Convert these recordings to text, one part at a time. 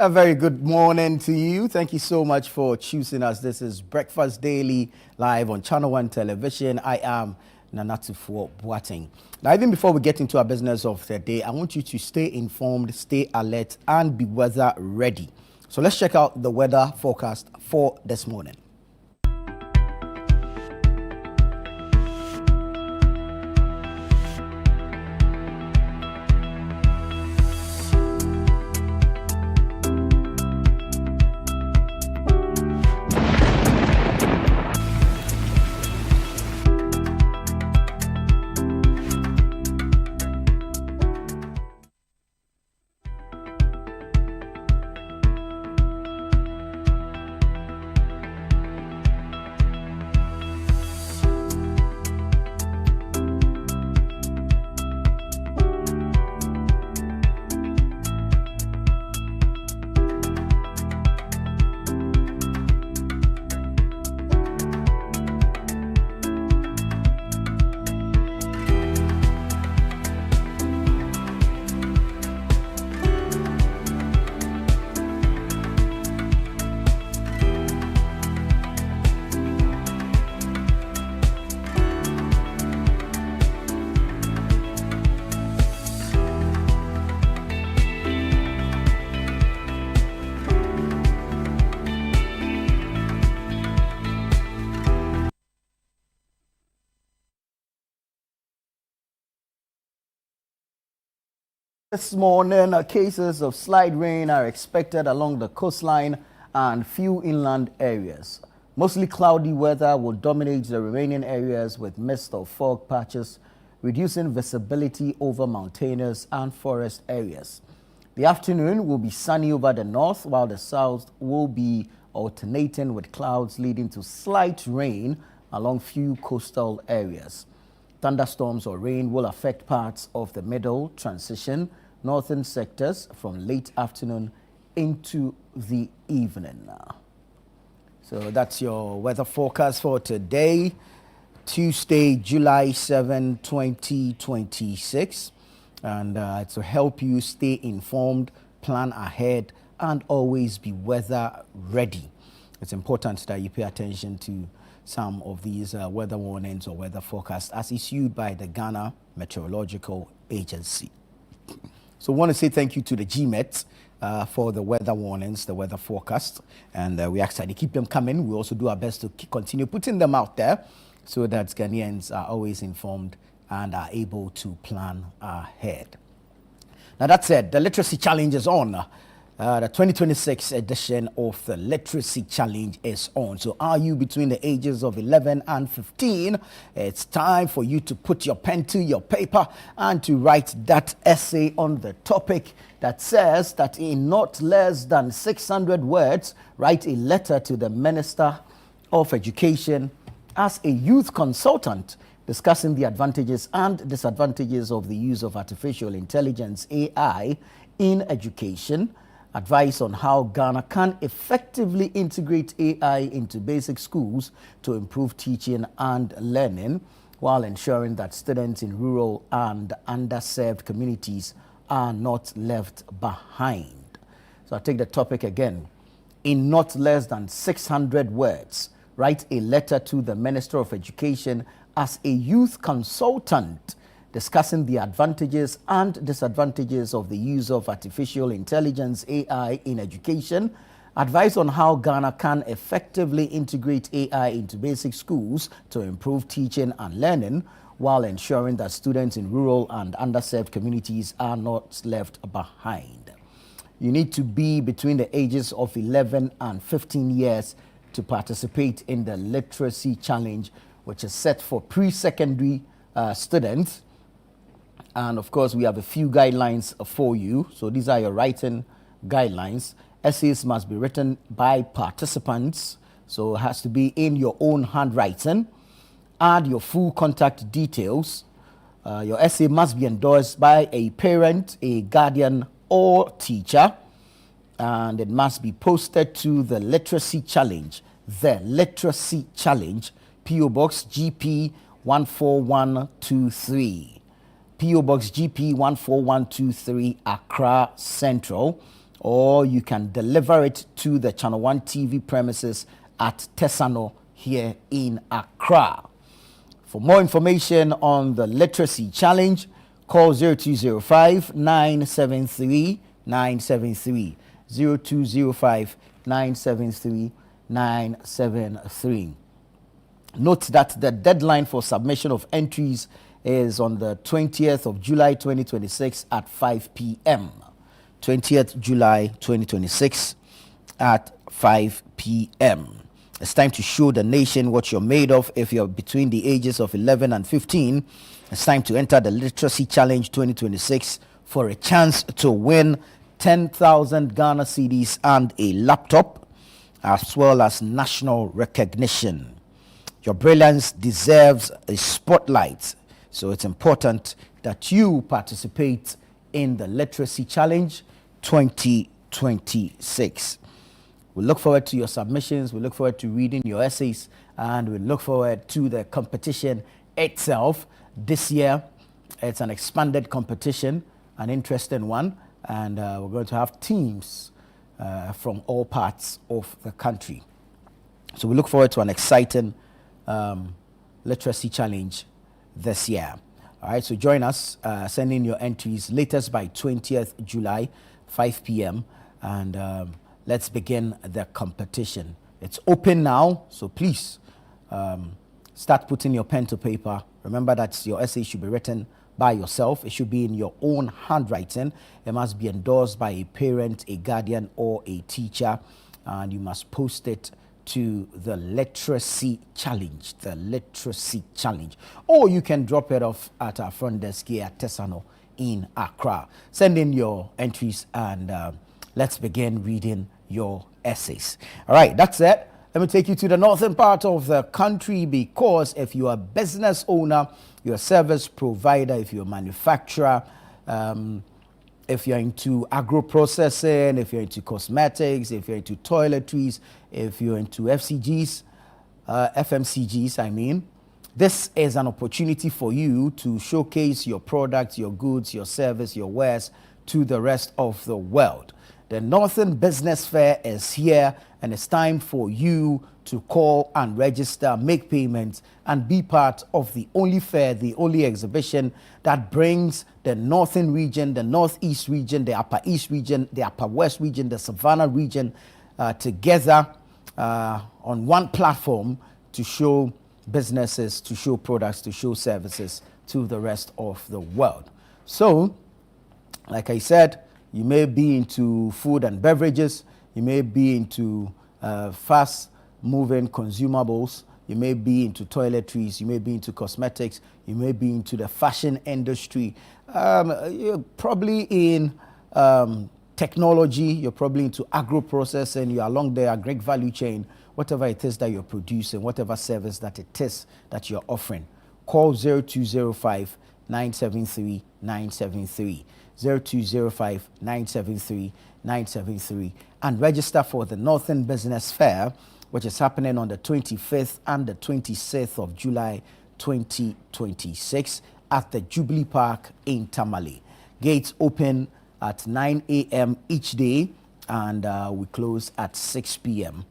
A very good morning to you. Thank you so much for choosing us. This is Breakfast Daily live on Channel One Television. I am Nanatufo Boateng. Now, even before we get into our business of the day, I want you to stay informed, stay alert, and be weather ready. So let's check out the weather forecast for this morning. This morning, cases of slight rain are expected along the coastline and few inland areas. Mostly cloudy weather will dominate the remaining areas with mist or fog patches, reducing visibility over mountainous and forest areas. The afternoon will be sunny over the north, while the south will be alternating with clouds leading to slight rain along few coastal areas. Thunderstorms or rain will affect parts of the middle, transition, northern sectors from late afternoon into the evening. So that's your weather forecast for today, Tuesday, July 7, 2026. And to help you stay informed, plan ahead, and always be weather ready. It's important that you pay attention to some of these weather warnings or weather forecasts as issued by the Ghana Meteorological Agency. So I want to say thank you to the GMET for the weather warnings, the weather forecast, and we actually keep them coming. We also do our best to continue putting them out there so that Ghanaians are always informed and are able to plan ahead. Now that said, the literacy challenge is on. The 2026 edition of the Literacy Challenge is on. So are you between the ages of 11 and 15? It's time for you to put your pen to your paper and to write that essay on the topic that says that in not less than 600 words, write a letter to the Minister of Education as a youth consultant discussing the advantages and disadvantages of the use of artificial intelligence, AI, in education. Advice on how Ghana can effectively integrate AI into basic schools to improve teaching and learning while ensuring that students in rural and underserved communities are not left behind. So I'll take the topic again. In not less than 600 words, write a letter to the Minister of Education as a youth consultant discussing the advantages and disadvantages of the use of artificial intelligence, AI, in education, advice on how Ghana can effectively integrate AI into basic schools to improve teaching and learning, while ensuring that students in rural and underserved communities are not left behind. You need to be between the ages of 11 and 15 years to participate in the Literacy Challenge, which is set for pre-secondary students. And of course, we have a few guidelines for you. So these are your writing guidelines. Essays must be written by participants. So it has to be in your own handwriting. Add your full contact details. Your essay must be endorsed by a parent, a guardian, or teacher. And it must be posted to the Literacy Challenge. The Literacy Challenge, P.O. Box GP 14123. P.O. Box GP 14123, Accra Central. or you can deliver it to the Channel One TV premises at Tesano here in Accra. For more information on the Literacy Challenge, call 0205 973 973. 0205 973 973. Note that the deadline for submission of entries is on the 20th of July 2026 at 5 p.m. 20th July 2026 at 5 p.m. It's time to show the nation what you're made of. If you're between the ages of 11 and 15, it's time to enter the Literacy Challenge 2026 for a chance to win 10,000 Ghana cedis and a laptop, as well as national recognition. Your brilliance deserves a spotlight, so it's important that you participate in the Literacy Challenge 2026. We look forward to your submissions, we look forward to reading your essays, and we look forward to the competition itself. This year, it's an expanded competition, an interesting one, and we're going to have teams from all parts of the country. So we look forward to an exciting Literacy Challenge this year. All right, so join us, send in your entries latest by 20th July, 5 p.m., and let's begin the competition. It's open now, so please start putting your pen to paper. Remember that your essay should be written by yourself. It should be in your own handwriting. It must be endorsed by a parent, a guardian, or a teacher, and you must post it to the Literacy Challenge, the Literacy Challenge. Or you can drop it off at our front desk here at Tesano in Accra. Send in your entries and let's begin reading your essays. All right, that's it. Let me take you to the northern part of the country, because if you're a business owner, you're a service provider, if you're a manufacturer, if you're into agro-processing, if you're into cosmetics, if you're into toiletries, if you're into FMCGs, I mean, this is an opportunity for you to showcase your products, your goods, your service, your wares to the rest of the world. The Northern Business Fair is here, and it's time for you to call and register, make payments, and be part of the only fair, the only exhibition that brings the Northern region, the Northeast region, the Upper East region, the Upper West region, the Savannah region together on one platform to show businesses, to show products, to show services to the rest of the world. So, like I said, you may be into food and beverages, you may be into fast-moving consumables, you may be into toiletries, you may be into cosmetics, you may be into the fashion industry, you're probably in technology, you're probably into agro-processing, you're along the agri value chain, whatever it is that you're producing, whatever service that it is that you're offering. Call 0205 973 973. 0205 973 973 and register for the Northern Business Fair, which is happening on the 25th and the 26th of July 2026 at the Jubilee Park in Tamale. Gates open at 9 a.m. each day, and we close at 6 p.m.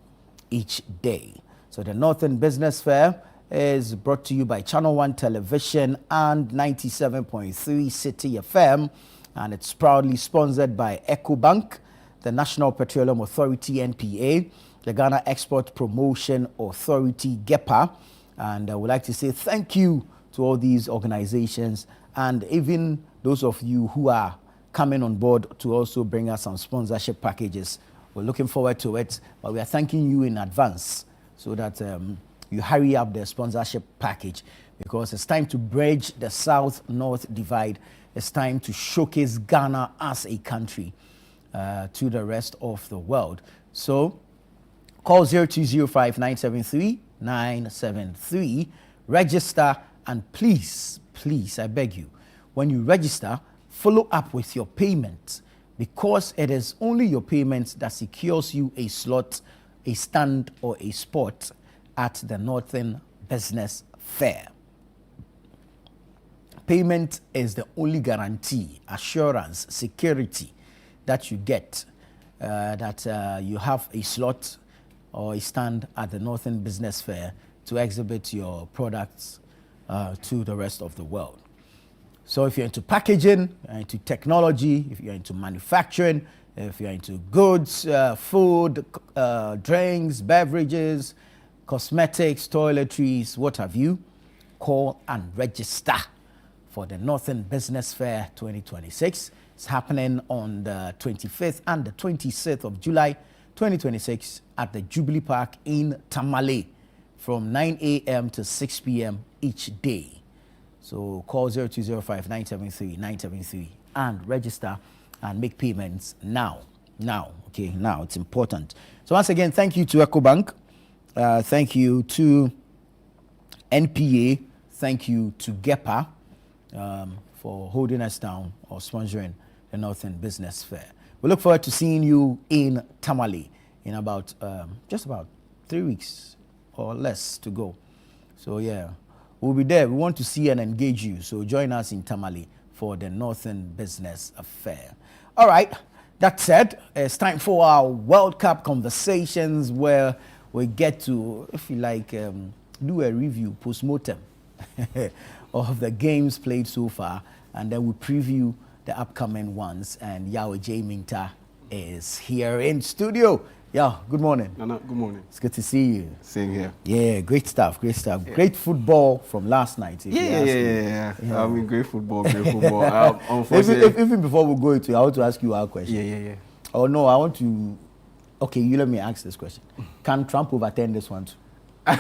each day. So the Northern Business Fair is brought to you by Channel One Television and 97.3 City FM, and it's proudly sponsored by EcoBank, the National Petroleum Authority (NPA), the Ghana Export Promotion Authority (GEPA), and I would like to say thank you to all these organizations, and even those of you who are coming on board to also bring us some sponsorship packages. We're looking forward to it, but we are thanking you in advance so that you hurry up the sponsorship package, because it's time to bridge the South-North divide. It's time to showcase Ghana as a country to the rest of the world. So call 0205 973 973, register, and please, I beg you, when you register, follow up with your payment, because it is only your payment that secures you a slot, a stand, or a spot at the Northern Business Fair. Payment is the only guarantee, assurance, security that you get that you have a slot or a stand at the Northern Business Fair to exhibit your products to the rest of the world. So if you're into packaging, into technology, if you're into manufacturing, if you're into goods, food, drinks, beverages, cosmetics, toiletries, what have you, call and register for the Northern Business Fair 2026. It's happening on the 25th and the 26th of July 2026 at the Jubilee Park in Tamale from 9 a.m. to 6 p.m. each day. So call 0205-973-973 and register and make payments now. Now, it's important. So once again, thank you to EcoBank. Thank you to NPA. Thank you to GEPA for holding us down or sponsoring the Northern Business Fair. We look forward to seeing you in Tamale in about just about 3 weeks or less to go. So yeah, we'll be there. We want to see and engage you. So join us in Tamale for the Northern Business Fair. All right, that said, it's time for our World Cup conversations where we get to, if you like, do a review post-mortem of the games played so far, and then we preview the upcoming ones. And Yao J. Minta is here in studio. Yao, good morning. Nana, good morning. It's good to see you. Same here. Yeah, great stuff, great stuff. Yeah. Great football from last night. Yeah. I mean, great football. Unfortunately, even before we go into it, I want to ask you our question. Yeah. Oh, no, I want to... Okay, you let me ask this question. Can Trump overturn this one too? No.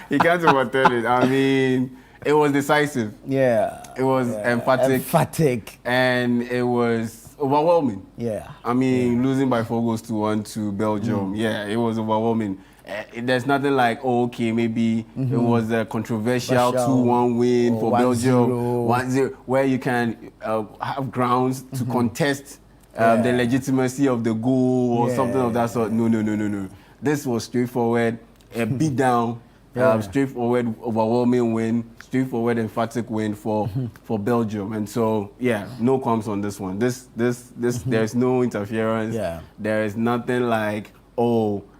He can't overturn it. I mean, it was decisive. Yeah. It was emphatic. And it was overwhelming. Yeah. I mean, losing by 4-1 to Belgium. Yeah, it was overwhelming. There's nothing like, maybe it was a controversial 2-1 win for Belgium, 1-0, where you can have grounds to contest the legitimacy of the goal or something of that sort. No. This was straightforward, a beat down, straightforward, overwhelming win, straightforward, emphatic win for Belgium. And so, no qualms on this one. This there's no interference. Yeah. There is nothing like,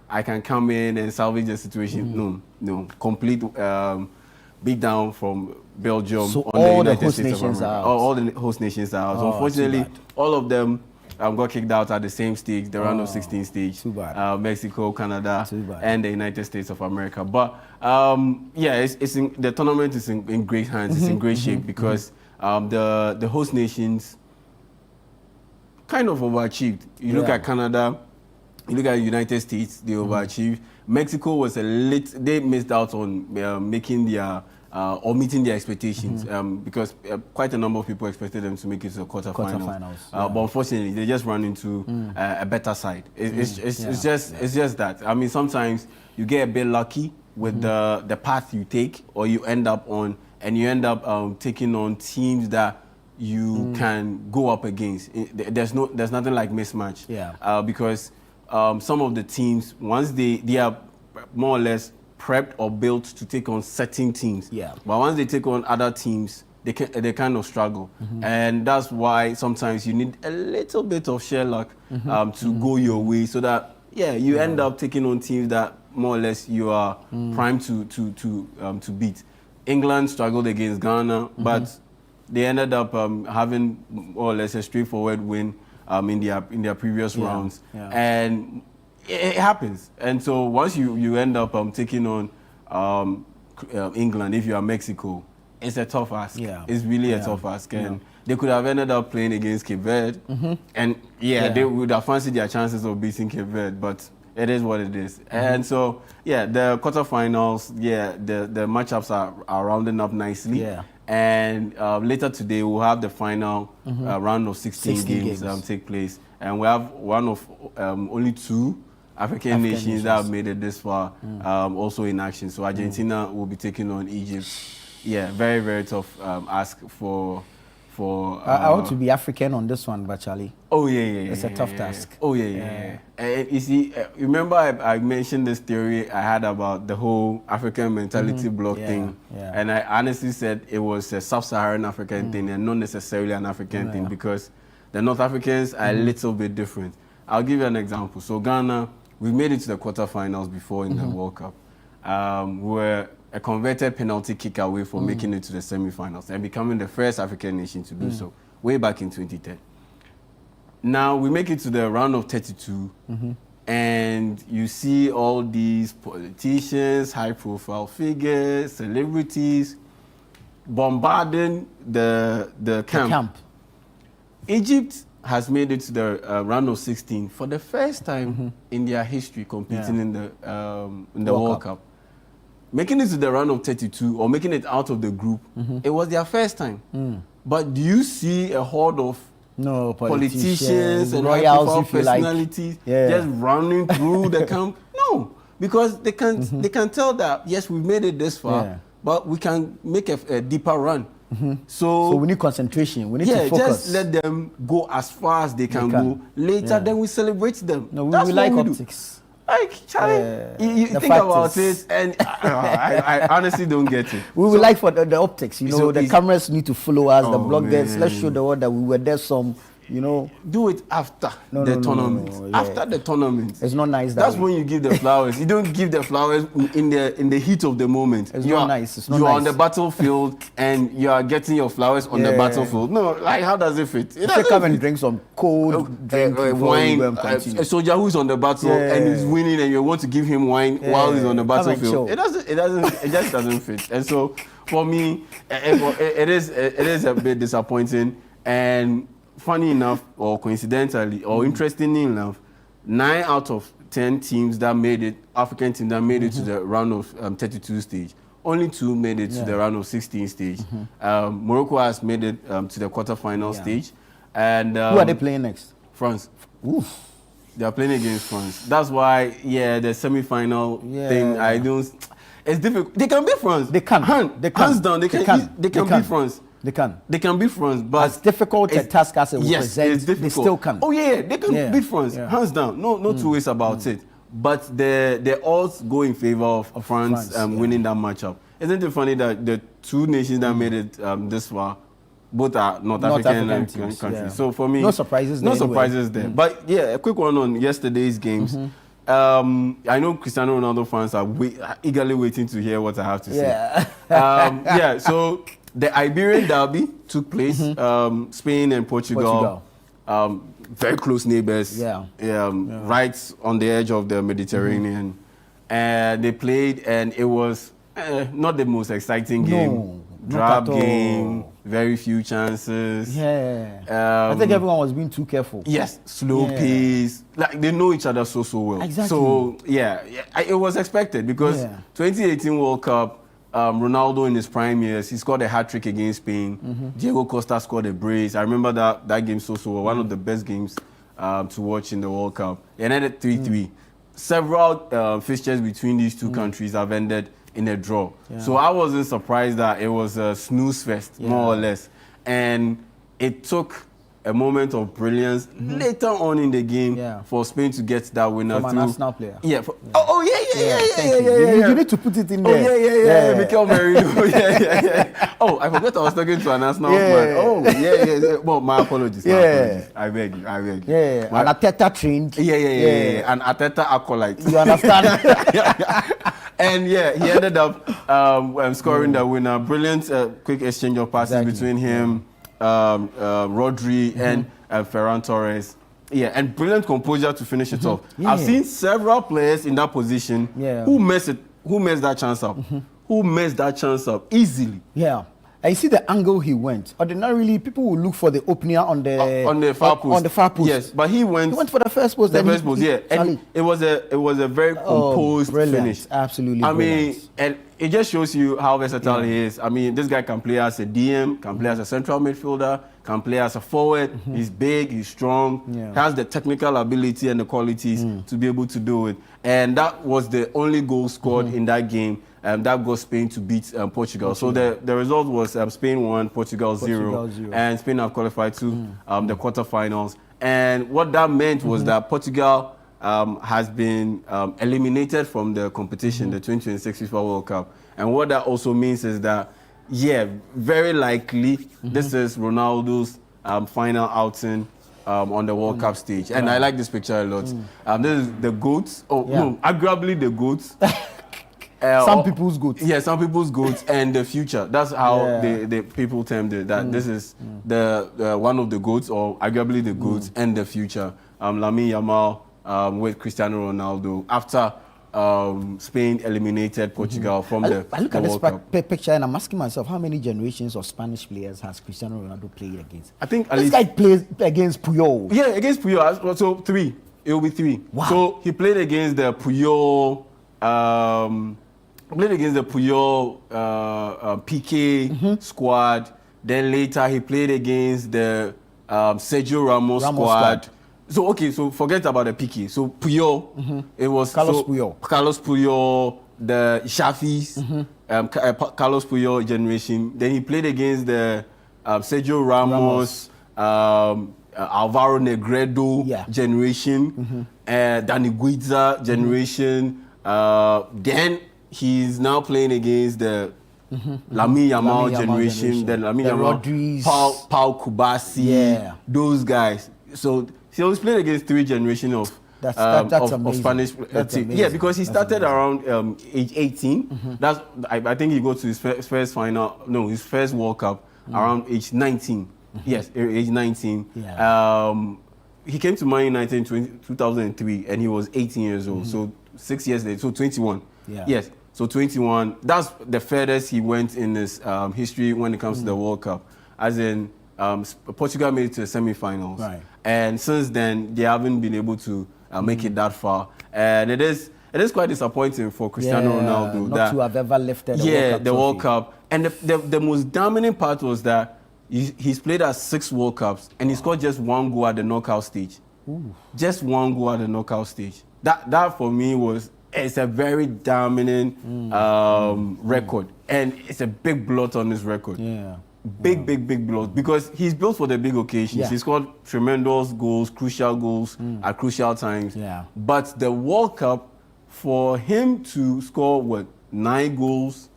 I can come in and salvage the situation. No. Complete beat down from Belgium. So on all the the host nations are out. All the host nations are out. Unfortunately, all of them got kicked out at the same stage, the round of 16 stage. Too bad. Mexico, Canada, and the United States of America. But the tournament is in great hands. It's in great shape because the host nations kind of overachieved. You look at Canada, you look at the United States, they overachieved. Mexico was they missed out on making their or meeting their expectations because quite a number of people expected them to make it to the quarterfinals. But unfortunately, they just ran into a better side. It's just that. I mean, sometimes you get a bit lucky with the path you take, or you end up on, and you end up taking on teams that you can go up against. There's nothing like mismatch. Because some of the teams, once they are more or less prepped or built to take on certain teams. But once they take on other teams, they kind of struggle. And that's why sometimes you need a little bit of sheer luck to go your way, so that you end up taking on teams that more or less you are primed to beat. England struggled against Ghana, but they ended up having more or less a straightforward win in their previous rounds. And it happens. And so once you end up taking on England, if you are Mexico, it's a tough ask. It's really a tough ask. And they could have ended up playing against Cape Verde. And they would have fancied their chances of beating Cape Verde, but it is what it is. And so, the quarterfinals, the matchups are rounding up nicely. And later today, we'll have the final round of 16 games take place. And we have one of only two African nations that have made it this far also in action. So Argentina will be taking on Egypt. Very, very tough ask for... I want to be African on this one, but Charlie. It's a tough task. You see, remember I mentioned this theory I had about the whole African mentality block thing. And I honestly said it was a sub-Saharan African thing and not necessarily an African thing, because the North Africans are a little bit different. I'll give you an example. So Ghana, we made it to the quarterfinals before in the World Cup. We were a converted penalty kick away from making it to the semi-finals and becoming the first African nation to do so, way back in 2010. Now we make it to the round of 32, and you see all these politicians, high-profile figures, celebrities bombarding the camp. Egypt has made it to the round of 16 for the first time in their history competing in the World Cup. Making it to the round of 32 or making it out of the group, it was their first time. But do you see a horde of politicians and royals, personalities just running through the camp? No, because they can tell that, yes, we've made it this far, but we can make a deeper run. So we need concentration. We need to focus. Just let them go as far as they can go. Later, then we celebrate them. No, we like optics. Like, Charlie, you think about it, and I honestly don't get it. We would like for the optics, you know, the cameras need to follow us, the bloggers, let's show the world that we were there you know. Do it after the tournament. After the tournament. It's not nice. That's when you give the flowers. You don't give the flowers in the heat of the moment. It's not nice. It's not nice. You are on the battlefield and you are getting your flowers on the battlefield. No, like how does it fit? If they come and drink some cold drink wine, a soldier who's on the battle and he's winning, and you want to give him wine while he's on the battlefield. It just doesn't fit. And so for me, it is a bit disappointing. And funny enough, or coincidentally, or interestingly enough, 9 out of 10 teams that made it, African teams that made it to the round of 32 stage, only 2 made it to the round of 16 stage. Morocco has made it to the quarterfinal stage. And who are they playing next? France. Oof. They are playing against France. That's why, the semi-final thing, I don't. It's difficult. They can beat France. They can. Hands down. They can beat France. They can. They can beat France, but as difficult a task as it will present, it's difficult. They still can. Oh yeah, they can beat France, hands down. No two ways about it. But the odds go in favor of France winning that matchup. Isn't it funny that the 2 nations that made it this far, both are North African countries? So for me, no surprises there. But a quick one on yesterday's games. I know Cristiano Ronaldo fans are eagerly waiting to hear what I have to say. So the Iberian Derby took place. Spain and Portugal. Very close neighbors. Right on the edge of the Mediterranean. And they played, and it was not the most exciting game. Drab game, very few chances. I think everyone was being too careful. Yes, slow pace. Like they know each other so well. Exactly. So it was expected because 2018 World Cup, Ronaldo in his prime years, he scored a hat-trick against Spain. Diego Costa scored a brace. I remember that game so well. One of the best games to watch in the World Cup. It ended 3-3. Several fixtures between these two countries have ended in a draw. So I wasn't surprised that it was a snooze fest, more or less. And it took a moment of brilliance later on in the game for Spain to get that winner from an Arsenal player. You need to put it in there. Mikel Merino. Oh, I forgot I was talking to an Arsenal man. Oh, Well, my apologies. I beg you. An Arteta trained. An Arteta acolyte. You understand? And he ended up scoring the winner. Brilliant quick exchange of passes between him, Rodri, and Ferran Torres. And brilliant composure to finish it off. I've seen several players in that position who messed that chance up. Who messed that chance up easily. I see the angle he went. Ordinarily, people will look for the opener on the far post. On the far post. Yes, but he went for the first post. And it was a very composed finish. Absolutely. I mean, and it just shows you how versatile he is. I mean, this guy can play as a DM, can play as a central midfielder, can play as a forward. He's big, he's strong, has the technical ability and the qualities to be able to do it. And that was the only goal scored in that game. That got Spain to beat Portugal. So the result was Spain 1, Portugal 0. And Spain have qualified to the quarterfinals. And what that meant was that Portugal has been eliminated from the competition, the 2026 FIFA World Cup. And what that also means is that, very likely, this is Ronaldo's final outing on the World Cup stage. And I like this picture a lot. This is the GOATs. Oh, Yeah. no, arguably the GOATs. Some people's goats. Yeah, some people's GOATs and the future. That's how Yeah. the people termed it. That this is the one of the GOATs, or arguably the GOATs and the future. Lamine Yamal with Cristiano Ronaldo after Spain eliminated Portugal from I the look at World this Cup. picture and I'm asking myself, how many generations of Spanish players has Cristiano Ronaldo played against? I think at This least guy plays against Puyol. Yeah, against Puyol. So 3. It will be 3. Wow. So he played against the Puyol. Played against the Puyol PK squad. Then later he played against the Sergio Ramos squad. So okay, so forget about the PK. So Puyol, it was Carlos Puyol. Carlos Puyol, the Shafis, Carlos Puyol generation. Then he played against the Sergio Ramos. Alvaro Negredo generation, Danny Guiza generation. Then he's now playing against the Lamine Yamal generation. Then Lamine Yamal, Rodriguez, Paul Kubasi, those guys. So he always played against 3 generations of That's of amazing. Spanish That's team. amazing. Yeah, because he started around age 18. That's I think he got to his first final. No, his first World Cup around age 19. Yes, age 19. Yeah. He came to Man United in 2003, and he was 18 years old. So 6 years later, so 21. Yeah. Yes, so 21. That's the furthest he went in his history when it comes to the World Cup. As in, Portugal made it to the semi-finals. Right. And since then, they haven't been able to make it that far. And it is quite disappointing for Cristiano Ronaldo. Not to have ever lifted the World Cup. And the most dominant part was that he's played at 6 World Cups and he scored just 1 goal at the knockout stage. Ooh. Just 1 goal at the knockout stage. That for me it's a very dominant record. And it's a big blot on his record. Yeah. Big blot, because he's built for the big occasions. Yeah. He scored tremendous goals, crucial goals at crucial times. Yeah. But the World Cup, for him to score 9 goals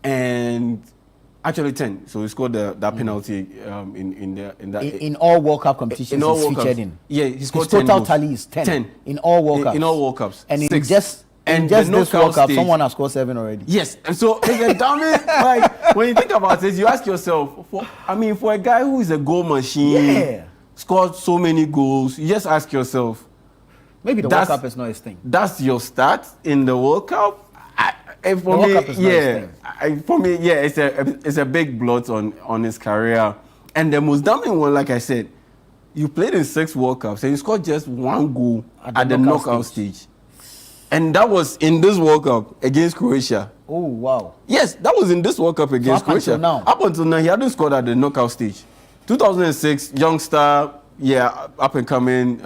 and actually 10. So he scored that penalty in all World Cup competitions in all he's World featured Cups. in. Yeah, he scored his 10 total goals. tally is 10. In all World Cups. In all World Cups. And in 6. just And this the World knockout Cup, stage, someone has scored 7 already. Yes, and so it's a dominant. Like when you think about it, you ask yourself, for a guy who is a goal machine, scored so many goals, you just ask yourself, maybe the World Cup is not his thing. That's your start in the World Cup. For me, it's a big blot on his career. And the most damning one, like I said, you played in 6 World Cups and you scored just 1 goal at the knockout stage. And that was in this World Cup against Croatia. Oh, wow. Yes, that was in this World Cup against Croatia. Up until now, he hadn't scored at the knockout stage. 2006, youngster, up and coming,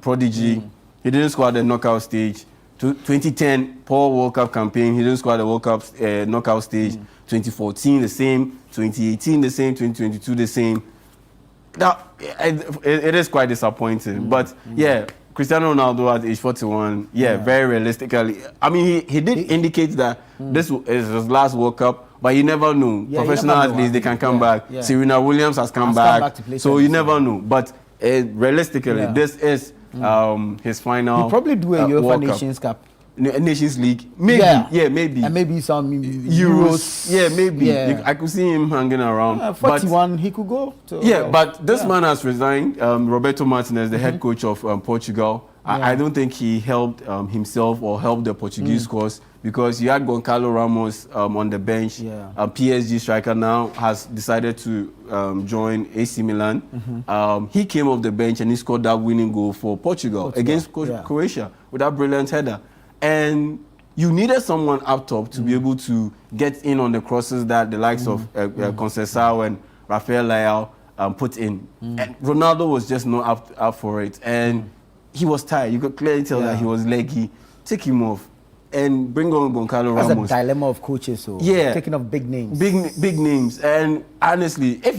prodigy. He didn't score at the knockout stage. 2010, poor World Cup campaign. He didn't score at the World Cup knockout stage. 2014, the same. 2018, the same. 2022, the same. Now, it is quite disappointing. But, Cristiano Ronaldo at age 41, very realistically. I mean, he did indicate that this is his last World Cup, but you never know. Professional athletes, they can come back. Serena Williams has come back. So you never know. But realistically, this is his final. He'll probably do a UEFA Nations Cup. Nations League. Maybe. Maybe. And maybe some Euros. Yeah, maybe. Yeah. I could see him hanging around. 41, he could go. But this man has resigned. Roberto Martinez, the head coach of Portugal. I don't think he helped himself or helped the Portuguese cause, because you had Goncalo Ramos on the bench. PSG striker now has decided to join AC Milan. He came off the bench and he scored that winning goal for Portugal. Against Croatia with that brilliant header. And you needed someone up top to be able to get in on the crosses that the likes of Conceição and Rafael Leao put in. And Ronaldo was just not up for it. And he was tired. You could clearly tell that he was leggy. Take him off and bring on Goncalo Ramos. That's a dilemma of coaches. So taking off big names. Big names. And honestly, if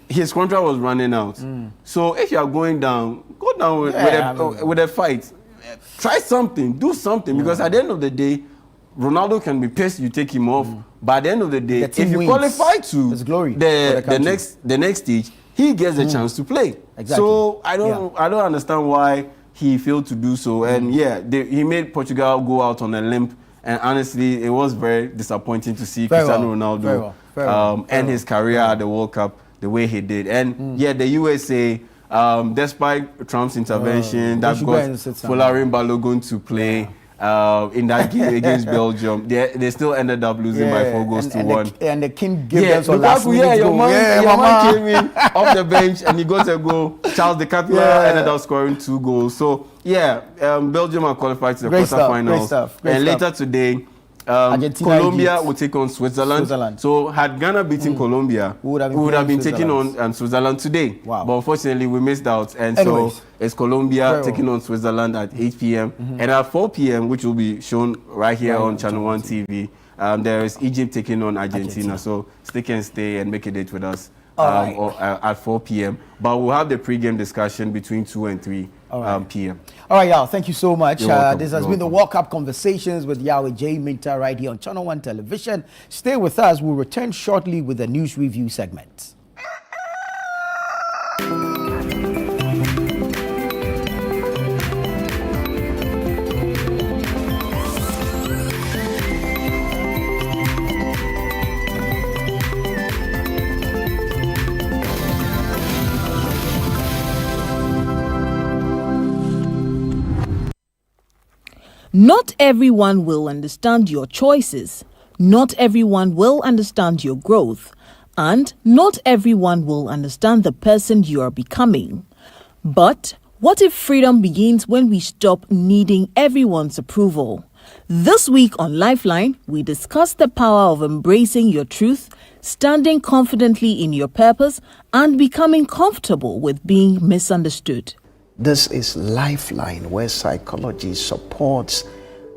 his contract was running out. So if you are going down, go down with a fight. Try something, do something, because at the end of the day, Ronaldo can be pissed, you take him off. But at the end of the day, The if team you wins. qualify to It's glory for the country. next stage, he gets a chance to play. Exactly. So I don't understand why he failed to do so. And he made Portugal go out on a limp. And honestly, it was very disappointing to see Cristiano Ronaldo end his career at the World Cup the way he did. And the USA, despite Trump's intervention, that got Folarin Balogun to play in that game against Belgium, they still ended up losing by 4 goals to 1. And the king gave them some last your man came in off the bench and he got a goal. Charles De Capua ended up scoring 2 goals. So Belgium are qualified to the quarterfinals. And later today, Colombia will take on Switzerland. So had Ghana beaten Colombia, we would have been taking on Switzerland today. Wow. But unfortunately, we missed out. And Anyways, so it's Colombia taking on Switzerland at 8 p.m. And at 4 p.m., which will be shown right here on Channel 1 TV, there is Egypt taking on Argentina. So stick and stay and make a date with us at 4 p.m. But we'll have the pre-game discussion between 2 and 3 p.m. All right, y'all. Thank you so much. This has been the welcome. World Cup Conversations with Yahweh J. Minter right here on Channel 1 Television. Stay with us. We'll return shortly with the news review segment. Not everyone will understand your choices. Not everyone will understand your growth. And not everyone will understand the person you are becoming. But what if freedom begins when we stop needing everyone's approval? This week on Lifeline, we discuss the power of embracing your truth, standing confidently in your purpose, and becoming comfortable with being misunderstood. This is Lifeline, where psychology supports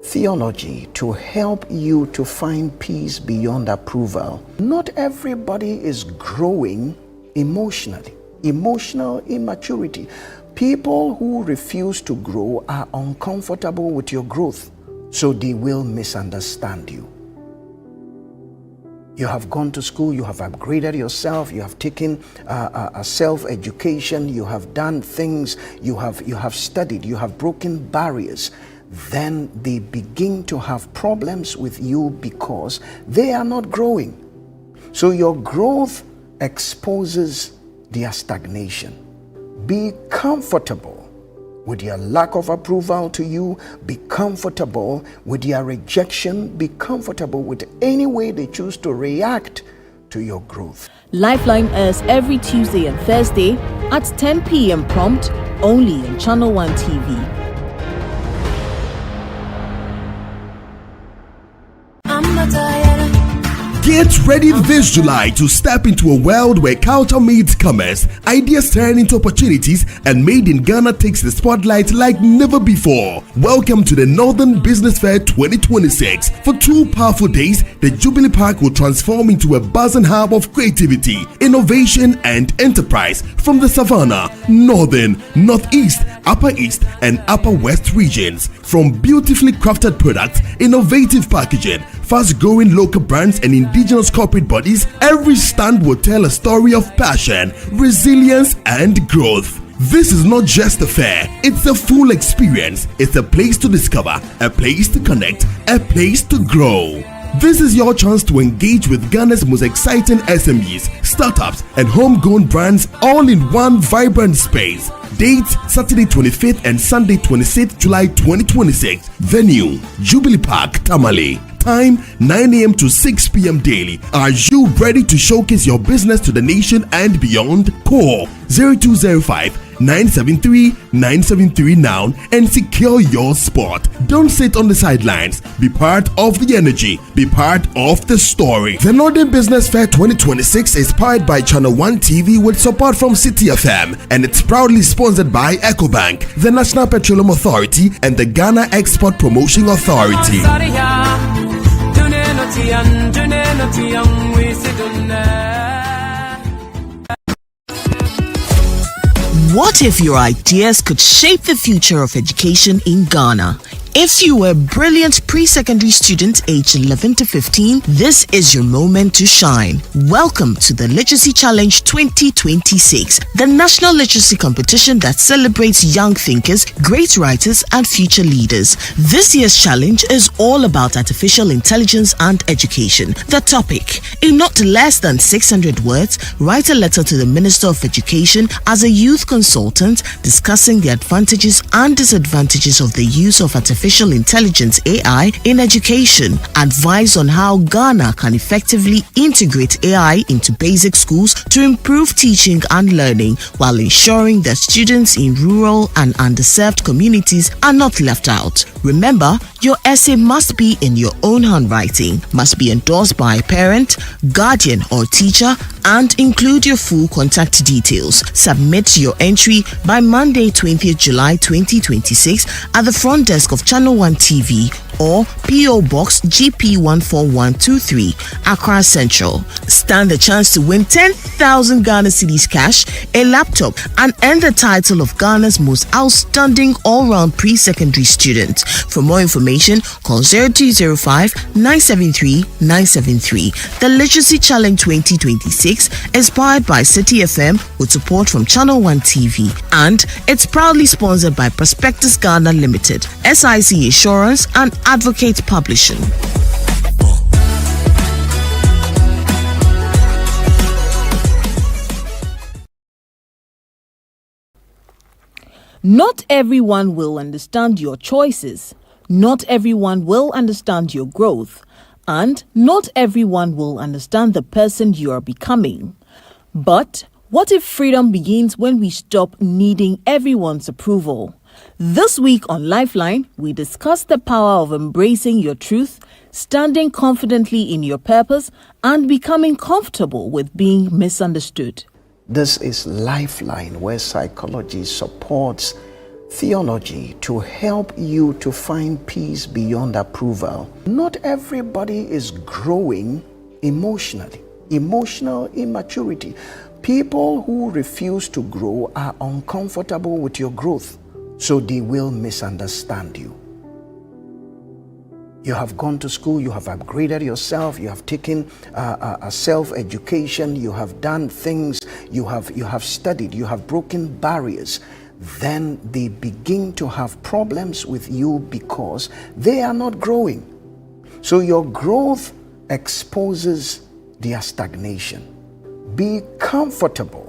theology to help you to find peace beyond approval. Not everybody is growing emotionally. Emotional immaturity. People who refuse to grow are uncomfortable with your growth, so they will misunderstand you. You have gone to school, you have upgraded yourself, you have taken a self-education, you have done things, you have studied, you have broken barriers. Then they begin to have problems with you because they are not growing. So your growth exposes their stagnation. Be comfortable with their lack of approval to you. Be comfortable with their rejection. Be comfortable with any way they choose to react to your growth. Lifeline airs every Tuesday and Thursday at 10 p.m. prompt, only on Channel 1 TV. Get ready this July to step into a world where culture meets commerce, ideas turn into opportunities, and Made in Ghana takes the spotlight like never before. Welcome to the Northern Business Fair 2026. For 2 powerful days, the Jubilee Park will transform into a buzzing hub of creativity, innovation, and enterprise from the Savannah, Northern, Northeast, Upper East, and Upper West regions. From beautifully crafted products, innovative packaging, fast-growing local brands, and indigenous corporate bodies, every stand will tell a story of passion, resilience, and growth. This is not just a fair, it's a full experience. It's a place to discover, a place to connect, a place to grow. This is your chance to engage with Ghana's most exciting SMEs, startups, and homegrown brands all in one vibrant space. Dates Saturday 25th and Sunday 26th July 2026. Venue Jubilee Park, Tamale. Time 9 a.m. to 6 p.m. daily. Are you ready to showcase your business to the nation and beyond? Call 0205-973-973 now and secure your spot. Don't sit on the sidelines. Be part of the energy. Be part of the story. The Northern Business Fair 2026 is powered by Channel 1 TV with support from City FM, and it's proudly sponsored by EcoBank, the National Petroleum Authority, and the Ghana Export Promotion Authority. What if your ideas could shape the future of education in Ghana? If you were a brilliant pre-secondary student aged 11 to 15, this is your moment to shine. Welcome to the Literacy Challenge 2026, the national literacy competition that celebrates young thinkers, great writers, and future leaders. This year's challenge is all about artificial intelligence and education. The topic: in not less than 600 words, write a letter to the Minister of Education as a youth consultant discussing the advantages and disadvantages of the use of artificial intelligence (AI) in education. Advise on how Ghana can effectively integrate AI into basic schools to improve teaching and learning while ensuring that students in rural and underserved communities are not left out. Remember, your essay must be in your own handwriting, must be endorsed by a parent, guardian, or teacher, and include your full contact details. Submit your entry by Monday, 20th July 2026 at the front desk of Channel 1 TV or PO Box GP 14123, Accra Central. Stand the chance to win 10,000 Ghana cedis cash, a laptop, and earn the title of Ghana's most outstanding all-round pre-secondary student. For more information, call 0205 973 973. The Literacy Challenge 2026 is powered by City FM with support from Channel 1 TV, and it's proudly sponsored by Prospectus Ghana Limited, SIC Insurance, and Advocate Publishing. Not everyone will understand your choices. Not everyone will understand your growth. And not everyone will understand the person you are becoming. But what if freedom begins when we stop needing everyone's approval? This week on Lifeline, we discuss the power of embracing your truth, standing confidently in your purpose, and becoming comfortable with being misunderstood. This is Lifeline, where psychology supports theology to help you to find peace beyond approval. Not everybody is growing emotionally. Emotional immaturity. People who refuse to grow are uncomfortable with your growth, so they will misunderstand you. You have gone to school, you have upgraded yourself, you have taken a self-education, you have done things, you have studied, you have broken barriers. Then they begin to have problems with you because they are not growing. So your growth exposes their stagnation. Be comfortable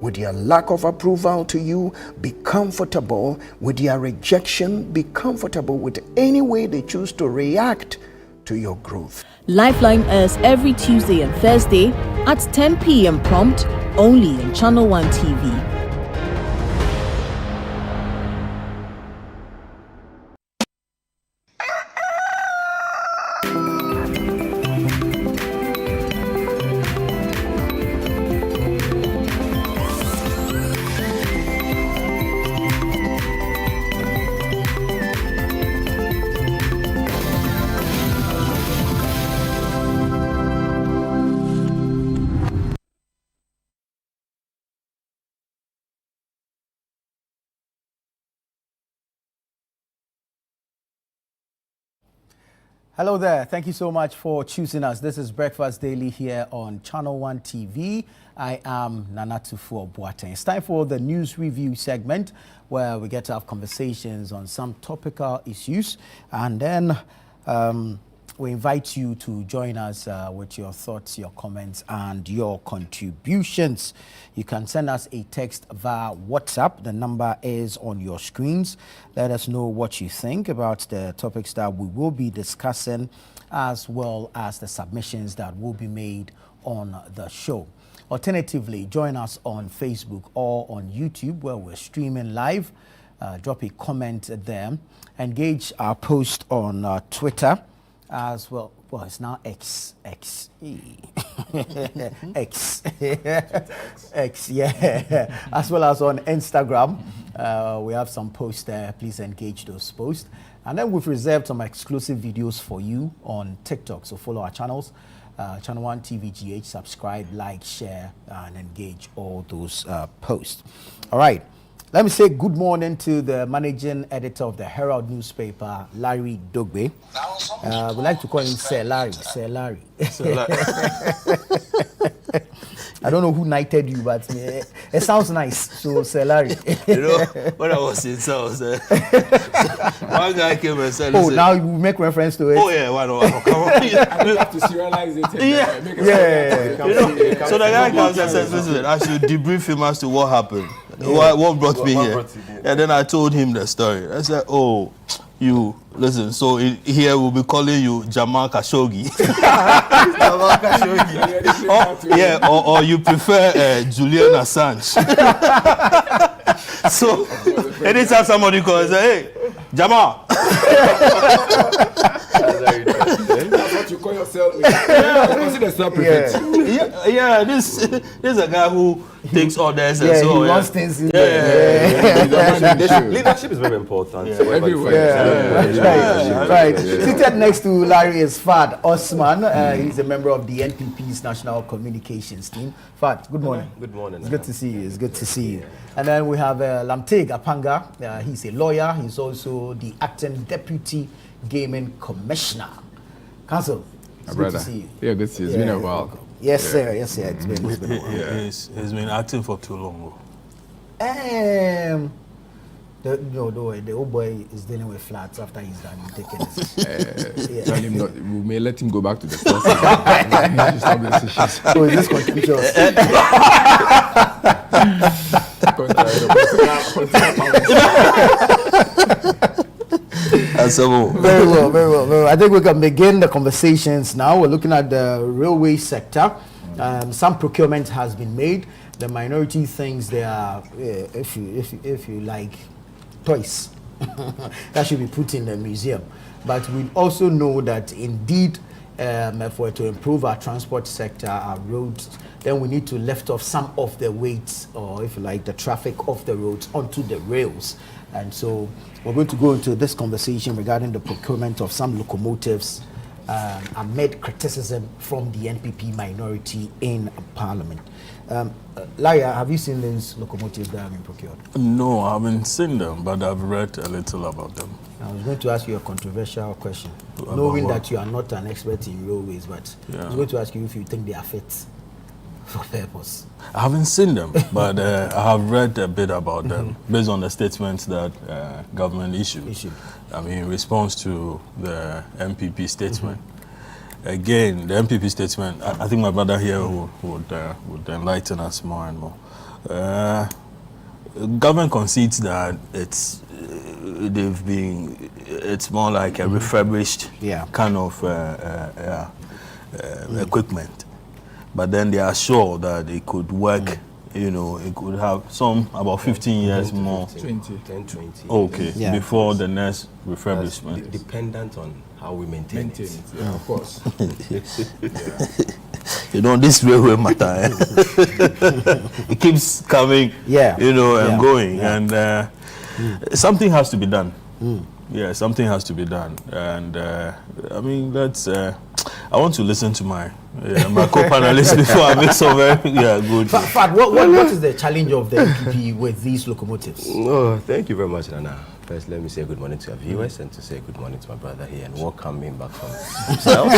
with their lack of approval to you. Be comfortable with their rejection. Be comfortable with any way they choose to react to your growth. Lifeline airs every Tuesday and Thursday at 10 p.m. prompt, only on Channel 1 TV. Hello there. Thank you so much for choosing us. This is Breakfast Daily here on Channel 1 TV. I am Nanatufo Boateng. It's time for the news review segment where we get to have conversations on some topical issues, and then we invite you to join us with your thoughts, your comments, and your contributions. You can send us a text via WhatsApp. The number is on your screens. Let us know what you think about the topics that we will be discussing, as well as the submissions that will be made on the show. Alternatively, join us on Facebook or on YouTube, where we're streaming live. Drop a comment there. Engage our post on Twitter as well. Well, it's now X, X, yeah. As well as on Instagram. We have some posts there. Please engage those posts. And then we've reserved some exclusive videos for you on TikTok. So follow our channels, Channel 1 TVGH, subscribe, like, share, and engage all those posts. All right. Let me say good morning to the managing editor of the Herald newspaper, Larry Dogbe. We like to call him Sir Larry. Sir Larry. I don't know who knighted you, but it sounds nice. So, Sir Larry. You know, when I was in South, one guy came and said, "Oh, now you make reference to it." Oh yeah, why not? Come on. You have to serialize it. Yeah. So the guy comes and says, "Listen, I should debrief him as to what happened, what brought me here." And then I told him the story. I said, "Oh, you listen. So here we'll be calling you Jamal Khashoggi." Jamal Khashoggi. Or you prefer Julian Assange. So anytime somebody calls, say, "Hey, Jamal." That's what you call yourself. Consider yourself prefect. Yeah, this is a guy who takes orders and so he on. wants things in Leadership is very important. Right. Seated next to Larry is Fad Osman. He's a member of the NPP's National Communications team. Fad, good morning. Good morning. It's good to see you. It's good to see you. And then we have Lamteg Apanga. He's a lawyer. He's also the acting deputy gaming commissioner. Council, it's good to see you. Yeah, good to see you. It's been a while. Yes, sir. Yes, sir. It's been a while. He's been acting for too long. The old boy is dealing with flats after he's done taking it. Tell him not, we may let him go back to the first. So is this contemptuous? Very well. I think we can begin the conversations now. We're looking at the railway sector. Some procurement has been made. The minority thinks they are, if you like, toys that should be put in the museum. But we also know that indeed, if we're to improve our transport sector, our roads, then we need to lift off some of the weights, or if you like, the traffic off the roads onto the rails. And so we're going to go into this conversation regarding the procurement of some locomotives amid criticism from the NPP minority in Parliament. Larry, have you seen these locomotives that have been procured? No, I haven't seen them, but I've read a little about them. I was going to ask you a controversial question, knowing that you are not an expert in railways, but I was going to ask you if you think they are fit for purpose. I haven't seen them, but I have read a bit about them based on the statements that government issued. I mean, in response to the MPP statement. Again, the MPP statement, I think my brother here would enlighten us more and more. Government concedes that it's more like a refurbished kind of equipment. But then they are sure that it could work, you know, it could have some about 15 years more. 20. Okay, before the next refurbishment. Dependent on how we maintain it. Yeah, of course. You know, this railway matter, it keeps coming, you know, and going. And something has to be done. Yeah, something has to be done. And I mean, that's, I want to listen to my co-panelists before I make some very good. Fad, what is the challenge of the MPP with these locomotives? Oh, thank you very much, Nana. First, let me say good morning to our viewers and to say good morning to my brother here and welcome him back from himself.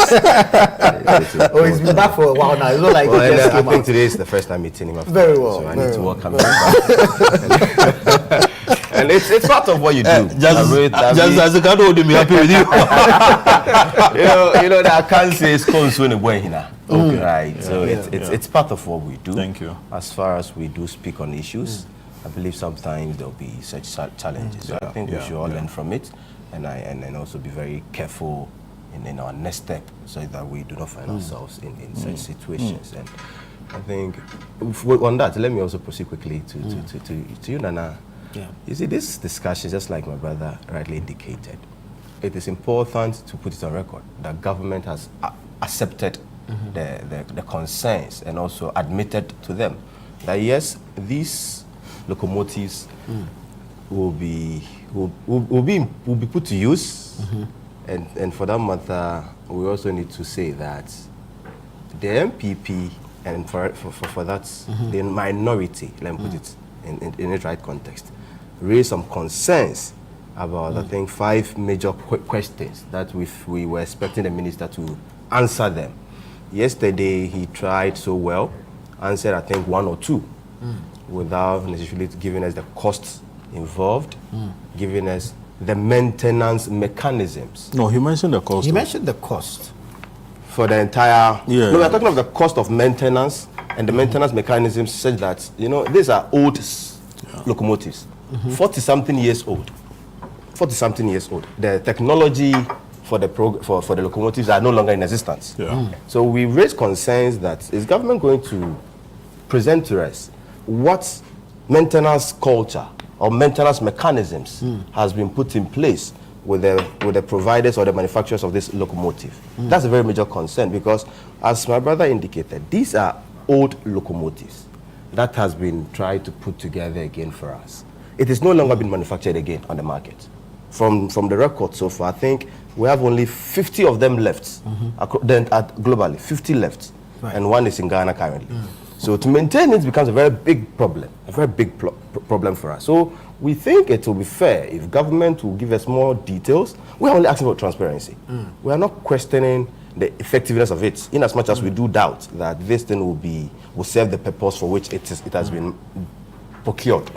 He's been back for a while now. It's not like I think today is the first time meeting him. Very well. So I need to welcome him back. And it's part of what you do. Just as a kind of be happy with you. you know that I can't say it's close when okay. Right. So it's part of what we do. Thank you. As far as we do speak on issues, I believe sometimes there'll be such challenges. So I think we should all learn from it, and also be very careful in our next step, so that we do not find ourselves in such situations. And I think on that, let me also proceed quickly to you, Nana. Yeah. You see, this discussion, just like my brother rightly indicated, it is important to put it on record that government has accepted the concerns and also admitted to them that yes, these locomotives will be put to use, and for that matter, we also need to say that the MPP, and for that, the minority, let me put it in its right context, raised some concerns about, I think, 5 major questions that we were expecting the minister to answer them. Yesterday, he tried so well, answered, I think, 1 or 2, without necessarily giving us the costs involved, giving us the maintenance mechanisms. No, he mentioned the cost. He mentioned the cost. For the entire... Yeah. No, we're talking of the cost of maintenance and the maintenance mechanisms such that, these are old locomotives, 40-something years old. 40-something years old. The technology for the locomotives are no longer in existence. Yeah. So we raised concerns that is government going to present to us what maintenance culture or maintenance mechanisms has been put in place with the providers or the manufacturers of this locomotive. That's a very major concern because, as my brother indicated, these are old locomotives that has been tried to put together again for us. It is no longer been manufactured again on the market. From the record so far, I think we have only 50 of them left. Then globally, 50 left, and 1 is in Ghana currently. So to maintain it becomes a very big problem, problem for us. So we think it will be fair if government will give us more details. We are only asking for transparency. We are not questioning the effectiveness of it, in as much as we do doubt that this thing will serve the purpose for which it has been procured.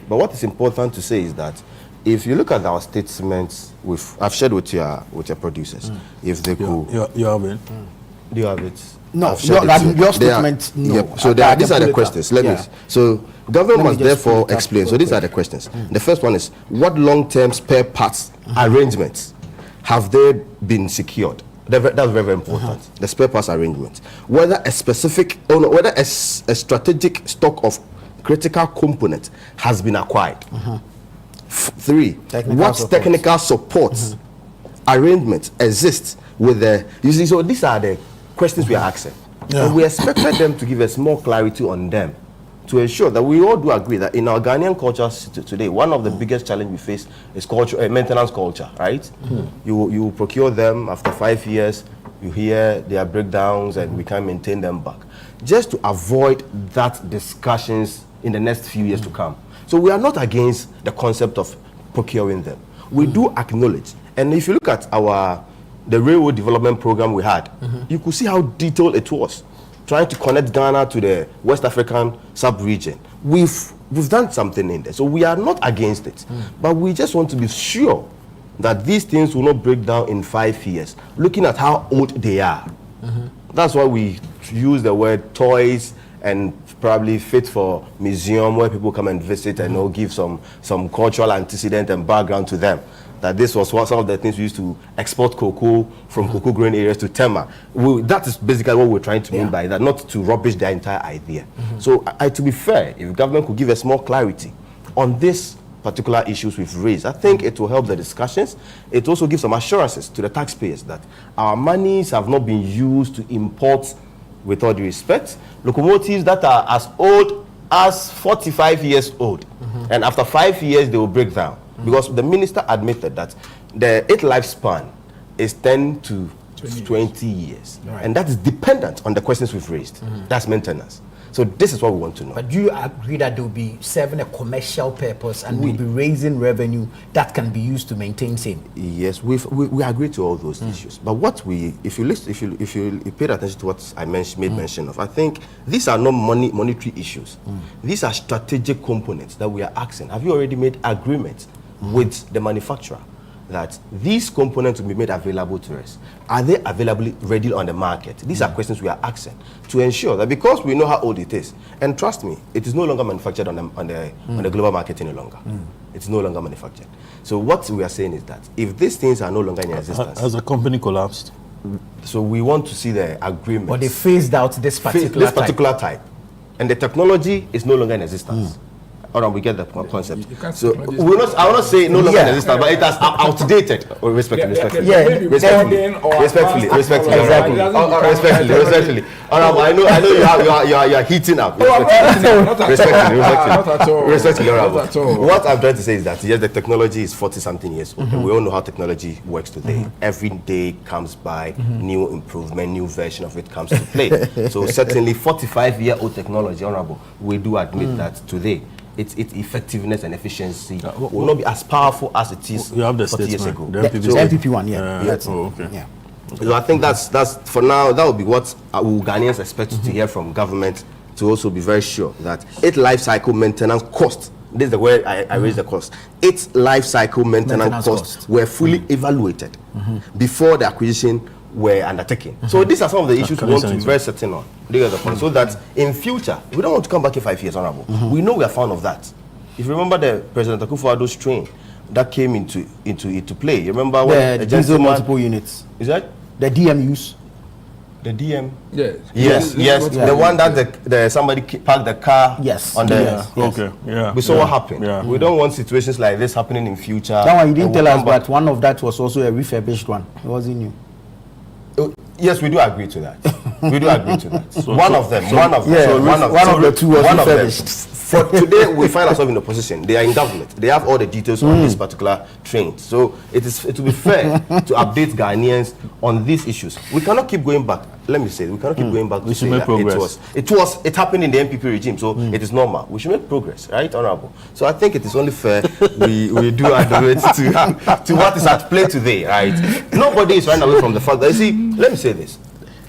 But what is important to say is that if you look at our statements, I've shared with your producers, if they could... You have it? Do you have it? No, your statement, no. Yep. So these are the questions. So government must therefore explain. So these are the questions. The first one is, what long-term spare parts arrangements have they been secured? That's very, very important. The spare parts arrangements. Whether a strategic stock of critical components has been acquired. 3, what technical support arrangements exist with the... You see, so these are the questions we are asking. And we expected them to give us more clarity on them to ensure that we all do agree that in our Ghanaian culture today, one of the biggest challenges we face is culture, maintenance culture, right? You procure them after 5 years, you hear their breakdowns and we can't maintain them back. Just to avoid that discussions in the next few years to come. So we are not against the concept of procuring them. We do acknowledge, and if you look at the railroad development program we had, you could see how detailed it was, trying to connect Ghana to the West African sub-region. We've done something in there, so we are not against it, but we just want to be sure that these things will not break down in 5 years, looking at how old they are. That's why we use the word toys and probably fit for museum where people come and visit and give some cultural antecedent and background to them. That this was some of the things we used to export cocoa from cocoa growing areas to Tema. That is basically what we're trying to mean by that, not to rubbish the entire idea. So to be fair, if government could give us more clarity on this particular issues we've raised, I think it will help the discussions. It also gives some assurances to the taxpayers that our monies have not been used to import, with all due respect, locomotives that are as old as 45 years old. And after 5 years, they will break down. Because the minister admitted that the lifespan is 10 to 20 years. And that is dependent on the questions we've raised. That's maintenance. So this is what we want to know. But do you agree that they will be serving a commercial purpose and will be raising revenue that can be used to maintain same? Yes, we agree to all those issues. But what if you paid attention to what I made mention of, I think these are not monetary issues. These are strategic components that we are asking. Have you already made agreements with the manufacturer that these components will be made available to us? Are they available ready on the market? These are questions we are asking to ensure that, because we know how old it is, and trust me, it is no longer manufactured on the global market any longer. It's no longer manufactured. So what we are saying is that if these things are no longer in existence, has the company collapsed? So we want to see the agreement. But they phased out this particular type, and the technology is no longer in existence. All right, we get the concept. So I will not say no longer in existence, but it has outdated. Respectfully. All right, I know you are heating up. Respectfully. What I'm trying to say is that yes, the technology is 40-something years old. We all know how technology works today. Every day comes by, new improvement, new version of it comes to play. So certainly 45-year-old technology, Honorable, we do admit that today its effectiveness and efficiency will not be as powerful as it is You have the 40 years statement. ago. The MPP, MPP one, yeah. That's okay. Yeah. So I think that's for now. That will be what Ghanaians expect to hear from government, to also be very sure that its life cycle maintenance cost. This is the way I raise the cost. Its life cycle maintenance costs were fully evaluated before the acquisition were undertaken. So these are some of the issues we want to be very certain on. So that in future, we don't want to come back in 5 years, Honorable. We know we are fond of that. If you remember the President Akufo-Addo's train that came into play, you remember when the diesel multiple units. Is that the DMUs? The DM? Yes. Yes. The one that somebody parked the car on the... Yes. Okay, yeah. We saw what happened. Yeah. We don't want situations like this happening in future. That one you didn't tell us, but one of that was also a refurbished one. It wasn't new. Yes, we do agree to that. We do agree to that. One of the two was refurbished. For today, we find ourselves in opposition. They are in government. They have all the details on this particular train. So it will be fair to update Ghanaians on these issues. We cannot keep going back. Let me say, we cannot keep going back to say that it happened in the MPP regime, so it is normal. We should make progress, right, Honorable? So I think it is only fair we do adhere to what is at play today, right? Nobody is running away from the fact that, you see, let me say this.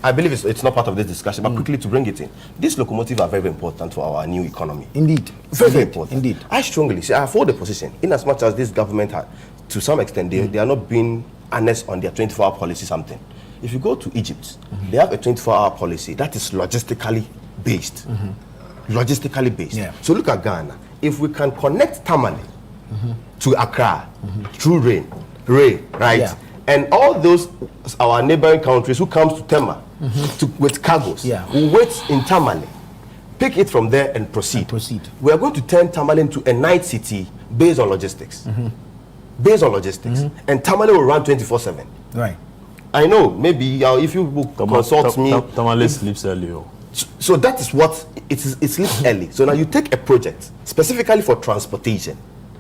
I believe it's not part of this discussion, but quickly to bring it in. These locomotives are very, very important for our new economy. Indeed. Very, very important. Indeed. I strongly say, I hold the position, in as much as this government, to some extent, they are not being honest on their 24-hour policy something. If you go to Egypt, they have a 24-hour policy that is logistically based. Logistically based. Yeah. So look at Ghana. If we can connect Tamale to Accra through rail, right? Yeah. And all those, our neighboring countries who comes to Tema with cargoes, will wait in Tamale, pick it from there and proceed. We are going to turn Tamale into a night city based on logistics. Based on logistics. And Tamale will run 24/7. Right. I know, maybe if you consult me... Tamale sleeps early. So that is what, it sleeps early. So now you take a project, specifically for transportation.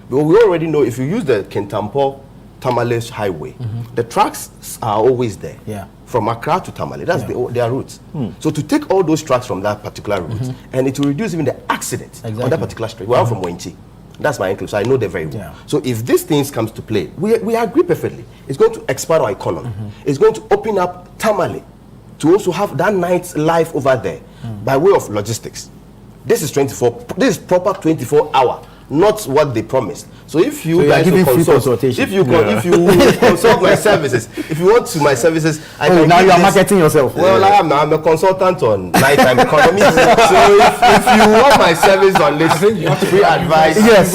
But we already know if you use the Kintampo Tamale highway, the tracks are always there. Yeah. From Accra to Tamale, that's their route. So to take all those tracks from that particular route, and it will reduce even the accidents on that particular street. Well, I'm from Wenchi. That's my income, so I know them very well. Yeah. So if these things comes to play, we agree perfectly. It's going to expand our economy. It's going to open up Tamale to also have that night's life over there by way of logistics. This is proper 24-hour, not what they promised. So if you guys consult, if you consult my services, if you want to my services, now you are marketing yourself. Well, I'm a consultant on nighttime economy. So if you want my service on this, free advice. Yes.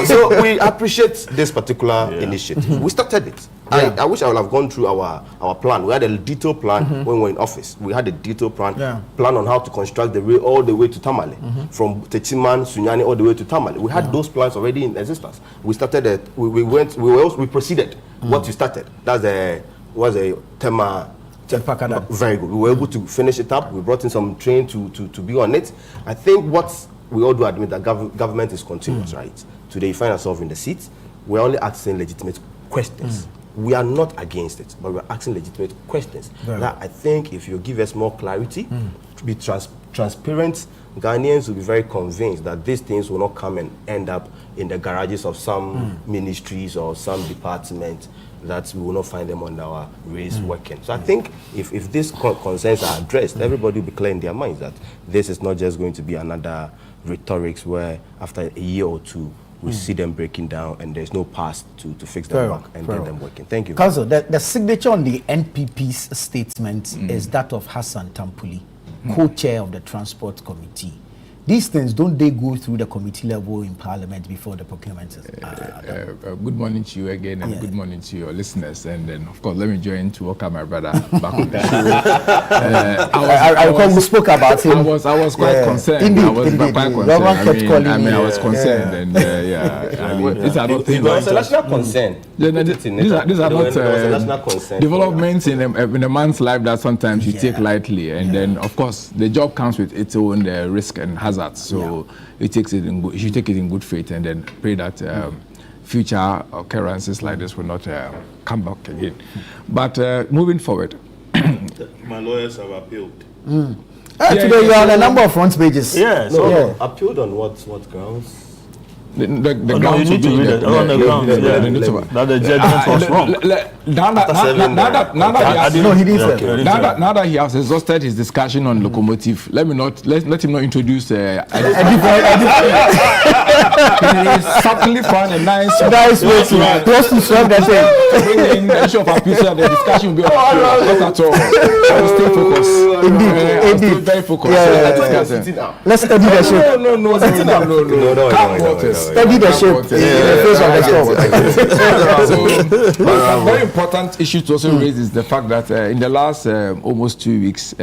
So we appreciate this particular initiative. We started it. I wish I would have gone through our plan. We had a detailed plan when we were in office. We had a detailed plan on how to construct the rail all the way to Tamale, from Techiman, Sunyani, all the way to Tamale. We had those plans already in existence. We started it. We proceeded what you started. That's a Tema. Very good. We were able to finish it up. We brought in some train to be on it. I think what we all do admit that government is continuous, right? Today you find ourselves in the seat. We're only asking legitimate questions. We are not against it, but we're asking legitimate questions. That I think if you give us more clarity, to be transparent, Ghanaians will be very convinced that these things will not come and end up in the garages of some ministries or some department, that we will not find them on our race working. So I think if these concerns are addressed, everybody will be clear in their minds that this is not just going to be another rhetorics where after a year or two, we see them breaking down and there's no path to fix them back and get them working. Thank you. Council, the signature on the NPP's statement is that of Hassan Tampuli, co-chair of the Transport Committee. These things, don't they go through the committee level in Parliament before the procurement is good morning to you again, and good morning to your listeners. And then, of course, let me join to welcome my brother back on the show. We spoke about him. I was quite concerned. Indeed, I was quite concerned. I was concerned, and these are not things. It's a national concern. These are not developments in a man's life that sometimes you take lightly, and then, of course, the job comes with its own risk and hazard. So you should take it in good faith, and then pray that future occurrences like this will not come back again. But moving forward, My lawyers have appealed. Today you're on a number of front pages. Yeah. Appealed on what grounds? The No, grounds you need to read it. On the grounds, that the judgment was wrong. Now that he has exhausted his discussion on locomotive, let him not introduce it is certainly fun and nice way to close to solve that thing. Bring in the issue of abuse and the discussion will be not at all. I will stay focused. Indeed. Stay very focused. Let's study the ship. No. Study the ship. A very important issue to also raise is the fact that in the last almost 2 weeks,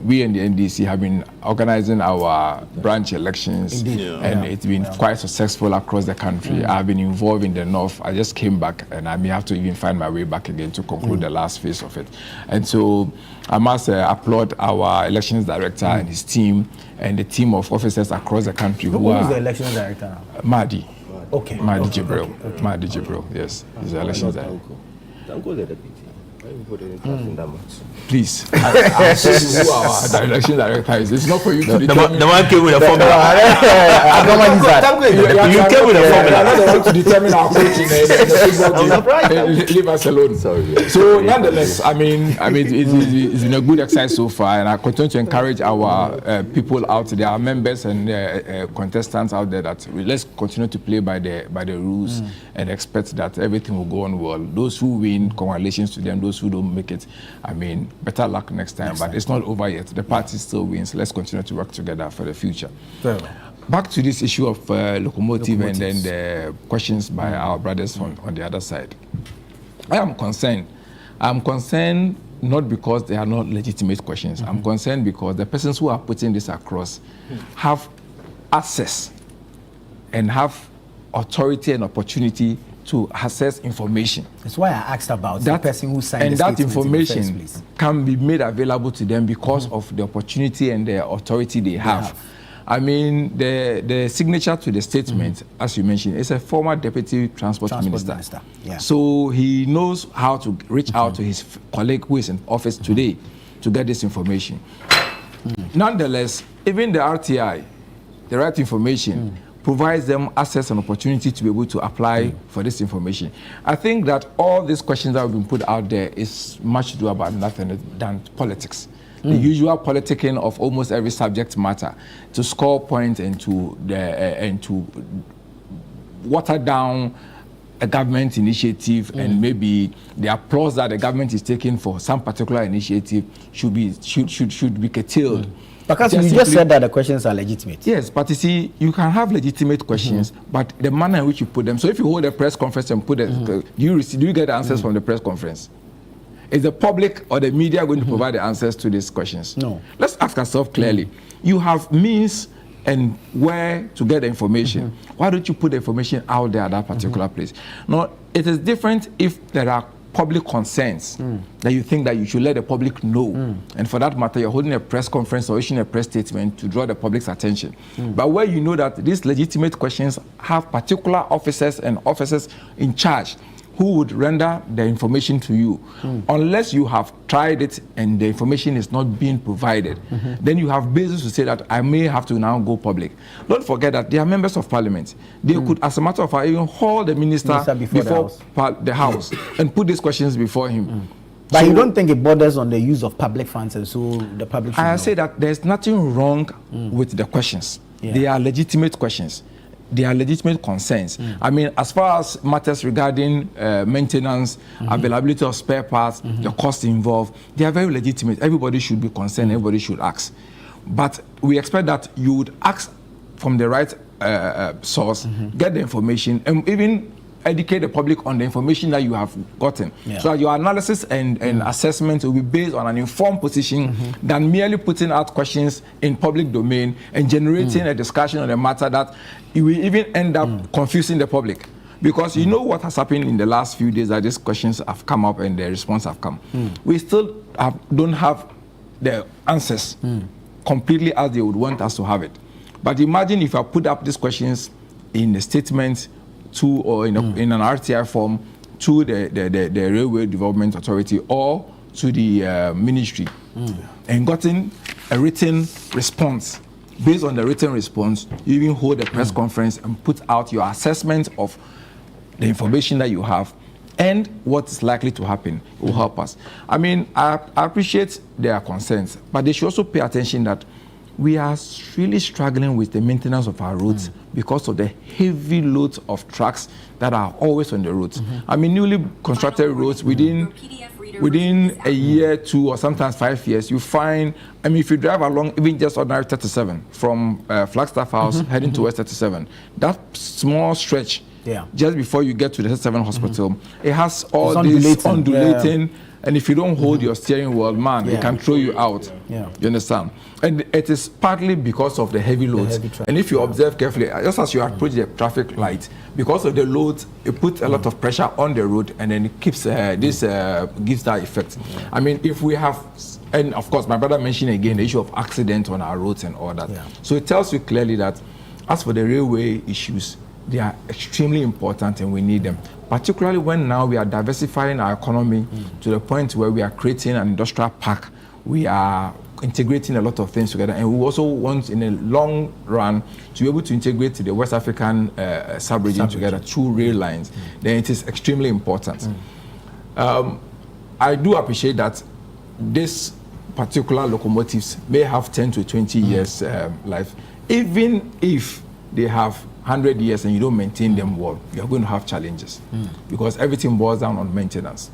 we and the NDC have been organizing our branch elections, and it's been quite successful across the country. I've been involved in the north. I just came back, and I may have to even find my way back again to conclude the last phase of it. And so I must applaud our elections director and his team, and the team of officers across the country Who is the elections director now? Mahdi. Okay. Mahdi Jibril. Mahdi Jibril, yes. He's the elections director. Don't go to the deputy. Why you put it in that much? Please. I'll show you who our election director is. It's not for you to determine. The man came with a formula. You came with a formula. I'm not the one to determine our coach in the football game. Leave us alone. Sorry. So nonetheless, I mean, it's been a good exercise so far, and I continue to encourage our people out there, our members and contestants out there, that let's continue to play by the rules and expect that everything will go on well. Those who win, congratulations to them. Those who don't make it, I mean, better luck next time. But it's not over yet. The party still wins. Let's continue to work together for the future. Very well. Back to this issue of locomotive and then the questions by our brothers on the other side. I am concerned. I'm concerned not because they are not legitimate questions. I'm concerned because the persons who are putting this across have access and have authority and opportunity to access information. That's why I asked about the person who signed and the that statement information in the first place. can be made available to them because of the opportunity and the authority they have. I mean, the signature to the statement, as you mentioned, is a former deputy transport minister. Yeah. So he knows how to reach out to his colleague who is in office today to get this information. Nonetheless, even the RTI, the right information, provides them access and opportunity to be able to apply for this information. I think that all these questions that have been put out there is much ado about nothing than politics. The usual politicking of almost every subject matter to score points and to water down a government initiative, and maybe the applause that the government is taking for some particular initiative should be curtailed. Because you just said that the questions are legitimate. Yes, but you see, you can have legitimate questions, but the manner in which you put them. So if you hold a press conference and put it, do you get the answers from the press conference? Is the public or the media going to provide the answers to these questions? No. Let's ask ourselves clearly. You have means and where to get the information. Why don't you put the information out there at that particular place? Now, it is different if there are public concerns that you think that you should let the public know. And for that matter, you're holding a press conference or issuing a press statement to draw the public's attention. But where you know that these legitimate questions have particular officers and officers in charge who would render the information to you, unless you have tried it and the information is not being provided, then you have basis to say that I may have to now go public. Don't forget that they are members of parliament. They could, as a matter of fact, even hold the minister before the house and put these questions before him. But so, you don't think it borders on the use of public funds, and so the public should know? say that there's nothing wrong with the questions. They are legitimate questions. They are legitimate concerns. I mean, as far as matters regarding maintenance, availability of spare parts, the cost involved, they are very legitimate. Everybody should be concerned, everybody should ask. But we expect that you would ask from the right source, get the information, and even educate the public on the information that you have gotten. So that your analysis and assessment will be based on an informed position than merely putting out questions in public domain and generating a discussion on a matter that it will even end up confusing the public. Because you know what has happened in the last few days, that these questions have come up and the response have come. We still don't have the answers completely as they would want us to have it. But imagine if I put up these questions in a statement to, or in an RTI form, to the Railway Development Authority or to the ministry and gotten a written response. Based on the written response, you even hold a press conference and put out your assessment of the information that you have and what's likely to happen. It will help us. I mean, I appreciate their concerns, but they should also pay attention that we are really struggling with the maintenance of our roads because of the heavy loads of trucks that are always on the roads. I mean, newly constructed roads within a year, 2 or sometimes 5 years, you find, I mean, if you drive along even just ordinary 37 from Flagstaff House heading towards 37, that small stretch just before you get to the 37 hospital, it has all this undulating, and if you don't hold your steering wheel, man, it can throw you out. You understand? And it is partly because of the heavy loads. And if you observe carefully, just as you approach the traffic light, because of the loads, it puts a lot of pressure on the road, and then it keeps gives that effect. I mean, if we have, and of course, my brother mentioned again the issue of accidents on our roads and all that. So it tells you clearly that as for the railway issues, they are extremely important and we need them, particularly when now we are diversifying our economy to the point where we are creating an industrial park. We are integrating a lot of things together, and we also want in a long run to be able to integrate the West African sub-region together through rail lines. Then it is extremely important. I do appreciate that this particular locomotives may have 10 to 20 years life. Even if they have 100 years and you don't maintain them well, you're going to have challenges because everything boils down on maintenance.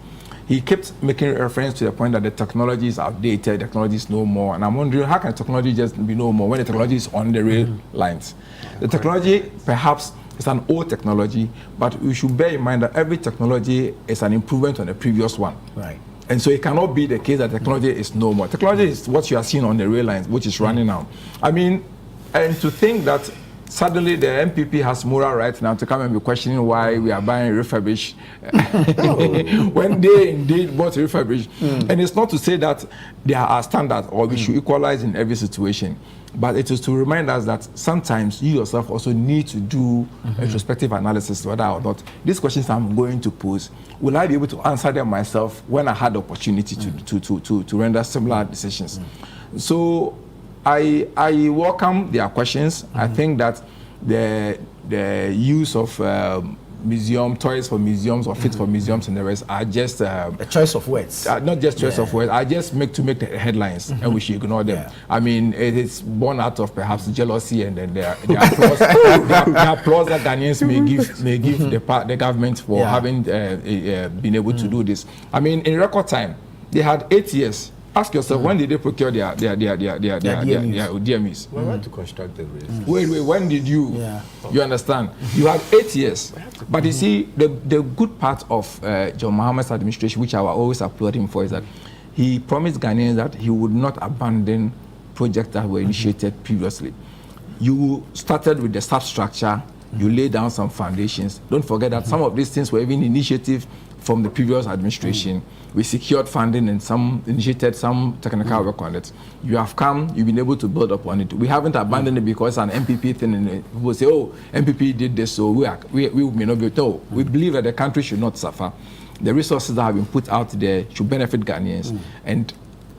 He kept making reference to the point that the technology is outdated, technology is no more, and I'm wondering how can technology just be no more when the technology is on the rail lines? The technology perhaps is an old technology, but we should bear in mind that every technology is an improvement on the previous one. Right. And so it cannot be the case that technology is no more. Technology is what you are seeing on the rail lines, which is running now. I mean, and to think that suddenly the MPP has moral right now to come and be questioning why we are buying refurbished when they indeed bought refurbished. And it's not to say that they are our standard or we should equalize in every situation, but it is to remind us that sometimes you yourself also need to do a retrospective analysis whether or not these questions I'm going to pose, will I be able to answer them myself when I had the opportunity to render similar decisions. So I welcome their questions. I think that the use of toys for museums or fit for museums and the rest are just a choice of words. Not just choice of words. I just make the headlines and we should ignore them. I mean, it is born out of perhaps jealousy and then the applause, the applause that Ghanaians may give the government for having been able to do this. I mean, in record time, they had 8 years. Ask yourself, when did they procure their DMEs? We want to construct the rails. Wait, when did you? You understand? You had 8 years. But you see, the good part of John Mohammed's administration, which I will always applaud him for, is that he promised Ghanaians that he would not abandon projects that were initiated previously. You started with the substructure, you laid down some foundations. Don't forget that some of these things were even initiative from the previous administration. We secured funding and initiated some technical work on it. You have come, you've been able to build upon it. We haven't abandoned it because an MPP thing, and people say, oh, MPP did this, so we may not be. No, we believe that the country should not suffer. The resources that have been put out there should benefit Ghanaians. And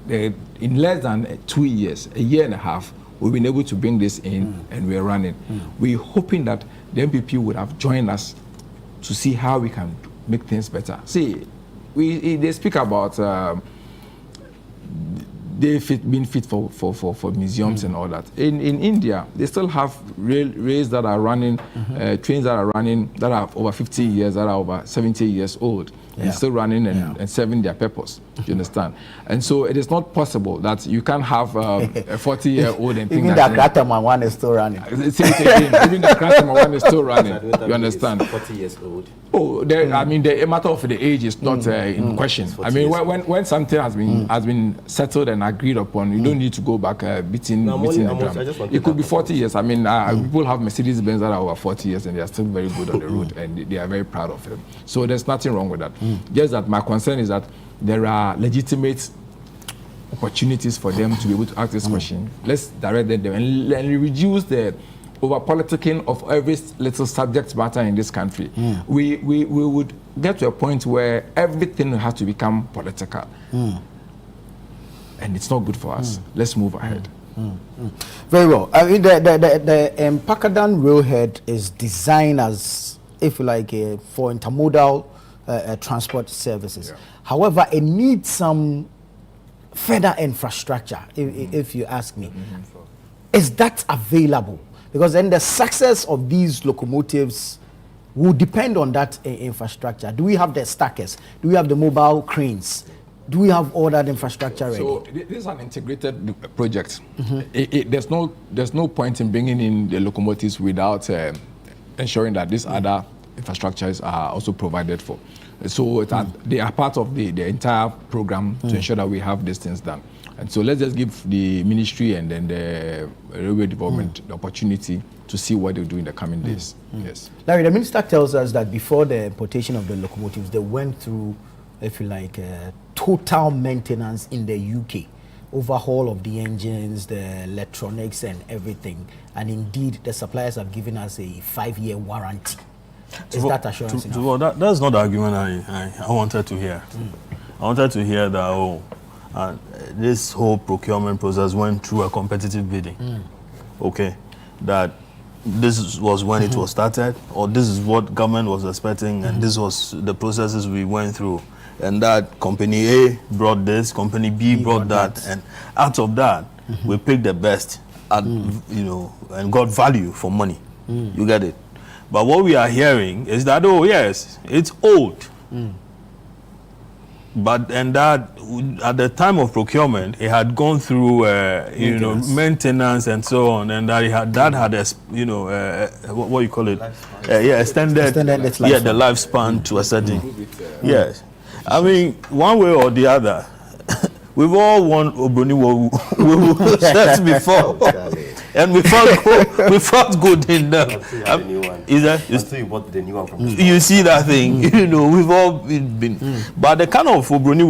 in less than 2 years, a year and a half, we've been able to bring this in and we're running. We're hoping that the MPP would have joined us to see how we can make things better. See, they speak about being fit for museums and all that. In India, they still have rails that are running, trains that are running that are over 50 years, that are over 70 years old, and still running and serving their purpose. You understand? And so it is not possible that you can have a 40-year-old and think even that... Even the Kratama one is still running. Say it again. Even the Kratama one is still running. You understand? 40 years old. Oh, I mean, the matter of the age is not in question. I mean, when something has been settled and agreed upon, you don't need to go back beating the drum. It could be 40 years. I mean, people have Mercedes-Benz that are over 40 years and they are still very good on the road and they are very proud of them. So there's nothing wrong with that. Just that my concern is that there are legitimate opportunities for them to be able to ask this question. Let's direct them and reduce the over politicking of every little subject matter in this country, we would get to a point where everything has to become political. And it's not good for us. Let's move ahead. Very well. I mean, the Mpakadan railhead is designed as, if you like, for intermodal transport services. Yeah. However, it needs some further infrastructure, if you ask me. Is that available? Because then the success of these locomotives will depend on that infrastructure. Do we have the stackers? Do we have the mobile cranes? Do we have all that infrastructure ready? So this is an integrated project. There's no point in bringing in the locomotives without ensuring that these other infrastructures are also provided for. So they are part of the entire program to ensure that we have these things done. And so let's just give the ministry and then the railway development the opportunity to see what they'll do in the coming days. Yes. Larry, the minister tells us that before the importation of the locomotives, they went through, if you like, total maintenance in the UK. Overhaul of the engines, the electronics and everything. And indeed, the suppliers have given us a 5-year warranty. Is that assurance enough? Well, that's not the argument I wanted to hear. I wanted to hear that, this whole procurement process went through a competitive bidding. Okay, that this was when it was started, or this is what government was expecting, and this was the processes we went through. And that company A brought this, company B brought that, and out of that, we picked the best, and got value for money. You get it? But what we are hearing is that, oh yes, it's old. But that at the time of procurement, it had gone through maintenance and so on, and that had what you call it, extended the lifespan to a certain. Yes, I mean, one way or the other, we've all won Obroni Wowu before. And we felt good in them. Is that you bought the new one from you see that thing? We've all been. But the kind of Obroni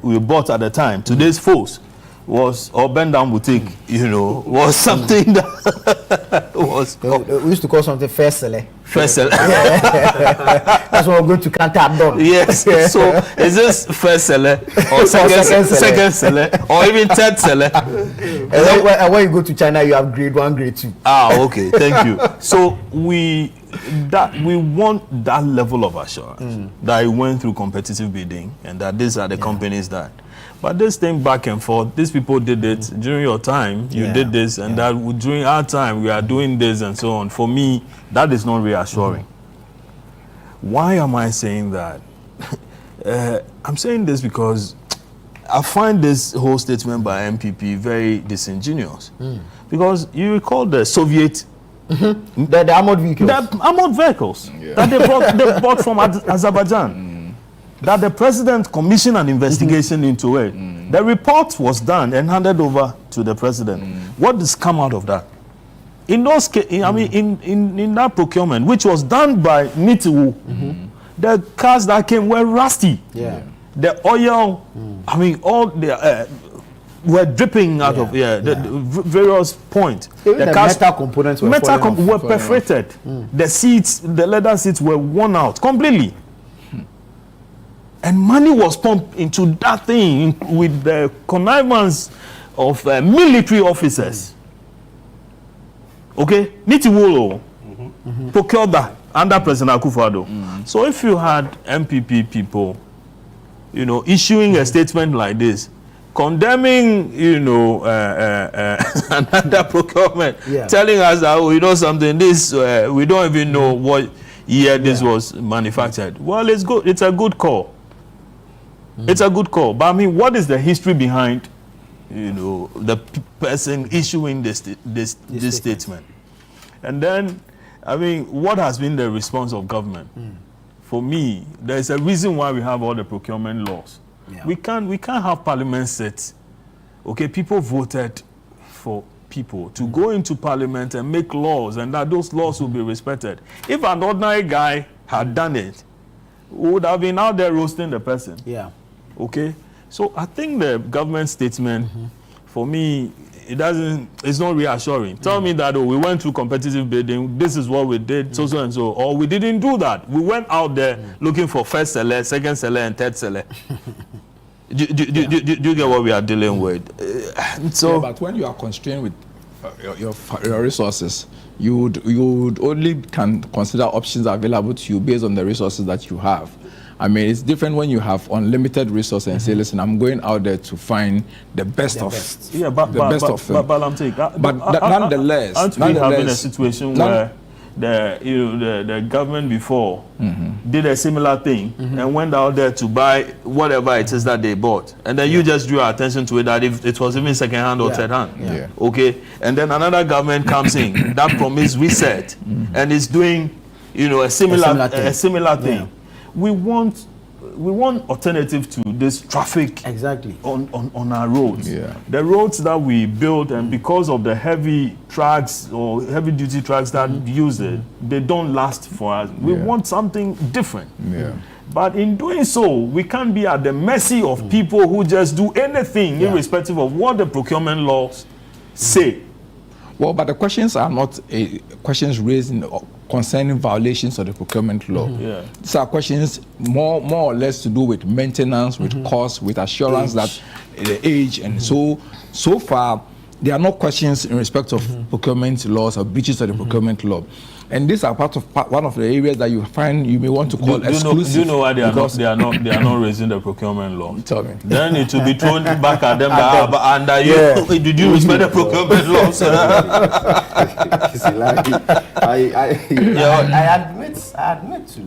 we bought at the time, today's force was, or bend down boutique, was something that was. We used to call something first seller. First seller. That's what we're going to counter done. Yes. So is this first seller or second seller or even third seller? And when you go to China, you have grade 1, grade 2. Okay. Thank you. So we want that level of assurance that it went through competitive bidding and that these are the companies that. But this thing back and forth, these people did it during your time, you did this, and that during our time, we are doing this and so on. For me, that is not reassuring. Why am I saying that? I'm saying this because I find this whole statement by MPP very disingenuous. Because you recall the Soviet... the armored vehicles. The armored vehicles that they brought from Azerbaijan. That the president commissioned an investigation into it. The report was done and handed over to the president. What has come out of that? In those cases, I mean, in that procurement, which was done by Nitiwu, the cars that came were rusty. The oil, I mean, all the were dripping out of the various points. Even the metal components were perforated. The seats, the leather seats were worn out completely. And money was pumped into that thing with the connivance of military officers. Okay? Nitiwu procured that under President Akufo-Addo. So if you had MPP people, issuing a statement like this, condemning, another procurement, telling us that, something, this, we don't even know what year this was manufactured. Well, it's good. It's a good call. It's a good call. But I mean, what is the history behind, the person issuing this statement? And then, I mean, what has been the response of government? For me, there's a reason why we have all the procurement laws. We can't have parliament sit. Okay, people voted for people to go into parliament and make laws, and that those laws will be respected. If an ordinary guy had done it, we would have been out there roasting the person. Okay, so I think the government statement, for me, it's not reassuring. Tell me that, we went through competitive bidding, this is what we did, so and so, or we didn't do that. We went out there looking for first seller, second seller, and third seller. Do you get what we are dealing with? But when you are constrained with your resources, you would only can consider options available to you based on the resources that you have. I mean, it's different when you have unlimited resources and say, listen, I'm going out there to find the best of them. But nonetheless, aren't we having a situation where the government before did a similar thing and went out there to buy whatever it is that they bought, and then you just drew our attention to it that if it was even second hand or third hand, okay, and then another government comes in that promise reset and is doing, a similar thing. We want alternative to this traffic on our roads. The roads that we build, and because of the heavy trucks or heavy duty trucks that use it, they don't last for us. We want something different. But in doing so, we can't be at the mercy of people who just do anything irrespective of what the procurement laws say. Well, but the questions are not questions raised concerning violations of the procurement law. These are questions more or less to do with maintenance, with cost, with assurance that the age, and so far there are no questions in respect of procurement laws or breaches of the procurement law. And these are one of the areas that you find you may want to call exclusive. Do you know why they are not raising the procurement law? Tell me. Then it will be thrown back at them under you. Did you respect the procurement laws? I admit to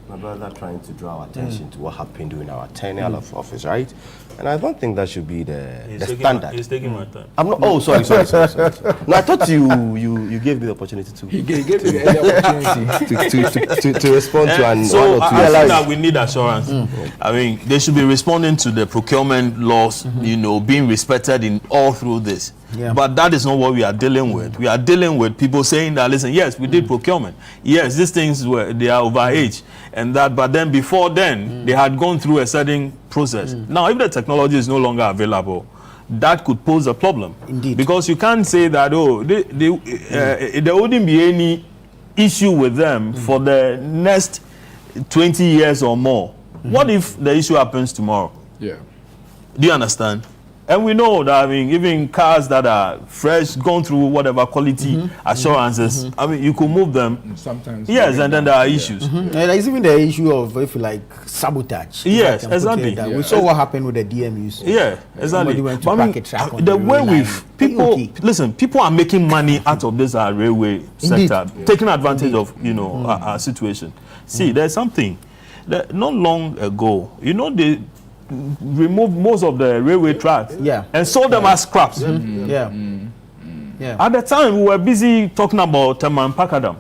my brother trying to draw our attention to what happened during our tenure of office, right? And I don't think that should be the standard. He's taking my time. I'm not. Oh, sorry. No, I thought you gave me the opportunity to. He gave me the opportunity to respond to an. So I think that we need assurance. I mean, they should be responding to the procurement laws, being respected in all through this. But that is not what we are dealing with. We are dealing with people saying that, listen, yes, we did procurement. Yes, these things they are overage and that, but then before then, they had gone through a certain process. Now, if the technology is no longer available, that could pose a problem. Indeed. Because you can't say that, there wouldn't be any issue with them for the next 20 years or more. What if the issue happens tomorrow? Yeah. Do you understand? And we know that, I mean, even cars that are fresh, gone through whatever quality assurances, I mean, you could move them. Sometimes. Yes, and then there are issues. And there's even the issue of, if you like, sabotage. Yes, exactly. We saw what happened with the DMUs. Yeah, exactly. Somebody went to park a truck on the way rail with people, listen, people are making money out of this railway sector, taking advantage of, our situation. See, there's something that not long ago, they removed most of the railway tracks and sold them as scraps. At the time, we were busy talking about Taman Pakadam,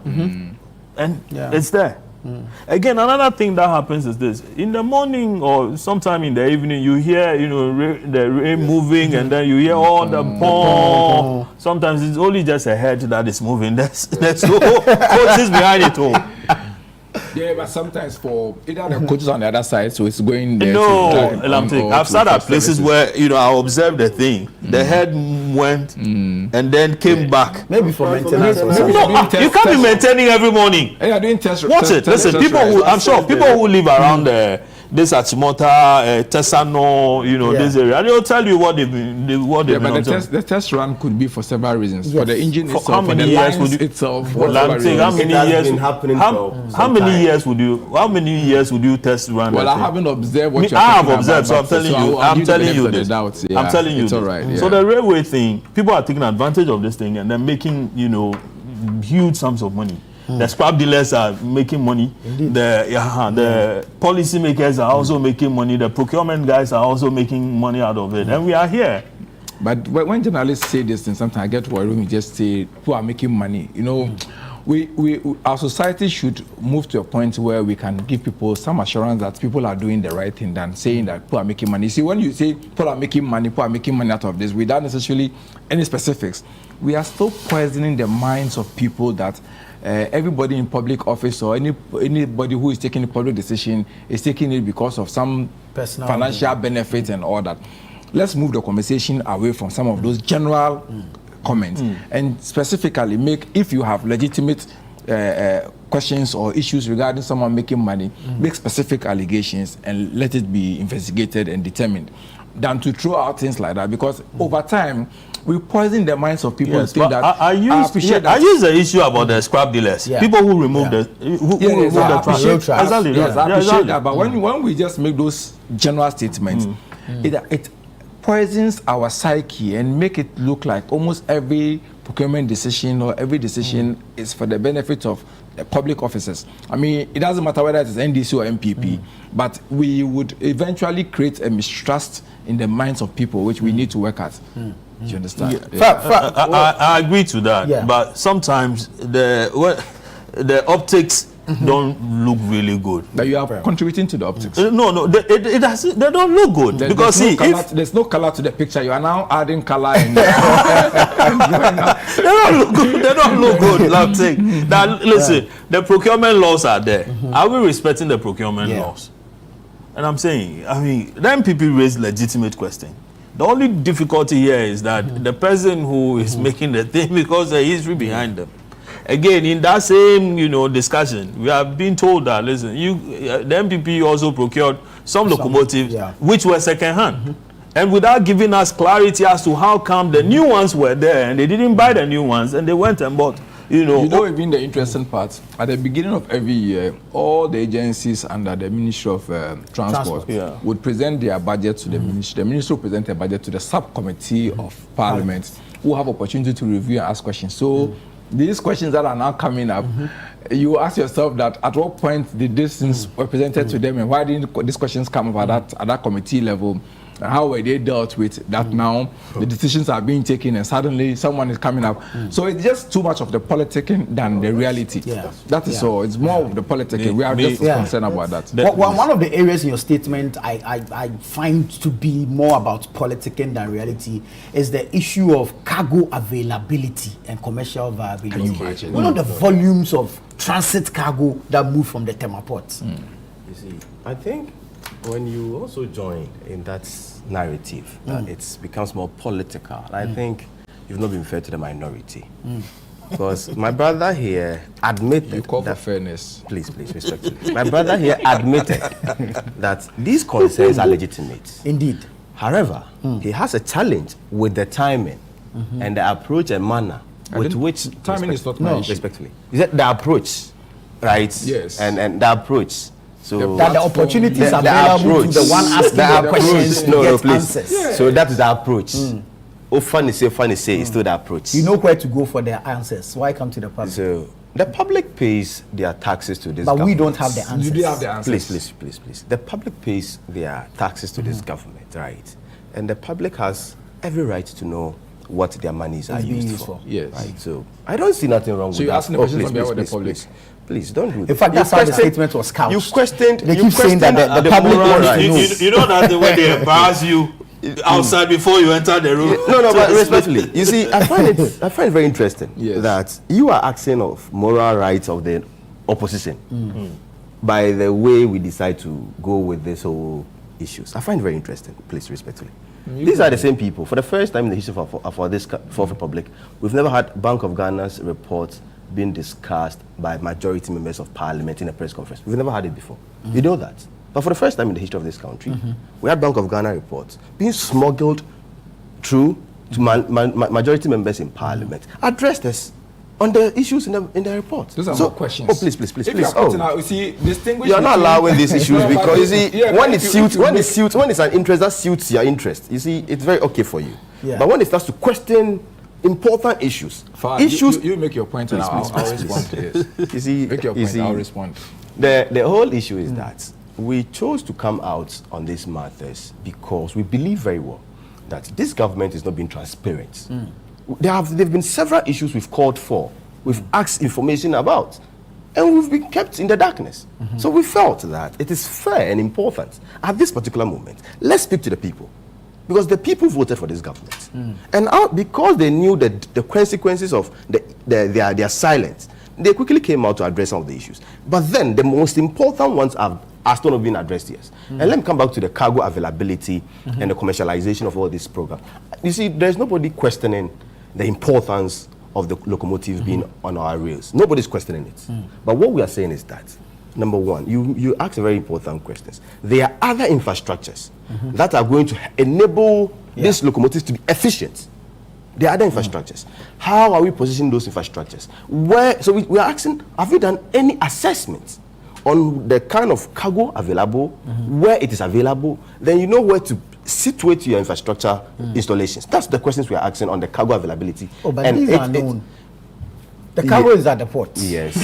and it's there. Again, another thing that happens is this: in the morning or sometime in the evening, you hear the rain moving, and then you hear all the pong. Sometimes it's only just a head that is moving. There's no coaches behind it all. Yeah, but sometimes for either the coaches on the other side, so it's going there. No, I've sat at places where I observed the thing. The head went and then came back. Maybe for maintenance. You can't be maintaining every morning. Yeah, doing tests. Watch it. Listen, I'm sure people who live around this Achimota, Tesano, this area, they'll tell you what they've been observing. The test run could be for several reasons. For the engine itself, how many years would you itself? How many years would you test run? Well, I haven't observed what I have observed, so I'm telling you this. I'm telling you it's all right. So the railway thing, people are taking advantage of this thing and they're making huge sums of money. The scrap dealers are making money. The policy makers are also making money. The procurement guys are also making money out of it. And we are here. But when journalists say this, and sometimes I get worried when we just say people are making money. Our society should move to a point where we can give people some assurance that people are doing the right thing than saying that people are making money. See, when you say people are making money out of this without necessarily any specifics, we are still poisoning the minds of people that everybody in public office or anybody who is taking a public decision is taking it because of some personal financial benefit and all that. let's move the conversation away from some of those general comments and specifically make, if you have legitimate questions or issues regarding someone making money, make specific allegations and let it be investigated and determined, than to throw out things like that, because over time we poison the minds of people. Yes, think that I use the issue about the scrap dealers, people who remove the remove the trash. Exactly. Yes, I appreciate that. But when we just make those general statements, it poisons our psyche and make it look like almost every procurement decision or every decision is for the benefit of public officers. I mean, it doesn't matter whether it is NDC or MPP, but we would eventually create a mistrust in the minds of people, which we need to work at. Do you understand? I agree to that, but sometimes the optics don't look really good. But you are contributing to the optics. No, they don't look good. Because there's no color to the picture. You are now adding color. And they don't look good. They don't look good. Now, listen, the procurement laws are there. Are we respecting the procurement laws? And I'm saying, I mean, then people raise legitimate question. The only difficulty here is that the person who is making the thing, because there is history behind them. Again, in that same, discussion, we have been told that, listen, the MPP also procured some locomotives which were second-hand. And without giving us clarity as to how come the new ones were there and they didn't buy the new ones and they went and bought, even the interesting part, at the beginning of every year, all the agencies under the Ministry of Transport would present their budget to the Ministry. The Ministry will present their budget to the subcommittee of Parliament, who have opportunity to review and ask questions. So these questions that are now coming up, you ask yourself that at what point did these things were presented to them, and why didn't these questions come up at that committee level? And how were they dealt with? That now the decisions are being taken and suddenly someone is coming up. So it's just too much of the politicking than the reality. That is all. It's more of the politicking. We are just concerned about that. One of the areas in your statement I find to be more about politicking than reality is the issue of cargo availability and commercial viability. Can you imagine? One of the volumes of transit cargo that move from the Tema ports. You see, I think when you also join in that narrative, it becomes more political. I think you've not been fair to the minority. Because my brother here admitted... You call for fairness. Please, respectfully. My brother here admitted that these concerns are legitimate. Indeed. However, he has a challenge with the timing and the approach and manner with which... Timing is not my issue. Respectfully. Is that the approach, right? Yes. And the approach. So that the opportunities available to the one asking the questions to get answers. Yeah. So that is the approach. Funny say, it's still the approach. You know where to go for their answers. Why come to the public? So the public pays their taxes to this but government. We don't have the answers. You do have the answers. Please. The public pays their taxes to this government, right? And the public has every right to know what their monies are used for. Yes. Right. So I don't see nothing wrong with that. So you're asking the question from the public. Please don't do that. In fact, that's how the statement was couched. You questioned. They keep saying that the public wants to know. You know that the way they embarrass you outside before you enter the room. No, but respectfully, you see, I find it very interesting that you are asking of moral rights of the opposition by the way we decide to go with this whole issues. I find it very interesting. Please, respectfully. These are the same people. For the first time in the history of this Fourth Republic, we've never had Bank of Ghana's report being discussed by majority members of Parliament in a press conference. We've never had it before. You know that. But for the first time in the history of this country, we had Bank of Ghana reports being smuggled through to majority members in Parliament, addressed us on the issues in the report. Those are more questions. Oh, please. If you are putting out, you see, distinguish. You are not allowing these issues because you see, when it's an interest that suits your interest, you see, it's very okay for you. But when it starts to question important issues, you make your point and I'll respond to this. You see, make your point, I'll respond. The whole issue is that we chose to come out on these matters because we believe very well that this government is not being transparent. There have been several issues we've called for, we've asked information about, and we've been kept in the darkness. So we felt that it is fair and important at this particular moment. Let's speak to the people, because the people voted for this government, and because they knew the consequences of their silence, they quickly came out to address some of the issues. But then the most important ones are are still not being addressed yet. And let me come back to the cargo availability and the commercialization of all this program. You see, there's nobody questioning the importance of the locomotive being on our rails. Nobody's questioning it. But what we are saying is that, number one, you asked a very important question. There are other infrastructures that are going to enable these locomotives to be efficient. There are other infrastructures. How are we positioning those infrastructures? So we are asking, have you done any assessments on the kind of cargo available, where it is available? Then you know where to situate your infrastructure installations. That's the questions we are asking on the cargo availability. Oh, but these are known. The cargo is at the port. Yes.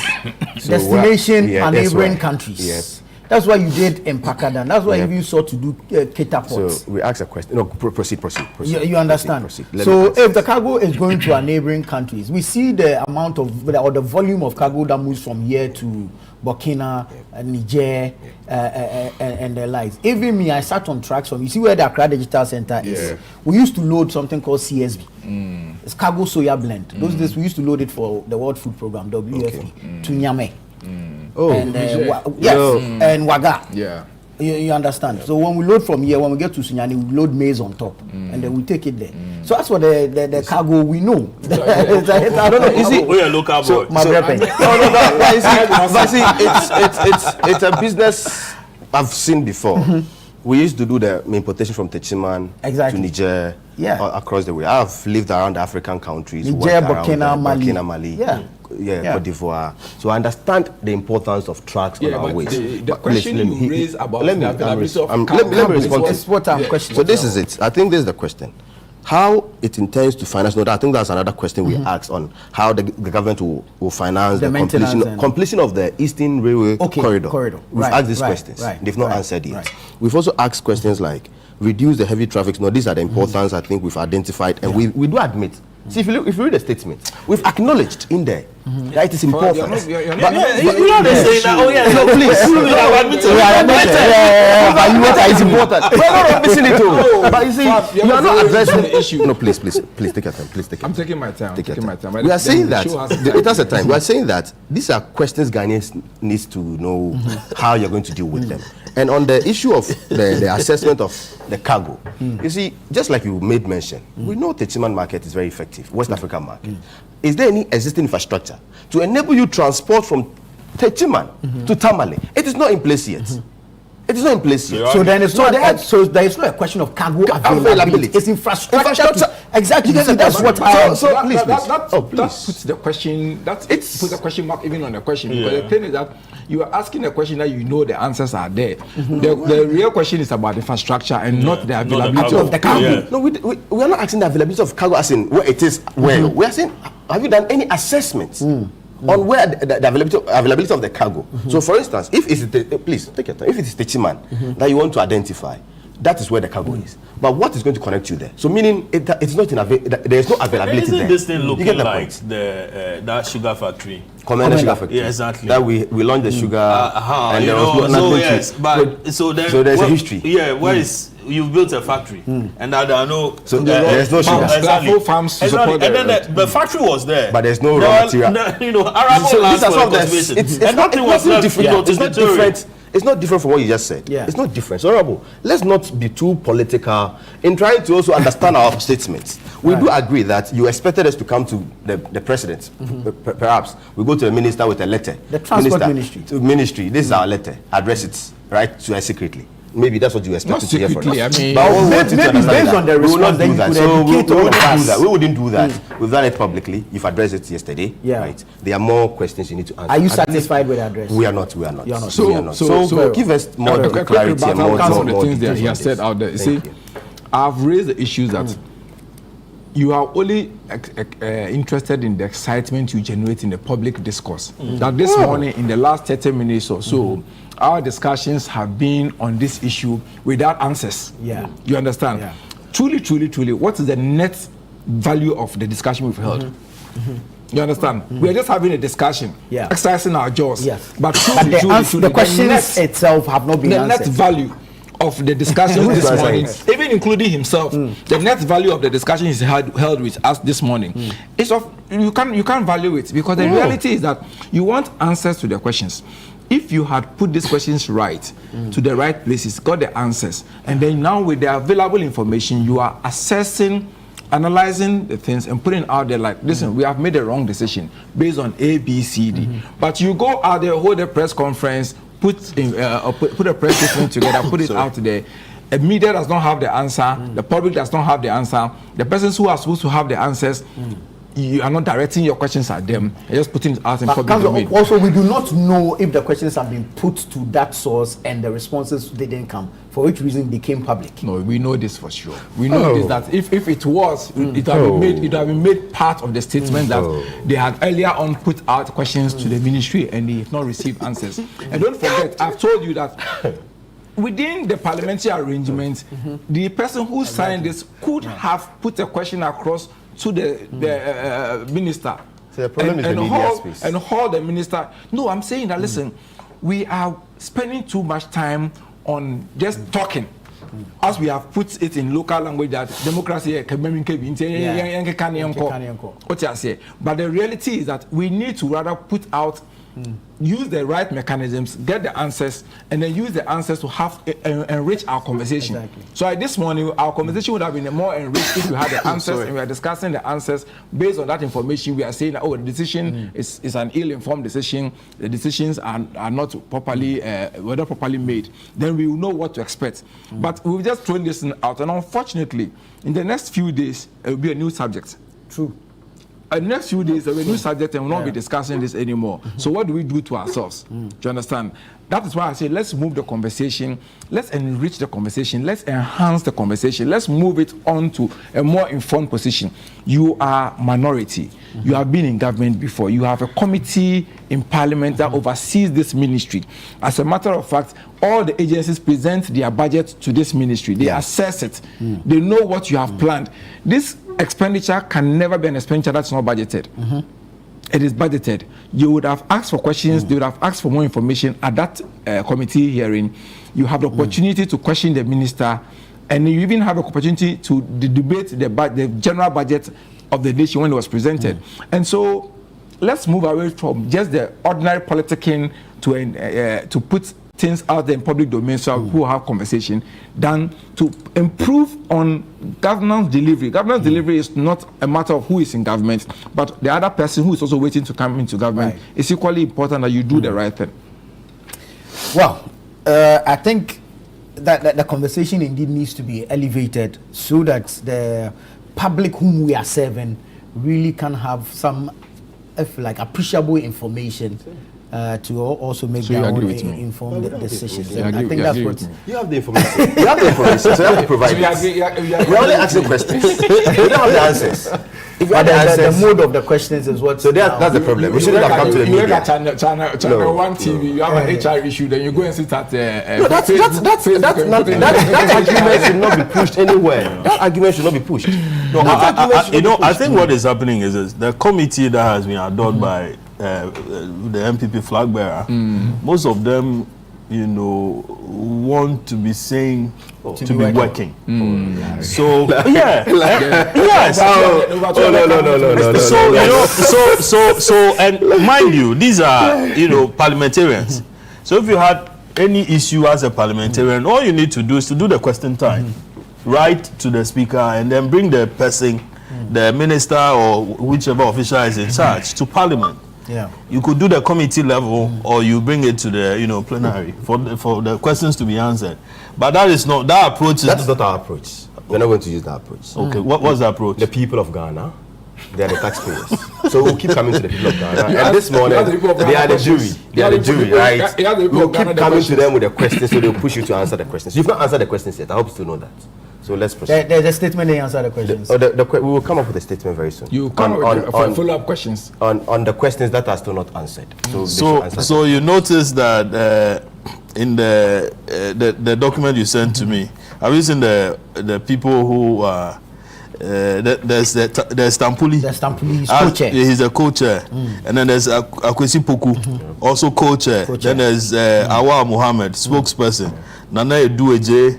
Destination and neighboring countries. Yes. That's why you did in Pakadan. That's why you sought to do Keta ports. So we ask a question. No, proceed. You understand? Proceed. So if the cargo is going to our neighboring countries, we see the amount of or the volume of cargo that moves from here to Burkina, Niger, and the likes. Even me, I sat on tracks from. You see where the Accra Digital Center is. We used to load something called CSB. It's cargo soya blend. Those days we used to load it for the World Food Program (WFP) to Niamey. And and Waga. Yeah. You understand? So when we load from here, when we get to Sunyani, we load maize on top, and then we take it there. So that's what the cargo we know. I don't know. You see, we're a local boy. It's a business I've seen before. We used to do the importation from Techiman to Niger, across the way. I've lived around the African countries. Niger, Burkina, Mali. Cote d'Ivoire. So I understand the importance of trucks on our ways. The question you raised about the availability of let me respond. That's what I'm questioning. So this is it. I think this is the question. How it intends to finance. I think that's another question we asked on how the government will finance the completion of the Eastern Railway corridor. We've asked these questions. They've not answered yet. We've also asked questions like reduce the heavy traffic. No, these are the importance I think we've identified, and we do admit. See, if you read the statement, we've acknowledged in there that it is important. You're not saying that. Oh yeah, no, please. It's important. We're not missing it all. But you see, you are not addressing the issue. No, please take your time. I'm taking my time. We are saying that it has a time. We are saying that these are questions Ghanaians needs to know how you're going to deal with them. And on the issue of the assessment of the cargo, you see, just like you made mention, we know the Techiman market is very effective, West African market. Is there any existing infrastructure to enable you transport from Techiman to Tamale? It is not in place yet. It is not in place yet. So then it's there is not a question of cargo availability. It's infrastructure. Exactly. That's what that puts the question. Puts the question mark even on the question, because the thing is that you are asking a question that you know the answers are there. The real question is about infrastructure and not the availability of the cargo. No, we are not asking the availability of cargo as in where it is. Where we are saying, have you done any assessments on where the availability of the cargo? So, for instance, if it's please take your time. If it is Techiman that you want to identify, that is where the cargo is. But what is going to connect you there? So, meaning it's not there is no availability there. Isn't this thing looking like that sugar factory? Commander Sugar Factory. Yeah, exactly. That we launched the sugar, and there was there's a history. Yeah, where is you've built a factory, and now there are no. So there's no sugar. Exactly. Farms to exactly. support And then the factory was there, but there's no raw material. Arable lands for cultivation. It's not difficult. It's not different. It's not different from what you just said. It's not different. So, Honorable, let's not be too political in trying to also understand our statements. We do agree that you expected us to come to the president. Perhaps we go to the minister with a letter. The transport ministry. This is our letter. Address it right to us secretly. Maybe that's what you expected to hear from us. I mean, but maybe based on the response, we will not do that. So we wouldn't do that. We've done it publicly. You've addressed it yesterday. Right? There are more questions you need to answer. Are you satisfied with the address? We are not. We are not. You're not. So give us more clarity and more the things that he has said out there. You see, I've raised the issues that you are only interested in the excitement you generate in the public discourse. That this morning, in the last 30 minutes or so, our discussions have been on this issue without answers. You understand? Truly, what is the net value of the discussion we've held? You understand? We are just having a discussion, exercising our jaws. But the questions itself have not been answered. The net value of the discussion this morning, even including himself, the net value of the discussion he's held with us this morning, is of you can't value it, because the reality is that you want answers to the questions. if you had put these questions right to the right places, got the answers, and then now with the available information, you are assessing, analyzing the things and putting out there like, listen, we have made a wrong decision based on A, B, C, D. But you go out there, hold a press conference, put a press statement together, put it out there. The media does not have the answer. The public does not have the answer. The persons who are supposed to have the answers, you are not directing your questions at them. You're just putting it out in public domain. Also, we do not know if the questions have been put to that source and the responses didn't come, for which reason they became public. No, we know this for sure. We know this, that if it was, it would have been made part of the statement that they had earlier on put out questions to the ministry and they have not received answers. And don't forget, I've told you that within the parliamentary arrangement, the person who signed this could have put a question across to the minister. So the problem is the media space. And hold the minister. No, I'm saying that, listen, we are spending too much time on just talking. As we have put it in local language that democracy, but the reality is that we need to rather put out, use the right mechanisms, get the answers, and then use the answers to have enrich our conversation. Exactly. So this morning, our conversation would have been more enriched if we had the answers and we are discussing the answers based on that information. We are saying that, oh, the decision is an ill-informed decision. The decisions are not properly were not properly made. Then we will know what to expect. But we've just thrown this out, and unfortunately, in the next few days, it will be a new subject. True. The next few days, there will be a new subject and we'll not be discussing this anymore. So what do we do to ourselves? Do you understand? That is why I say let's move the conversation, let's enrich the conversation, let's enhance the conversation, let's move it on to a more informed position. You are minority. You have been in government before. You have a committee in parliament that oversees this ministry. As a matter of fact, all the agencies present their budget to this ministry. They assess it. They know what you have planned. This expenditure can never be an expenditure that's not budgeted. It is budgeted. You would have asked for questions, they would have asked for more information at that committee hearing. You have the opportunity to question the minister, and you even have the opportunity to debate the general budget of the nation when it was presented. And so let's move away from just the ordinary politicking to put things out there in public domain so people have conversation, than to improve on governance delivery. Governance delivery is not a matter of who is in government, but the other person who is also waiting to come into government. It's equally important that you do the right thing. Well, I think that the conversation indeed needs to be elevated so that the public whom we are serving really can have some, if like, appreciable information to also make their own informed decisions. And I think that's what you have the information. You have the information, so you have to provide it. We're only asking questions. We don't have the answers. If you have the answers, the mode of the questions is what. So that's the problem. We shouldn't have come to the media. You look at Channel 1 TV, you have an HR issue, then you go and sit at that argument should not be pushed anywhere. That argument should not be pushed. No, I think what is happening is the committee that has been adored by the MPP flag bearer, most of them, want to be saying to be working. So yes. So and mind you, these are parliamentarians. So if you had any issue as a parliamentarian, all you need to do is to do the question time, write to the speaker, and then bring the person, the minister or whichever official is in charge to parliament. Yeah, you could do the committee level, or you bring it to the plenary for the questions to be answered. But that is not that approach. That's not our approach. We're not going to use that approach. Okay, what's the approach? The people of Ghana, they are the taxpayers. So we'll keep coming to the people of Ghana. And this morning, they are the jury. They are the jury, right? We'll keep coming to them with the questions, so they'll push you to answer the questions. You've not answered the questions yet. I hope you know that. So let's proceed. There's a statement they answer the questions. We will come up with a statement very soon. You come on follow-up questions on the questions that are still not answered. So you notice that in the document you sent to me, I've used the people who are there's Stampuli. The Stampuli is co-chair. He's a co-chair, and then there's Akwesi Poku, also co-chair. Then there's Awa Muhammad, spokesperson. Nana Edueje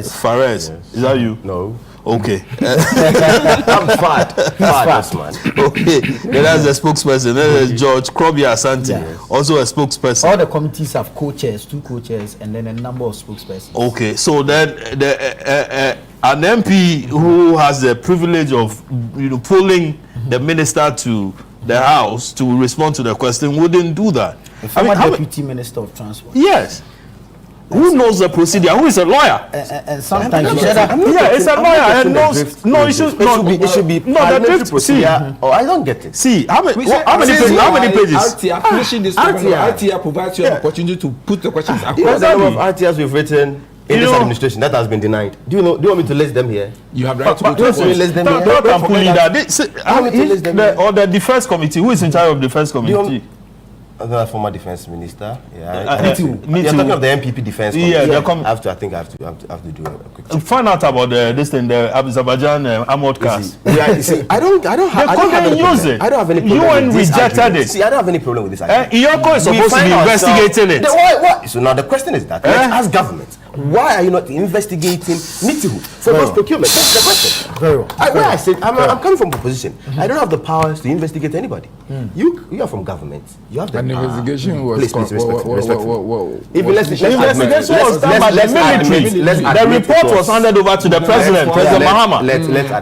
Fares. Is that you? No. Okay. I'm fat, man. Okay. Then that's the spokesperson. Then there's George Krobi Asante, Yes. also a spokesperson. All the committees have co-chairs, 2 co-chairs, and then a number of spokespersons. Okay, so then an MP who has the privilege of pulling the minister to the house to respond to the question wouldn't do that. The former Deputy Minister of Transport. Yes. Who knows the procedure? Who is a lawyer? And sometimes you said that. Yeah, it's a lawyer and knows. No, it should be. No, the drift procedure. Oh, I don't get it. See, how many pages? RTR finishing this RTR provides you an opportunity to put the questions across. You know the number of RTRs we've written in this administration that has been denied. Do you want me to list them here? You have the right to Or the defense committee. Who is in charge of the defense committee? The former defense minister. Yeah. Me too. You're talking of the MPP defense committee. Yeah, I think I have to do a quick check. Find out about this thing, the Azerbaijan armored cars. You see, I don't have any problem. UN rejected it. See, I don't have any problem with this argument. Iyoko is supposed to be investigating it. Why? So now the question is that let's ask government. Why are you not investigating Nitihu for those procurement? That's the question. Very well. I said I'm coming from opposition. I don't have the powers to investigate anybody. You are from government. You have the An investigation was Please, respectful. If let's The investigation was done by the military. The report was handed over to the president, President Mahama.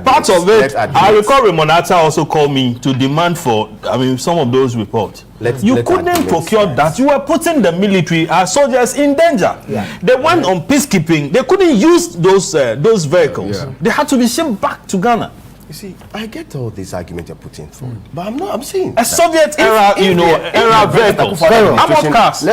Part of it, I recall Remonata also called me to demand for, some of those reports. You couldn't procure that. You were putting the military, our soldiers, in danger. They went on peacekeeping. They couldn't use those vehicles. They had to be shipped back to Ghana. You see, I get all these arguments you're putting forward, but I'm saying a Soviet era, era vehicles.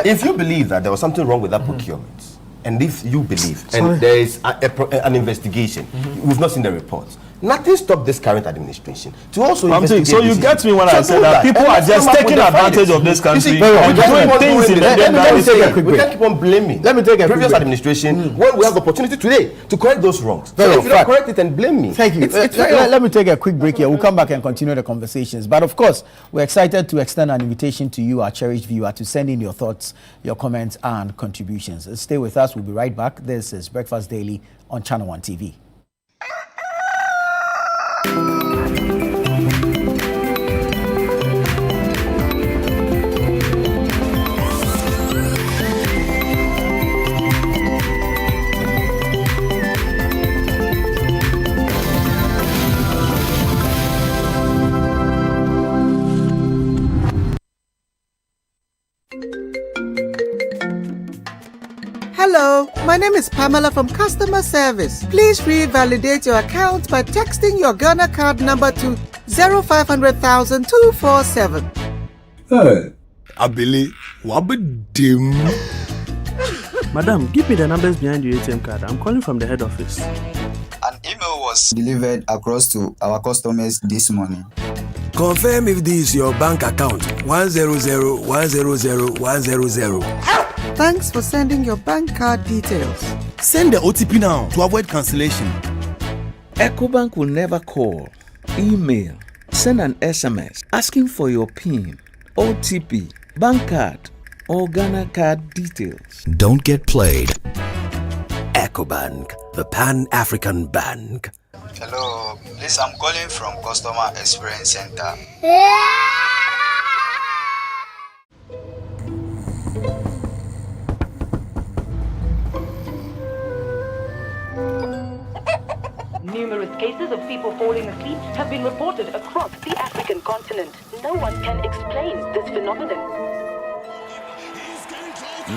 If you believe that there was something wrong with that procurement, and if you believe, and there is an investigation, we've not seen the reports. Nothing stopped this current administration to also investigate. So you get me when I say that people are just taking advantage of this country and doing things in the We can't keep on blaming. Let me take a previous administration when we have the opportunity today to correct those wrongs. So if you don't correct it and blame me. Thank you. Let me take a quick break here. We'll come back and continue the conversations. But of course, we're excited to extend an invitation to you, our cherished viewer, to send in your thoughts, your comments, and contributions. Stay with us. We'll be right back. This is Breakfast Daily on Channel One TV. Hello, my name is Pamela from Customer Service. Please revalidate your account by texting your Ghana card number to 0500,000 247. Hey, Abili, wabadim. Madam, give me the numbers behind your ATM card. I'm calling from the head office. An email was delivered across to our customers this morning. Confirm if this is your bank account. 100,100,100. Thanks for sending your bank card details. Send the OTP now to avoid cancellation. EcoBank will never call, email, send an SMS asking for your PIN, OTP, bank card, or Ghana card details. Don't get played. EcoBank, the Pan-African Bank. Hello, please, I'm calling from Customer Experience Center. Numerous cases of people falling asleep have been reported across the African continent. No one can explain this phenomenon.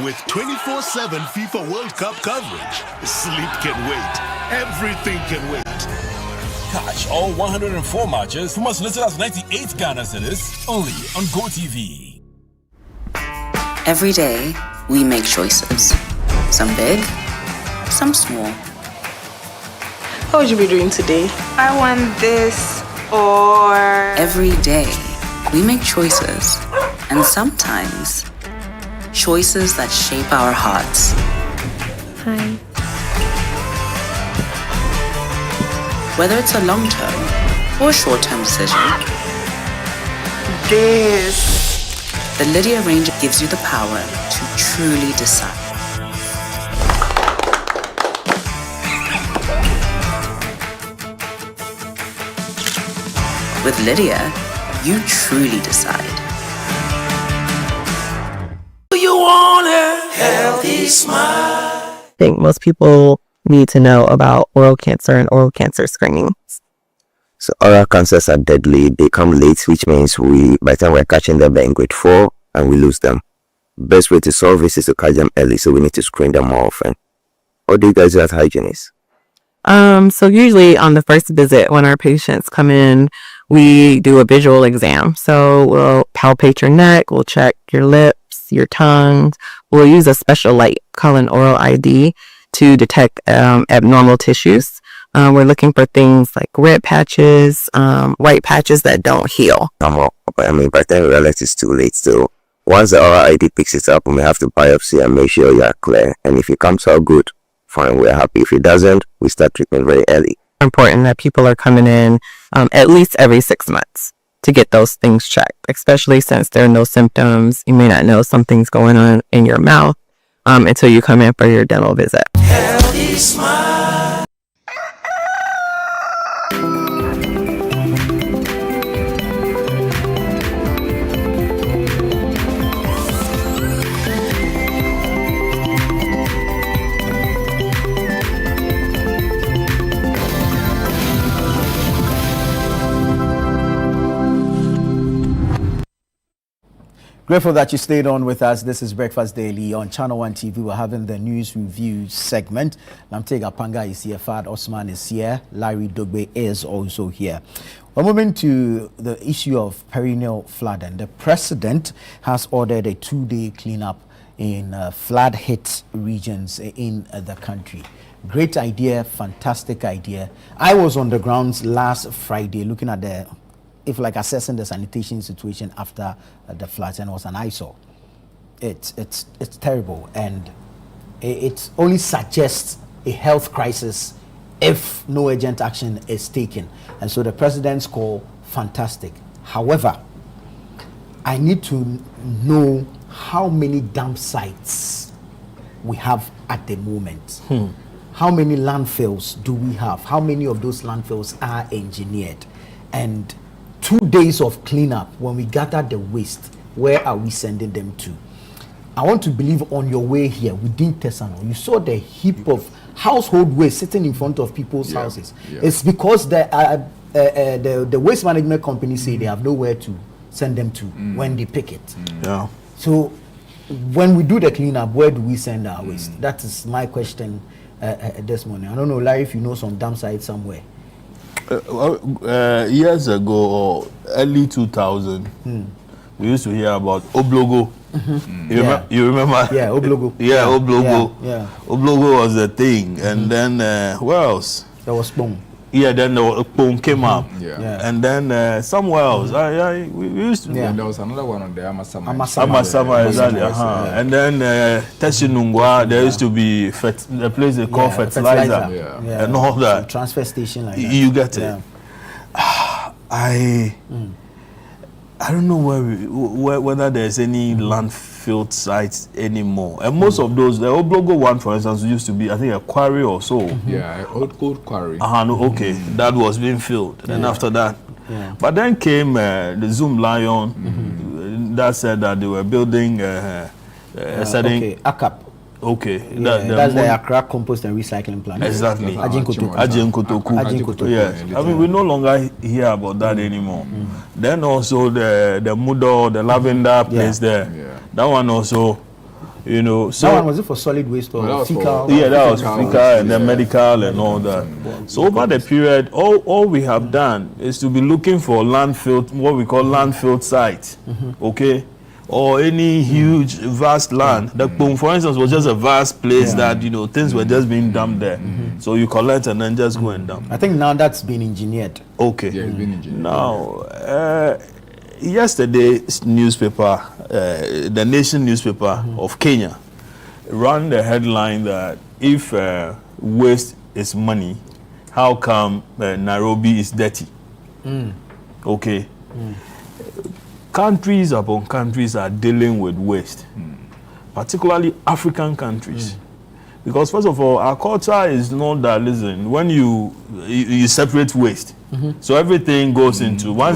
With 24/7 FIFA World Cup coverage, sleep can wait. Everything can wait. Catch all 104 matches from as little as 98 Ghana cedis only on GoTV. Every day, we make choices. Some big, some small. What would you be doing today? I want this or... Every day, we make choices. And sometimes, choices that shape our hearts. Hi. Whether it's a long-term or short-term decision. The Lydia Ranger gives you the power to truly decide. With Lydia, you truly decide. You want a healthy smile. I think most people need to know about oral cancer and oral cancer screening. So oral cancers are deadly. They come late, which means by the time we're catching them, they're in grade 4 and we lose them. Best way to solve this is to catch them early, so we need to screen them more often. What do you guys do as hygienists? So usually on the first visit, when our patients come in, we do a visual exam. So we'll palpate your neck, we'll check your lips, your tongue. We'll use a special light called an oral ID to detect abnormal tissues. We're looking for things like red patches, white patches that don't heal. By the time we realize it's too late. So once the oral ID picks it up, we may have to biopsy and make sure you are clear. And if it comes out good, fine, we're happy. If it doesn't, we start treatment very early. Important that people are coming in at least every 6 months to get those things checked, especially since there are no symptoms. You may not know something's going on in your mouth until you come in for your dental visit. Healthy smile. Grateful that you stayed on with us. This is Breakfast Daily on Channel One TV. We're having the news review segment. Namtega Panga is here. Fad Osman is here. Larry Dogbe is also here. We're moving to the issue of perennial flooding. The president has ordered a 2-day cleanup in flood-hit regions in the country. Great idea, fantastic idea. I was on the grounds last Friday looking at assessing the sanitation situation after the floods, and it was an eyesore. It's terrible, and it only suggests a health crisis if no urgent action is taken. And so the president's call, fantastic. However, I need to know how many dump sites we have at the moment. How many landfills do we have? How many of those landfills are engineered? And 2 days of cleanup, when we gather the waste, where are we sending them to? I want to believe on your way here within Tesano, you saw the heap of household waste sitting in front of people's houses. It's because the waste management companies say they have nowhere to send them to when they pick it. So when we do the cleanup, where do we send our waste? That is my question this morning. I don't know, Larry, if you know some dump site somewhere. Years ago, or early 2000, we used to hear about Oblogo. You remember? Yeah, Oblogo. Yeah, Oblogo. Yeah. Oblogo was the thing. And then, where else? There was Pong. Yeah, then the Pong came up. And then somewhere else. We used to. And there was another one on the Amasama. Amasama, exactly. And then Tessinungwa, there used to be the place they call fertilizer. And all that. Transfer station like that. You get it. I don't know whether there's any landfill sites anymore. And most of those, the Oblogo one, for instance, used to be, I think, a quarry or so. Yeah, old quarry. Okay, that was being filled. And after that, but then came the Zoom Lion that said that they were building a certain ACAP. Okay, that's the Accra Compost and Recycling Plant. Exactly. Ajin Kotoku. Yes. I mean, we no longer hear about that anymore. Then also the Mudo, the lavender place there. That one also, so that one was it for solid waste or fecal? That was fecal and then medical and all that. So over the period, all we have done is to be looking for landfill, what we call landfill sites. Okay. Or any huge, vast land. The Pong, for instance, was just a vast place that, things were just being dumped there. So you collect and then just go and dump. I think now that's been engineered. Okay. Yeah, it's been engineered. Now, yesterday's newspaper, the Nation newspaper of Kenya, ran the headline that if waste is money, how come Nairobi is dirty? Okay. Countries upon countries are dealing with waste, particularly African countries. Because first of all, our culture is not that. Listen, when you separate waste, so everything goes into one.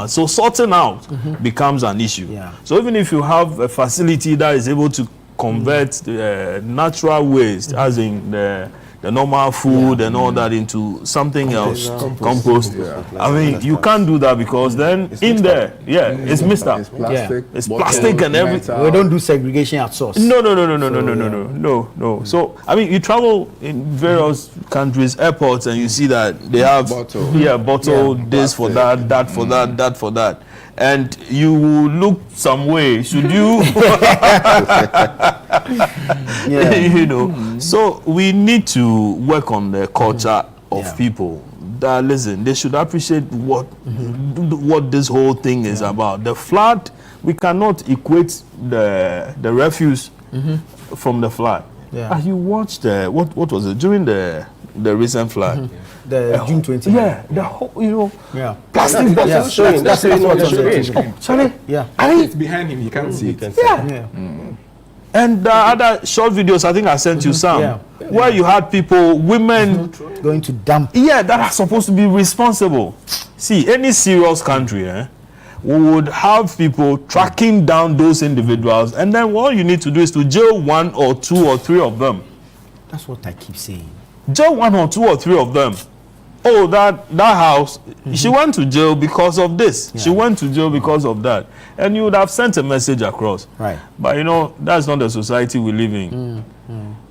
So sorting out becomes an issue. Yeah. So even if you have a facility that is able to convert natural waste, as in the normal food and all that, into something else, compost. I mean, you can't do that because then it's in there, it's mixed up. It's plastic. It's plastic and everything. We don't do segregation at source. No. So I mean, you travel in various countries, airports, and you see that they have bottle this for that for that for that. And you will look some way. Should you? You know. So we need to work on the culture of people. That listen, they should appreciate what this whole thing is about. The flood, we cannot equate the refuse from the flood. Yeah. You watched what was it during the recent flood? The June 20. Yeah, the whole plastic bottles. Charlie, it's behind him. You can't see it. And the other short videos, I think I sent you some, where you had people, women going to dump. Yeah, that are supposed to be responsible. See, any serious country, we would have people tracking down those individuals, and then all you need to do is to jail 1 or 2 or 3 of them. That's what I keep saying. Jail 1 or 2 or 3 of them. Oh, that house, she went to jail because of this. She went to jail because of that. And you would have sent a message across. Right. But you know, that's not the society we live in.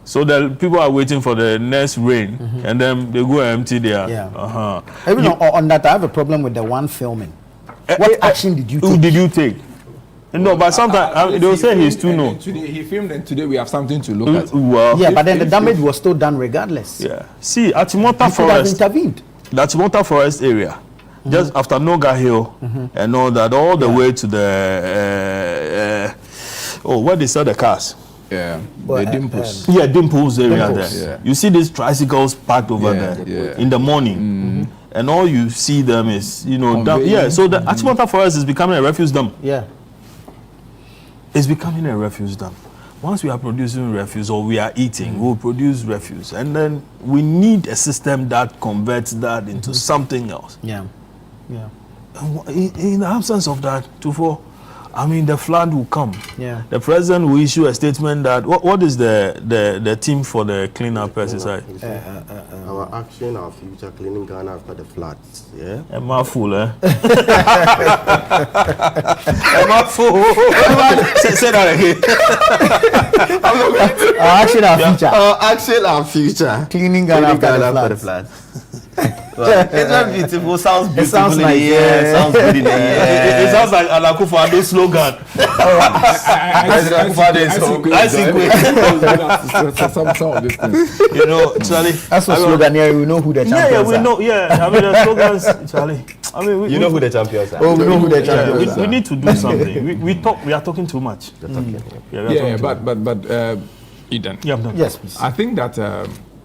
So the people are waiting for the next rain, and then they go empty their. Even on that, I have a problem with the one filming. What action did you take? Who did you take? No, but sometimes they will say he's too known. Today he filmed, and today we have something to look at. Well, but then the damage was still done regardless. Yeah. See, at Chimota Forest, intervened. The Chimota Forest area, just after Noga Hill and all that, all the way to the where they sell the cars. Yeah, the Dimples. Dimples area there. Yeah. You see these tricycles parked over there in the morning, and all you see them is dump. So the Achimota Forest is becoming a refuse dump. Yeah. It's becoming a refuse dump. Once we are producing refuse or we are eating, we'll produce refuse. And then we need a system that converts that into something else. Yeah. In the absence of that, I mean, the flood will come. Yeah. The president will issue a statement that, what is the team for the cleanup exercise? Our action, our future, cleaning Ghana after the floods. Yeah. Am I fool, Am I fool? Say that again. Our action, our future. Our action, our future. Cleaning Ghana after the floods. It's not beautiful. Sounds beautiful. It sounds in like the ear. Sounds good in the ear. It sounds like Alakufo slogan. You know, Charlie. That's what slogan here. We know who the champions are. Yeah, we know. Yeah, I mean the slogans, Charlie. I mean, you know who the champions are. Oh, we know who the champions are. We need to do something. We are talking too much. But Eden. Yes, please. I think that.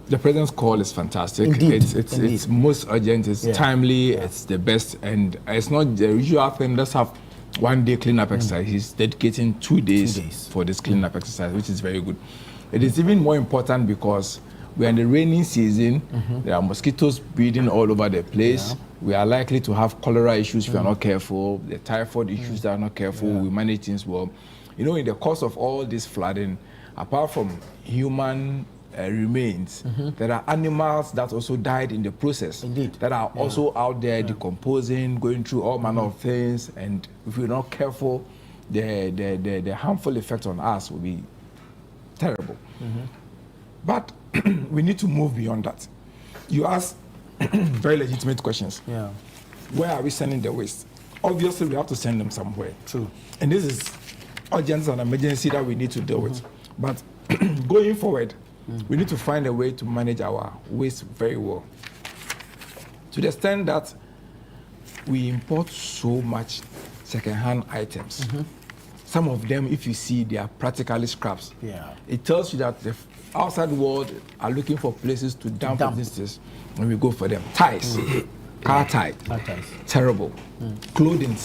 The president's call is fantastic. Indeed. It's most urgent, it's timely, it's the best, and it's not the usual thing. Let's have 1 day cleanup exercise. He's dedicating 2 days for this cleanup exercise, which is very good. It is even more important because we are in the rainy season. There are mosquitoes breeding all over the place. We are likely to have cholera issues if we are not careful. The typhoid issues that are not careful. We manage things well. You know, in the course of all this flooding, apart from human remains, there are animals that also died in the process. Indeed. That are also out there decomposing, going through all manner of things, and if we're not careful, the harmful effect on us will be terrible. But we need to move beyond that. You ask very legitimate questions. Yeah. Where are we sending the waste? Obviously, we have to send them somewhere. True. And this is urgent and emergency that we need to deal with. But going forward, we need to find a way to manage our waste very well. To the extent that we import so much second-hand items. Some of them, if you see, they are practically scraps. Yeah. It tells you that the outside world are looking for places to dump things, and we go for them. Ties, car ties, terrible. Clothing,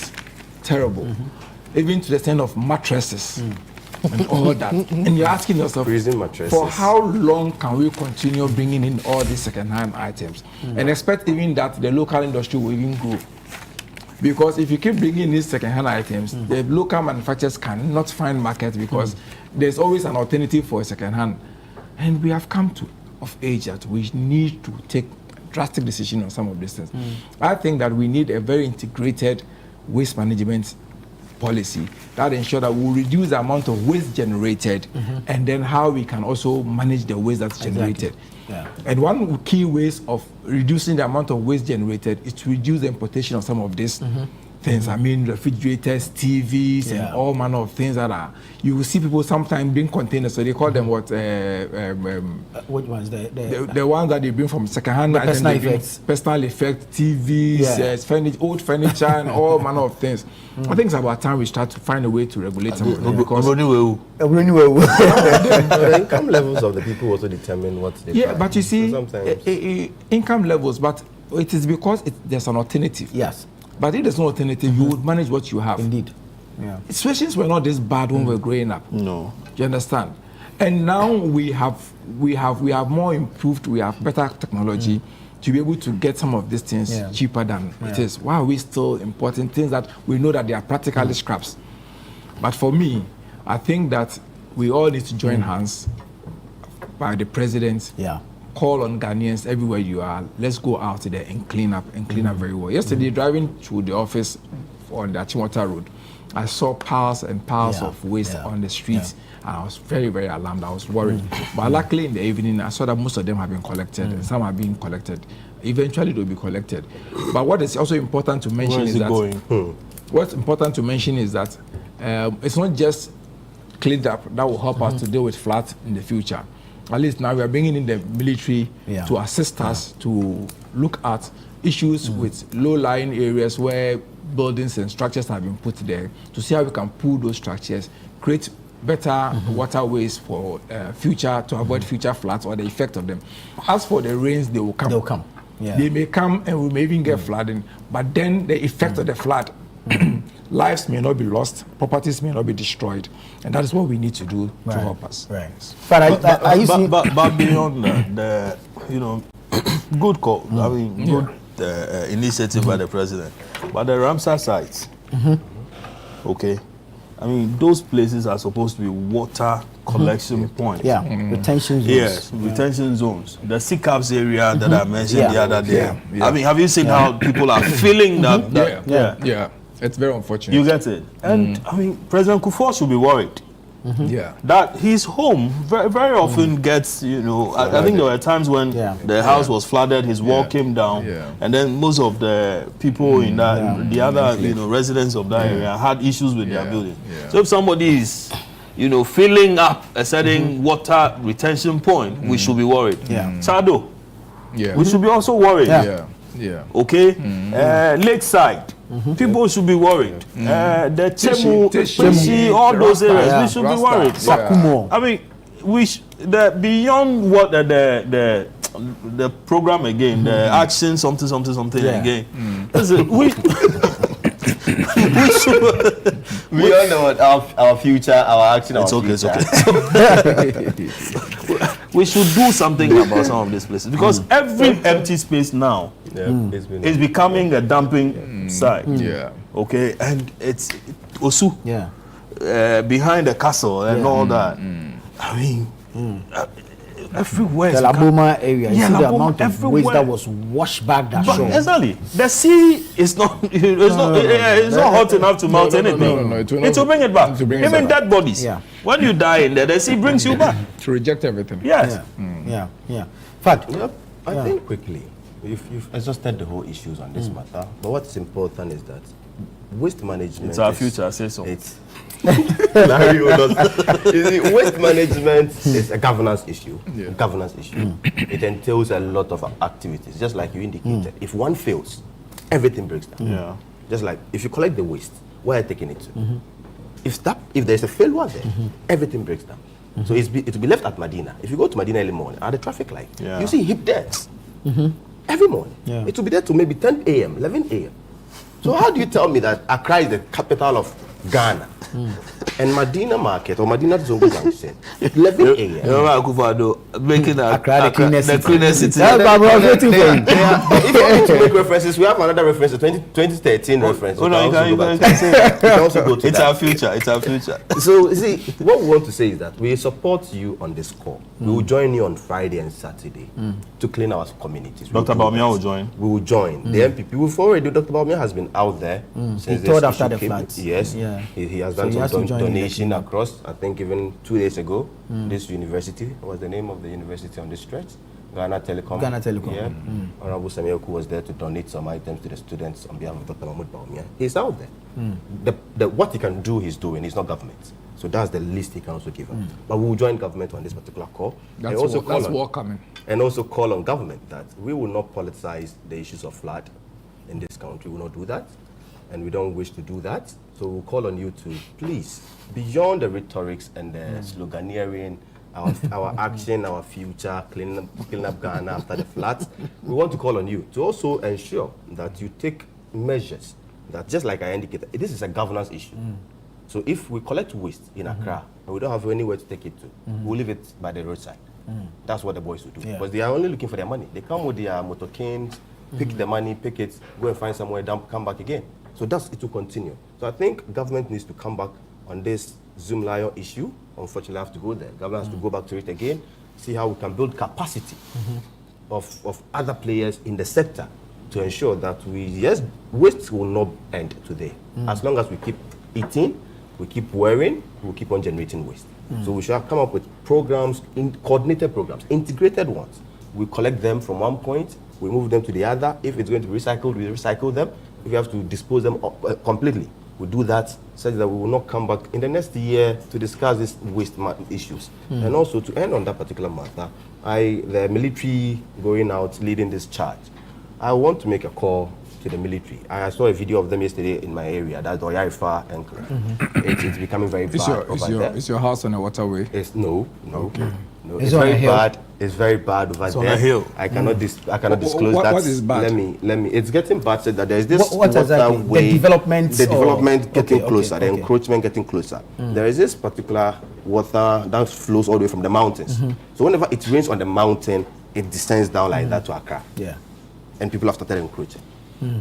terrible. Even to the extent of mattresses. and all that. And you're asking yourself, for how long can we continue bringing in all these second-hand items and expect even that the local industry will even grow? Because if you keep bringing these second-hand items, the local manufacturers cannot find market because there's always an alternative for a second-hand. And we have come to of age that we need to take drastic decision on some of these things. I think that we need a very integrated waste management policy that ensure that we'll reduce the amount of waste generated and then how we can also manage the waste that's generated. Yeah. And one key ways of reducing the amount of waste generated is to reduce the importation of some of these things. I mean, refrigerators, TVs, and all manner of things that are. You will see people sometimes bring containers, so they call them what? Which ones? The ones that they bring from second-hand. Personal effects. Personal effects, TVs, old furniture, and all manner of things. I think it's about time we start to find a way to regulate some of them. Because the income levels of the people also determine what they buy. But you see, So sometimes income levels, but it is because there's an alternative. Yes. But if there's no alternative, you would manage what you have. Indeed. Yeah. Situations were not this bad when we were growing up. No. You understand? And now we have more improved, we have better technology to be able to get some of these things cheaper than it is. Why are we still importing things that we know that they are practically scraps? But for me, I think that we all need to join hands by the president. Call on Ghanaians everywhere you are. Let's go out there and clean up very well. Yesterday, driving to the office on the Achimota Road, I saw piles and piles of waste on the streets. And I was very, very alarmed. I was worried. But luckily in the evening, I saw that most of them have been collected and some are being collected. Eventually, they'll be collected. But what is also important to mention is that what's important to mention is that it's not just cleaned up that will help us to deal with floods in the future. At least now we are bringing in the military to assist us to look at issues with low-lying areas where buildings and structures have been put there to see how we can pull those structures, create better waterways for future, to avoid future floods or the effect of them. As for the rains, they will come. They'll come. Yeah. They may come and we may even get flooding, but then the effect of the flood, lives may not be lost, properties may not be destroyed, and that is what we need to do to help us. Right. But beyond that, good call. I mean, good initiative by the president. But the Ramsar sites, okay. I mean, those places are supposed to be water collection points. Yeah, retention zones. Yes, retention zones. The CCAPS area that I mentioned the other day. I mean, have you seen how people are feeling that? Yeah. It's very unfortunate. You get it? And I mean, President Kufuor should be worried. That his home very, very often gets, I think there were times when the house was flooded, his wall came down, and then most of the people in that, the other, residents of that area had issues with their building. So if somebody is, filling up a certain water retention point, we should be worried. Chado, we should be also worried. Okay? Lakeside. People should be worried. The Chemu, all those areas, we should be worried. I mean, beyond what the program again, the action something again. Listen, we should. We all know what our future, our action, our future. It's okay. We should do something about some of these places because every empty space now is becoming a dumping site. Okay, and it's Osu. Behind the castle and all that. I mean, everywhere. The Laboma area. You see the amount of waste that was washed back that shore. Exactly. The sea is not. It's not hot enough to melt anything. It will bring it back. Even dead bodies. When you die in there, the sea brings you back. To reject everything. Yes. Fact. I think quickly, you've exhausted the whole issues on this matter. But what's important is that waste management. It's our future. I say so. Waste management is a governance issue. It entails a lot of activities, just like you indicated. If one fails, everything breaks down. Just like if you collect the waste, where are you taking it to? If there's a failure there, everything breaks down. So it will be left at Medina. If you go to Medina early morning at the traffic light, you see heap deaths every morning. It will be there to maybe 10 a.m., 11 a.m. So how do you tell me that Accra is the capital of Ghana. And Medina Market or Medina Zongo Junction, 11 a.m. Making the cleanest city. If you want to make references, we have another reference, 2013 reference. Oh no, you can say that. It's our future. It's our future. So, you see, what we want to say is that we support you on this call. We will join you on Friday and Saturday to clean our communities. Dr. Baumia will join. We will join. The MPP. We've already, Dr. Baumia has been out there since he toured after the floods. Yes. Yeah. He has done some donation across, I think even 2 days ago, this university, what was the name of the university on this stretch? Ghana Telecom. Yeah. Honorable Samuel was there to donate some items to the students on behalf of Dr. Mahmoud Baumia. He's out there. What he can do, he's doing. He's not government. So that's the least he can also give up. But we will join government on this particular call. That's welcoming. And also call on government that we will not politicize the issues of flood in this country. We will not do that. And we don't wish to do that. So we'll call on you to please, beyond the rhetorics and the sloganeering, our action, our future, cleaning up Ghana after the floods, we want to call on you to also ensure that you take measures that, just like I indicated, this is a governance issue. So if we collect waste in Accra and we don't have anywhere to take it to, we'll leave it by the roadside. That's what the boys will do. Because they are only looking for their money. They come with their motorcanes, pick the money, pick it, go and find somewhere, dump, come back again. So it will continue. So I think government needs to come back on this Zoom Lion issue. Unfortunately, I have to go there. Government has to go back to it again, see how we can build capacity of other players in the sector to ensure that waste will not end today. As long as we keep eating, we keep wearing, we'll keep on generating waste. So we shall come up with programs, coordinated programs, integrated ones. We collect them from one point, we move them to the other. If it's going to be recycled, we recycle them. If we have to dispose them completely, we do that such that we will not come back in the next year to discuss these waste issues. And also to end on that particular matter, the military going out leading this charge, I want to make a call to the military. I saw a video of them yesterday in my area, that's the Oyarifa enclave. It's becoming very bad over there. Is your house on a waterway? No. Okay. No, it's very bad. It's very bad over there. It's on a hill. I cannot disclose that. What is bad? Let me. It's getting bad. So that there's this what exactly? The development getting closer. The encroachment getting closer. There is this particular water that flows all the way from the mountains. So whenever it rains on the mountain, it descends down like that to Accra. Yeah. And people have started encroaching.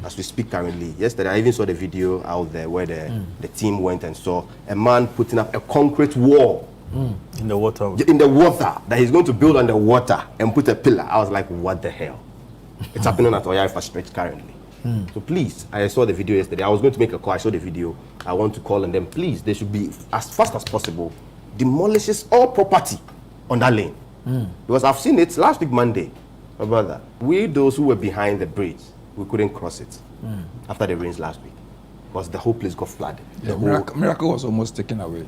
As we speak currently. Yesterday, I even saw the video out there where the team went and saw a man putting up a concrete wall. In the water. In the water, that he's going to build on the water and put a pillar. I was like, what the hell? It's happening at Oyarifa Stretch currently. So please, I saw the video yesterday. I was going to make a call. I saw the video. I want to call on them. Please, they should be, as fast as possible, demolishes all property on that lane. Because I've seen it last week, Monday. My brother, those who were behind the bridge, we couldn't cross it after the rains last week. Because the whole place got flooded. Yeah, Miracle was almost taken away.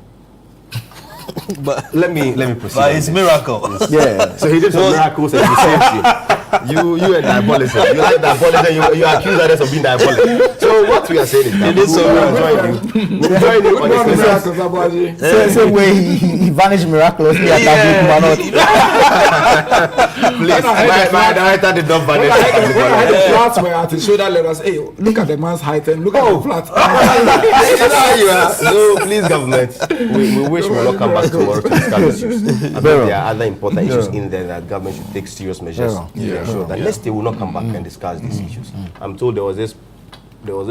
But let me proceed. But it's miracle. Yeah. So he did some miracles and he saved you. You and diabolism. You like diabolism. You accuse others of being diabolic. So what we are saying is that we'll join you on this. Same way he vanished miraculously at that Please, my director did not vanish. When the flats were at his shoulder level, hey, look at the man's height and look at the flat. So please, government, we wish we will not come back tomorrow to discuss issues. There are other important issues in there that government should take serious measures to ensure that next day we will not come back and discuss these issues. I'm told there was this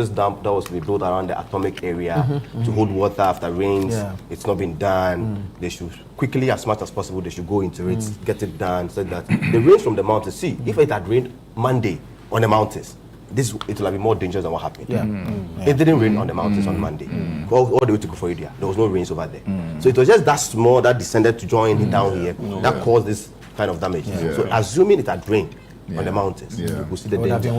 dam that was to be built around the atomic area to hold water after rains. It's not been done. They should quickly, as much as possible, they should go into it, get it done, so that the rains from the mountains. See, if it had rained Monday on the mountains, it will have been more dangerous than what happened. It didn't rain on the mountains on Monday. All the way to Koforidua, there was no rains over there. So it was just that small that descended to join down here that caused this kind of damage. So assuming it had rained on the mountains, we could see the danger.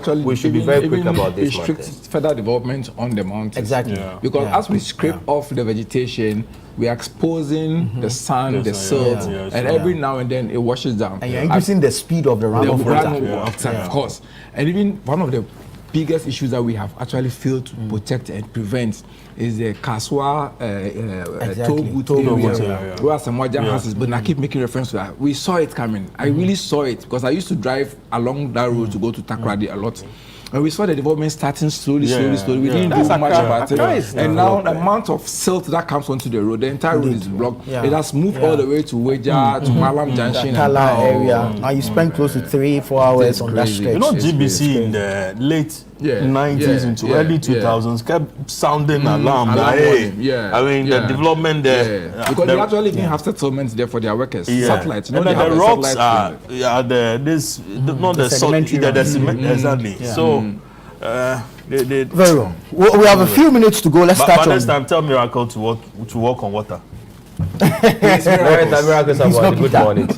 So we should be very quick about this. Restrict further development on the mountains. Exactly. Because as we scrape off the vegetation, we are exposing the sand, the silt, and every now and then it washes down. And you're increasing the speed of the runoff water. Of course. And even one of the biggest issues that we have actually failed to protect and prevent is the Kaswa toll booth area, where some Wajan houses, but I keep making reference to that. We saw it coming. I really saw it because I used to drive along that road to go to Takoradi a lot. And we saw the development starting slowly. We didn't That's do much about it. Nice. And now the amount of silt that comes onto the road, the entire road is blocked. It has moved all the way to Weja, to Malam Junction. Kala area. Now you spend close to 3-4 hours on that stretch. You know, GBC in the late 90s into early 2000s kept sounding alarm. Hey, I mean, the development there. Because they actually even have settlements there for their workers. Satellites. And the rocks are not the sedimentary. Exactly. So, very well. We have a few minutes to go. Let's start. But next time, tell Miracle to walk on water. Good morning.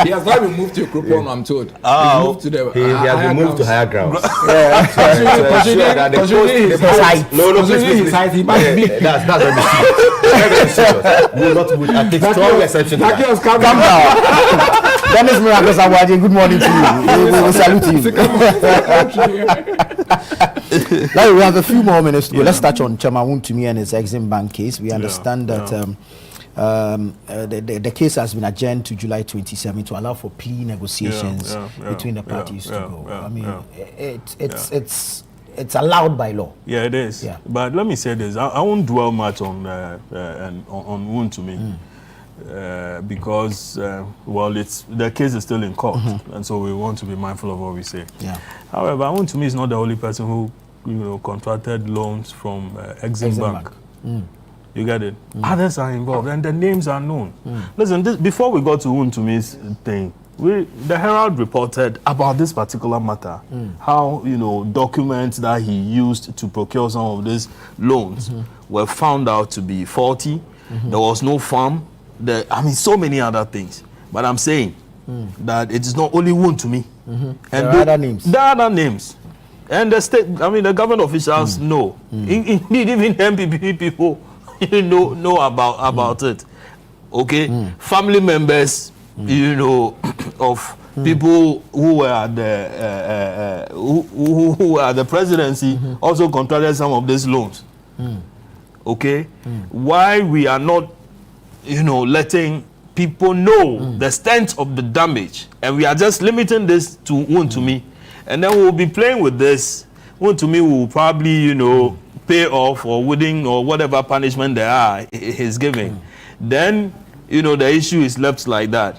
He has not been moved to Krupon, I'm told. He has been moved to higher grounds. Considering his height. He might be. That's very serious. We will not move. I take strong exception to that. Calm down. Dennis Miracles Awadi, good morning to you. We will salute you. Now we have a few more minutes to go. Let's touch on Chairman Wontumi and his Exim Bank case. We understand that the case has been adjourned to July 27 to allow for plea negotiations between the parties to go. I mean, it's allowed by law. Yeah, it is. Yeah. But let me say this: I won't dwell much on Wontumi. Because the case is still in court, and so we want to be mindful of what we say. Yeah. However, Wontumi is not the only person who contracted loans from Exim Bank. You get it? Others are involved, and the names are known. Listen, before we got to Wontumi's thing, the Herald reported about this particular matter, how documents that he used to procure some of these loans were found out to be faulty. There was no farm. So many other things. But I'm saying that it is not only Wontumi. And there are other names. There are other names. And the state, the government officials know. Indeed, even MPP people know about it. Okay? Family members, of people who were at the who were at the presidency also contracted some of these loans. Okay? Why we are not letting people know the extent of the damage, and we are just limiting this to Wontumi, and then we'll be playing with this. Wontumi will probably, pay off or within or whatever punishment there are he's giving. Then, the issue is left like that,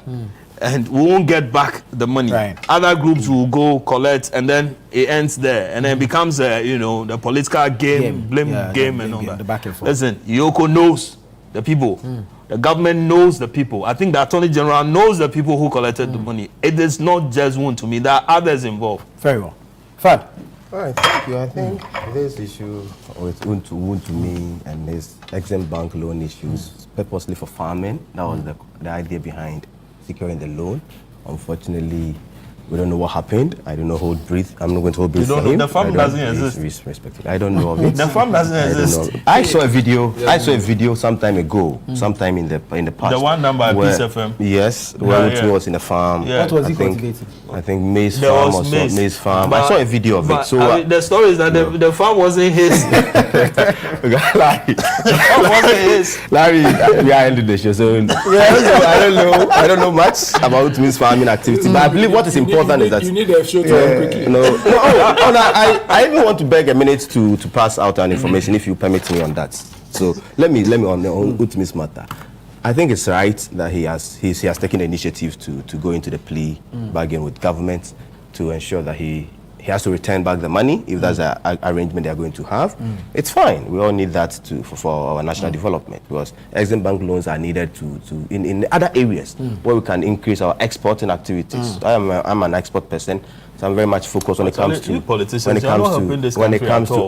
and we won't get back the money. Right. Other groups will go collect, and then it ends there, and then it becomes the political game and all that. The back and forth. Listen, Yoko knows the people. The government knows the people. I think the Attorney General knows the people who collected the money. It is not just Wontumi. There are others involved. Very well. Fad. All right, thank you. I think this issue with Wontumi and his Exim Bank loan issues purposely for farming, that was the idea behind securing the loan. Unfortunately, we don't know what happened. I don't know. I'm not going to hold breath for him. The farm doesn't exist. I don't know of it. The farm doesn't exist. I saw a video. I saw a video sometime ago, sometime in the past. The one done by Peace FM. Yes, where Wontumi was in the farm. Yeah. What was he cultivating? I think maize farm or maize farm. I saw a video of it. So the story is that the farm wasn't his. Larry, we are ending the show. So I don't know much about Wontumi's farming activity, but I believe what is important is that you need a show to end quickly. I even want to beg a minute to pass out an information if you permit me on that. So let me on Wontumi's matter. I think it's right that he has taken the initiative to go into the plea bargain with government to ensure that he has to return back the money if that's an arrangement they are going to have. It's fine. We all need that for our national development, because Exim Bank loans are needed in other areas where we can increase our exporting activities. I'm an export person, so I'm very much focused when it comes to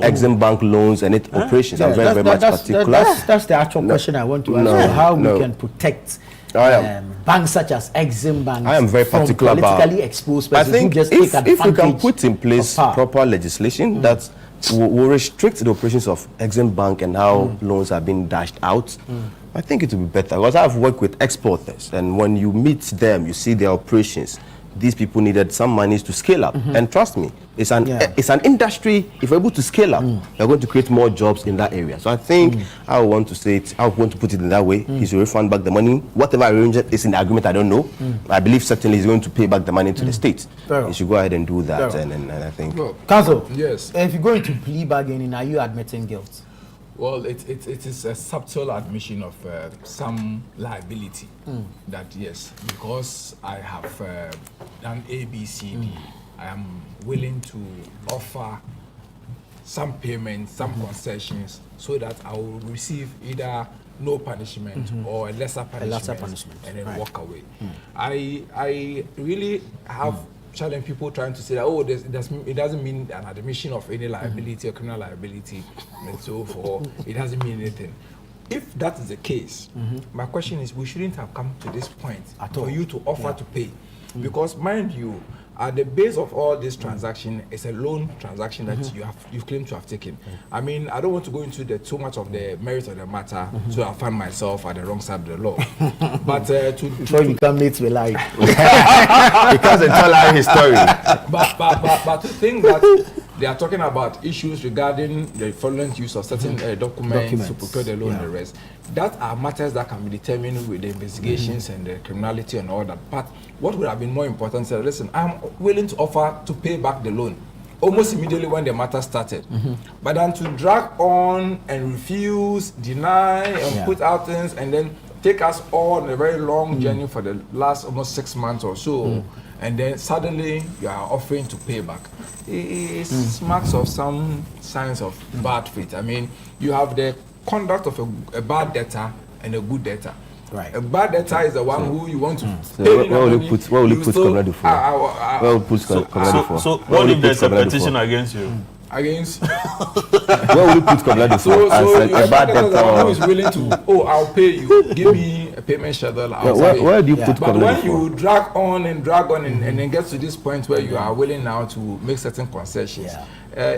Exim Bank loans and its operations. I'm very much particular. That's the actual question I want to ask. How we can protect banks such as Exim Bank. I am very particular from politically exposed persons. I think who just take if we can put in place proper legislation that will restrict the operations of Exim Bank and how loans are being dashed out, I think it will be better. Because I've worked with exporters, and when you meet them, you see their operations. these people needed some monies to scale up. And trust me, it's an industry. If we're able to scale up, we're going to create more jobs in that area. So I think I want to say it, I want to put it in that way. He should refund back the money. Whatever arrangement is in the agreement, I don't know. I believe certainly he's going to pay back the money to the state. He should go ahead and do that. And I think. Counsel, yes. If you go into plea bargaining, are you admitting guilt? Well, it is a subtle admission of some liability. That yes, because I have done A, B, C, D, I am willing to offer some payments, some concessions, so that I will receive either no punishment or a lesser punishment, and then walk away. I really have challenge people trying to say that it doesn't mean an admission of any liability or criminal liability and so forth. It doesn't mean anything. If that is the case, my question is, we shouldn't have come to this point for you to offer to pay, because mind you, at the base of all this transaction is a loan transaction that you've claimed to have taken. I mean, I don't want to go into too much of the merits of the matter, so I find myself at the wrong side of the law. But before you come late, we lie. Because they tell our history. But to think that they are talking about issues regarding the fraudulent use of certain documents to procure the loan and the rest. That are matters that can be determined with the investigations and the criminality and all that. But what would have been more important is, listen, I'm willing to offer to pay back the loan almost immediately when the matter started. But then to drag on and refuse, deny, and put out things, and then take us all on a very long journey for the last almost 6 months or so, and then suddenly you are offering to pay back. It smacks of some signs of bad faith. I mean, you have the conduct of a bad debtor and a good debtor. Right. A bad debtor is the one who you want to So what will you put Comrade for? What will you put Comrade for? So what if there's a petition against you? Against what will you put Comrade for? so a bad debtor who is willing to, I'll pay you, give me a payment schedule. Where do you put But Comrade when for? you drag on and then get to this point where you are willing now to make certain concessions,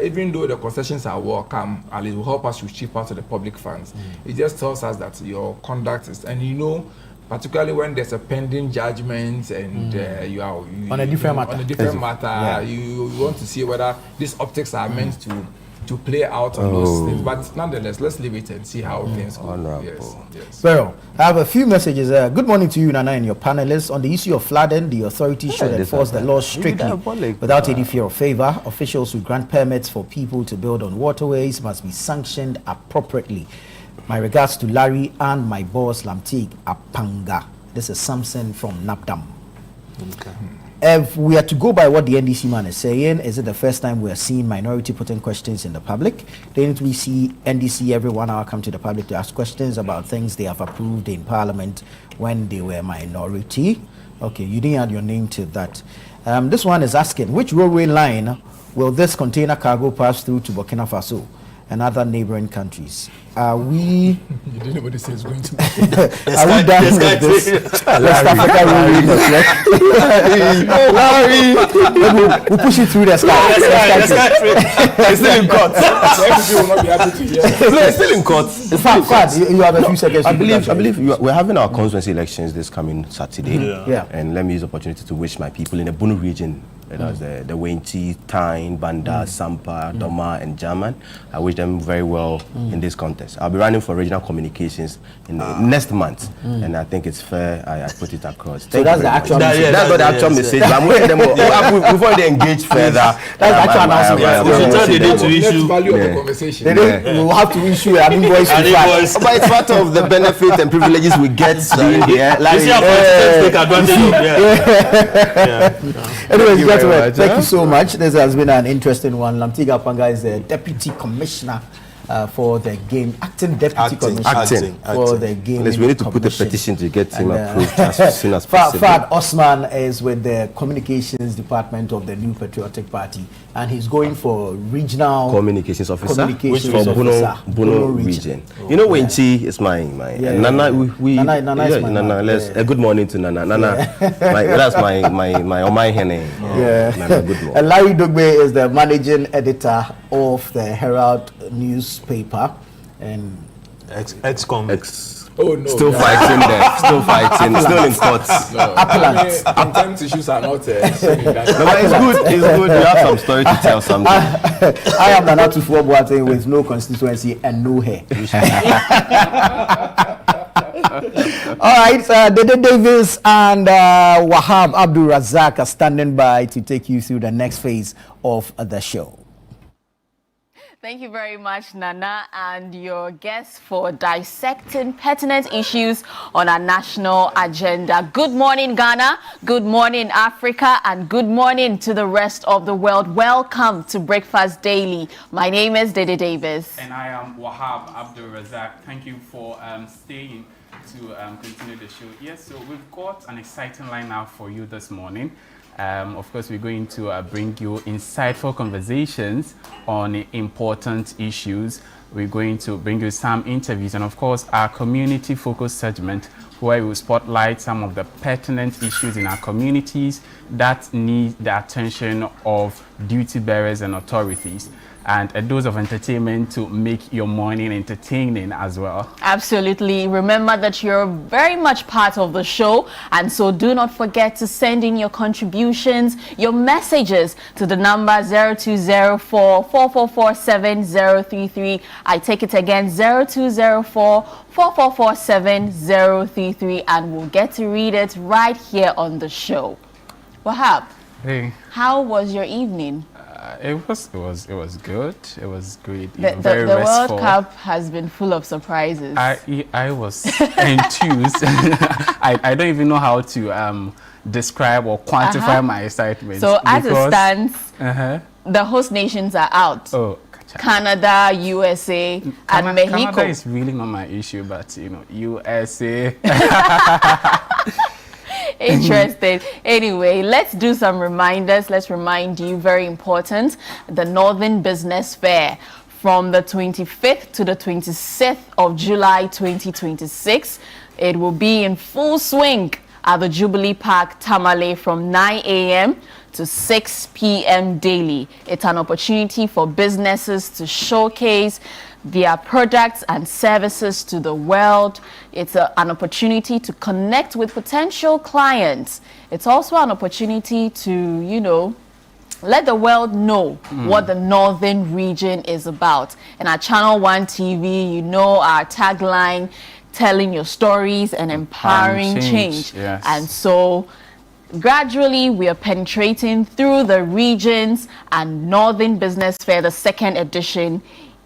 even though the concessions are welcome, and it will help us to chip out to the public funds, it just tells us that your conduct is, and particularly when there's a pending judgment and you are on a different matter, you want to see whether these optics are meant to play out on those things. But nonetheless, let's leave it and see how things go. Yes. Well, I have a few messages. Good morning to you, Nana, and your panelists. On the issue of flooding, the authorities should enforce the law strictly without any fear of favor. Officials who grant permits for people to build on waterways must be sanctioned appropriately. My regards to Larry and my boss, Lamtig Apanga. This is Samson from Napdam. Okay. If we are to go by what the NDC man is saying, is it the first time we are seeing minority putting questions in the public? Didn't we see NDC every 1 hour come to the public to ask questions about things they have approved in Parliament when they were minority? Okay, you didn't add your name to that. This one is asking, which railway line will this container cargo pass through to Burkina Faso and other neighboring countries? Are we... You didn't know what this is going to be. Are we done with this? West Africa Railway. We'll push it through the sky. It's still in court. Everybody will not be happy to hear. No, it's still in court. Fad, you have a few seconds. I believe we're having our constituency elections this coming Saturday. And let me use the opportunity to wish my people in the Bunu region, that's the Wenti, Tyne, Banda, Sampa, Doma, and German. I wish them very well in this contest. I'll be running for regional communications in next month, and I think it's fair I put it across. So that's the actual message. That's not the actual message. I'm waiting them. We've already engaged further. That's the actual announcement. We should tell the day to issue. Value of the conversation. We'll have to issue an invoice. But it's part of the benefit and privileges we get being here. Take advantage of. Anyways, gentlemen, thank you so much. This has been an interesting one. Lamtig Apanga is the Deputy Commissioner for the game, acting Deputy Commissioner for the game. We need to put a petition to get him approved as soon as possible. Fad Osman is with the Communications Department of the New Patriotic Party, and he's going for regional communications officer for Bono region. You know, Wenchi is my Nana. Nana. Let's a good morning to Nana. Nana, that's my Omai Hene. Nana, good morning. And Larry Dogbe is the managing editor of the Herald newspaper and ex-com Oh no! Still fighting there. Still fighting. Still in court. Contempt issues are not. No, but it's good. It's good. You have some story to tell. Something. I am Nana Tufo Boateng with no constituency and no hair. All right, Dede Davis and Wahab Abdul Razak are standing by to take you through the next phase of the show. Thank you very much, Nana, and your guests for dissecting pertinent issues on our national agenda. Good morning, Ghana. Good morning, Africa, and good morning to the rest of the world. Welcome to Breakfast Daily. My name is Dede Davis. And I am Wahab Abdul Razak. Thank you for staying to continue the show. Yes, so we've got an exciting lineup for you this morning. Of course, we're going to bring you insightful conversations on important issues. We're going to bring you some interviews and, of course, our community-focused segment where we will spotlight some of the pertinent issues in our communities that need the attention of duty bearers and authorities. And a dose of entertainment to make your morning entertaining as well. Absolutely. Remember that you're very much part of the show, and so do not forget to send in your contributions, your messages to the number 0204-4447-033. I take it again, 0204-4447-033, and we'll get to read it right here on the show. Wahab, hey, how was your evening? It was good. It was great. The World Cup has been full of surprises. I was enthused. I don't even know how to describe or quantify my excitement. So as it stands, the host nations are out. Oh, Canada, USA, and Mexico. Canada is really not my issue, but you know, USA. Interesting. Anyway, let's do some reminders. Let's remind you, very important, the Northern Business Fair from the 25th to the 26th of July 2026. It will be in full swing at the Jubilee Park, Tamale, from 9 a.m. to 6 p.m. daily. It's an opportunity for businesses to showcase their products and services to the world. It's an opportunity to connect with potential clients. It's also an opportunity to, you know, let the world know what the Northern region is about. And at Channel One TV, you know our tagline, telling your stories and empowering change. Yes. And so gradually we are penetrating through the regions, and Northern Business Fair, the second edition,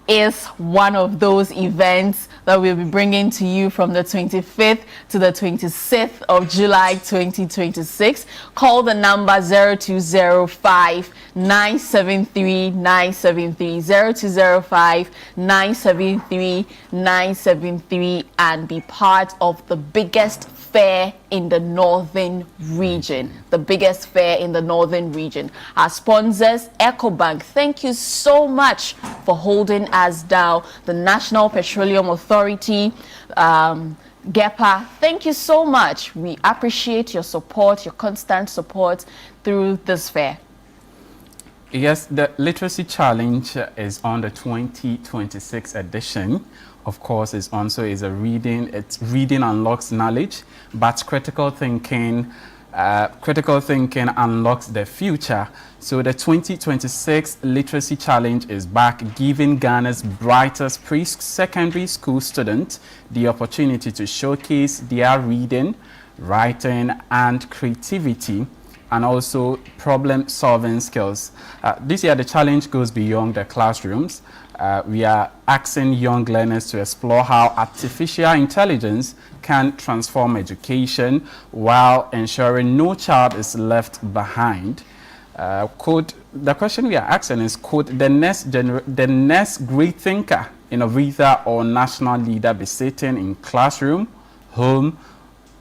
is one of those events that we'll be bringing to you from the 25th to the 26th of July 2026. Call the number 0205 973 973 0205 973 973 and be part of the biggest fair in the Northern region. The biggest fair in the Northern region. Our sponsors, EcoBank, thank you so much for holding us down. The National Petroleum Authority, GEPA, thank you so much. We appreciate your support, your constant support through this fair. Yes, the Literacy Challenge is on the 2026 edition. Of course, it's a reading. It's reading unlocks knowledge, but critical thinking unlocks the future. So the 2026 Literacy Challenge is back, giving Ghana's brightest pre-secondary school students the opportunity to showcase their reading, writing, and creativity, and also problem-solving skills. This year, the challenge goes beyond the classrooms. We are asking young learners to explore how artificial intelligence can transform education while ensuring no child is left behind. The question we are asking is, could the next great thinker, innovator, or national leader be sitting in classroom, home,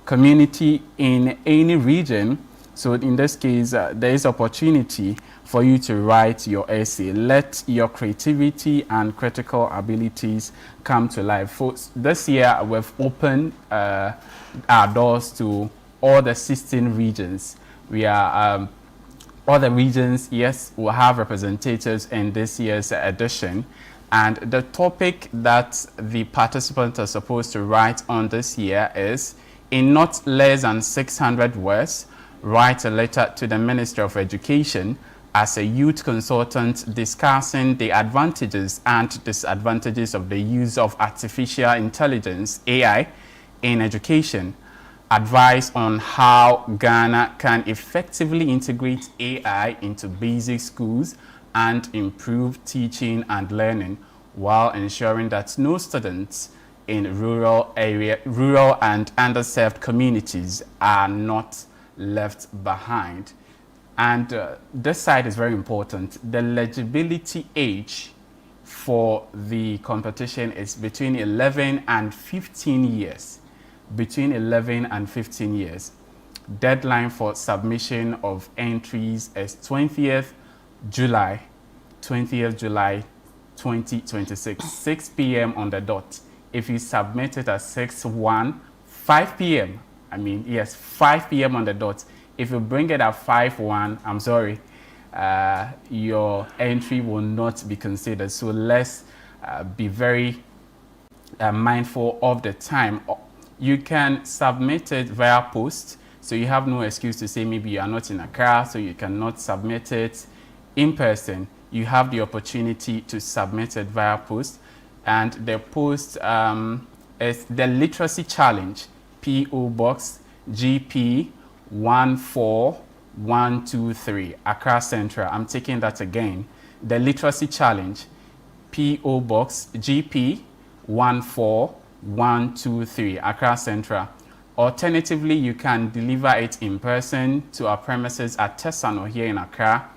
community, in any region? So in this case, there is opportunity for you to write your essay. Let your creativity and critical abilities come to life. For this year, we've opened our doors to all the 16 regions. We are all the regions, yes, will have representatives in this year's edition. And the topic that the participants are supposed to write on this year is, in not less than 600 words, write a letter to the Ministry of Education as a youth consultant discussing the advantages and disadvantages of the use of artificial intelligence, AI, in education. Advice on how Ghana can effectively integrate AI into basic schools and improve teaching and learning while ensuring that no students in rural and underserved communities are not left behind. And this side is very important. The eligibility age for the competition is between 11 and 15 years. Between 11 and 15 years. Deadline for submission of entries is 20th July 2026, 6 p.m. on the dot. If you submit it at 5 p.m., 5 p.m. on the dot. If you bring it at 5:1, I'm sorry, your entry will not be considered. So let's be very mindful of the time. You can submit it via post, so you have no excuse to say maybe you are not in Accra, so you cannot submit it in person. You have the opportunity to submit it via post, and the post is the Literacy Challenge, P.O. Box GP 14123, Accra Central. I'm taking that again. The Literacy Challenge, P.O. Box GP 14123, Accra Central. Alternatively, you can deliver it in person to our premises at Tesano here in Accra.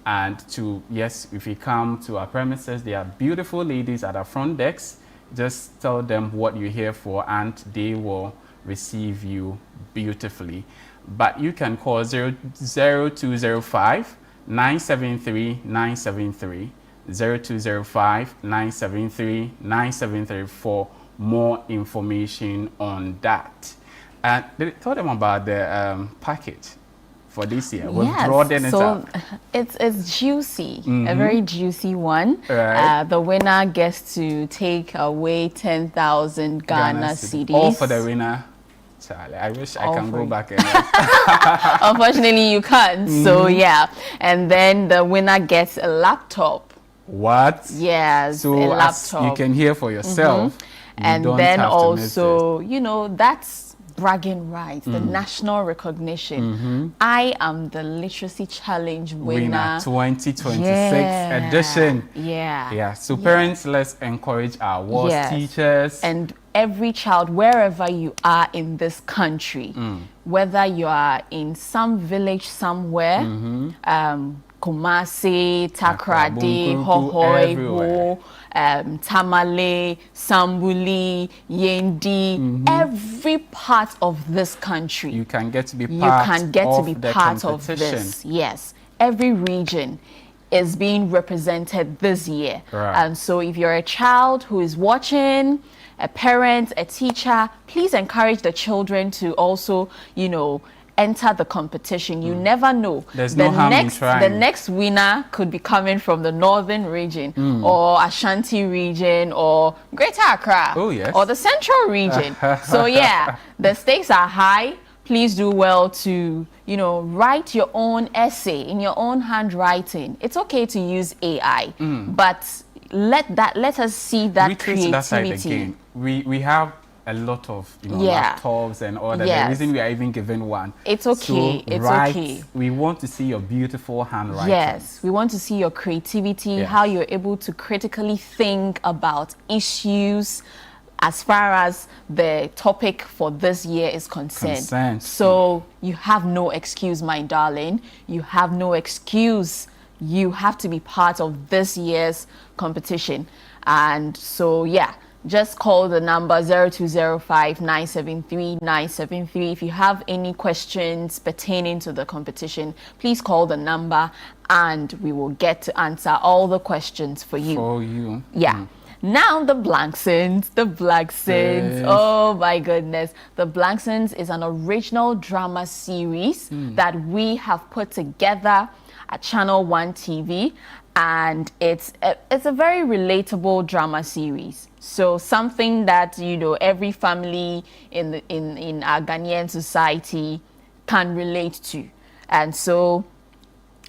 And if you come to our premises, there are beautiful ladies at our front desk. Just tell them what you're here for and they will receive you beautifully. But you can call 0205 973 973, 0205 973 973 for more information on that. And tell them about the package for this year. We've broadened it up. It's juicy, a very juicy one. Right. The winner gets to take away 10,000 Ghana cedis. All for the winner. Charlie, I wish I can go back and unfortunately you can't. So yeah, and then the winner gets a laptop. What? Yes, so a laptop. You can hear for yourself. And then also, that's bragging rights, the national recognition. I am the Literacy Challenge winner 2026 edition. Yeah. So parents, let's encourage our wards teachers. And every child, wherever you are in this country, whether you are in some village somewhere, Kumasi, Takoradi, Hohoe, Tamale, Sambuli, Yendi, every part of this country. You can get to be part of this. Yes. Every region is being represented this year. Right. And so if you're a child who is watching, a parent, a teacher, please encourage the children to also, enter the competition. You never know. There's no harm in trying. The next winner could be coming from the northern region or Ashanti region or Greater Accra or the central region. So yeah, the stakes are high. Please do well to, write your own essay in your own handwriting. It's okay to use AI, but let us see that creativity. That side again. We have a lot of laptops and all that. The reason we are even given one. It's okay. So okay. We want to see your beautiful handwriting. Yes, we want to see your creativity, how you're able to critically think about issues as far as the topic for this year is concerned. So you have no excuse, my darling. You have no excuse. You have to be part of this year's competition. And so, just call the number 0205 973 973. If you have any questions pertaining to the competition, please call the number and we will get to answer all the questions for you. Yeah. Now the Blanksons. Yes. Oh my goodness. The Blanksons is an original drama series that we have put together at Channel One TV. and it's a very relatable drama series. So something that, you know, every family in our Ghanaian society can relate to. And so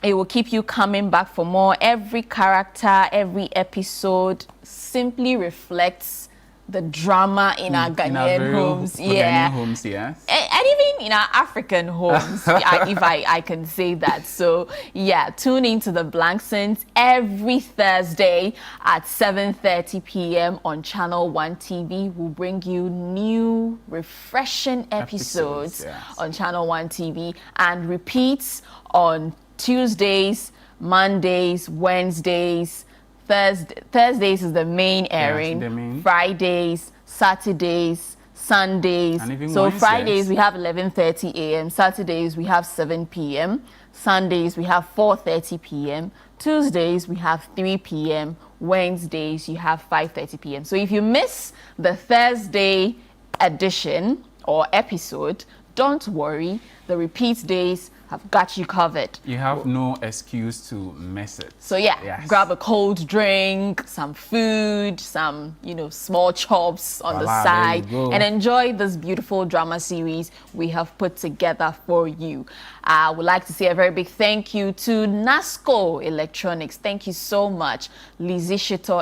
it will keep you coming back for more. Every character, every episode simply reflects the drama in our Ghanaian homes. Ghanaian homes, yes. And even in our African homes, if I can say that. So yeah, tune into The Blank Saints every Thursday at 7:30 p.m. on Channel One TV. We'll bring you new, refreshing episodes on Channel One TV, and repeats on Tuesdays, Mondays, Wednesdays. Thursdays is the main airing. Fridays, Saturdays, Sundays. And even so Wednesdays. Fridays we have 11:30 a.m. Saturdays we have 7 p.m. Sundays we have 4:30 p.m. Tuesdays we have 3 p.m. Wednesdays you have 5:30 p.m. So if you miss the Thursday edition or episode, don't worry. The repeat days have got you covered. You have no excuse to miss it. So yeah, grab a cold drink, some food, some, you know, small chops on the side, and enjoy this beautiful drama series we have put together for you. I would like to say a very big thank you to Nasco Electronics. Thank you so much. Lizzie Shito,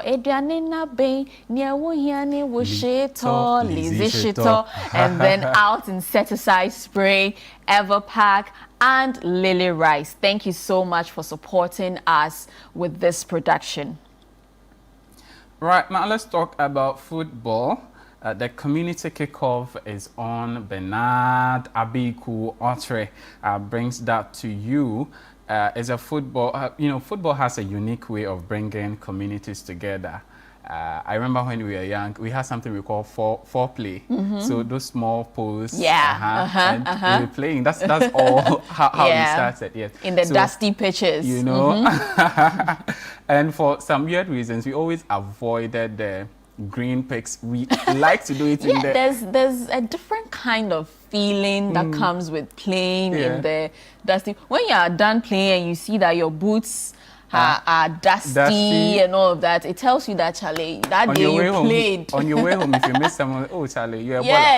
and then Out Insecticide Spray, Everpack, and Lily Rice. Thank you so much for supporting us with this production. Right, now let's talk about football. The community kickoff is on. Bernard Abiku Otre brings that to you. It's a football, you know, football has a unique way of bringing communities together. I remember when we were young, we had something we call foreplay. So those small posts, we were playing. That's all how we started. Yes, in the dusty pitches, you know. And for some weird reasons, we always avoided the green picks. We like to do it in the. There's a different kind of feeling that comes with playing in the dusty. When you are done playing and you see that your boots are dusty and all of that, it tells you that, Charlie, that day you played. On your way home, if you miss someone, oh, Charlie, you're a baller.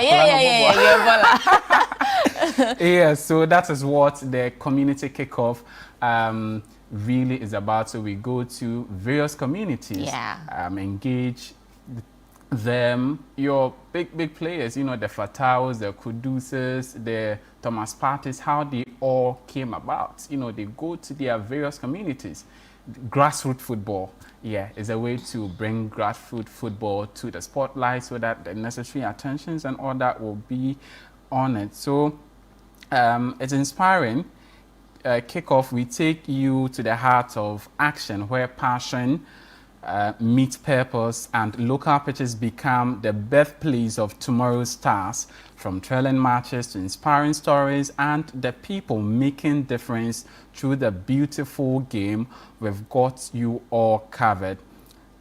Yeah, so that is what the community kickoff really is about. So we go to various communities, engage them, your big players, you know, the Fataus, the Kudusas, the Thomas Partys, how they all came about. You know, they go to their various communities. Grassroots football, is a way to bring grassroots football to the spotlight so that the necessary attentions and all that will be on it. So it's inspiring. Kickoff, we take you to the heart of action where passion meets purpose and local pitches become the birthplace of tomorrow's stars, from thrilling matches to inspiring stories and the people making difference through the beautiful game. We've got you all covered.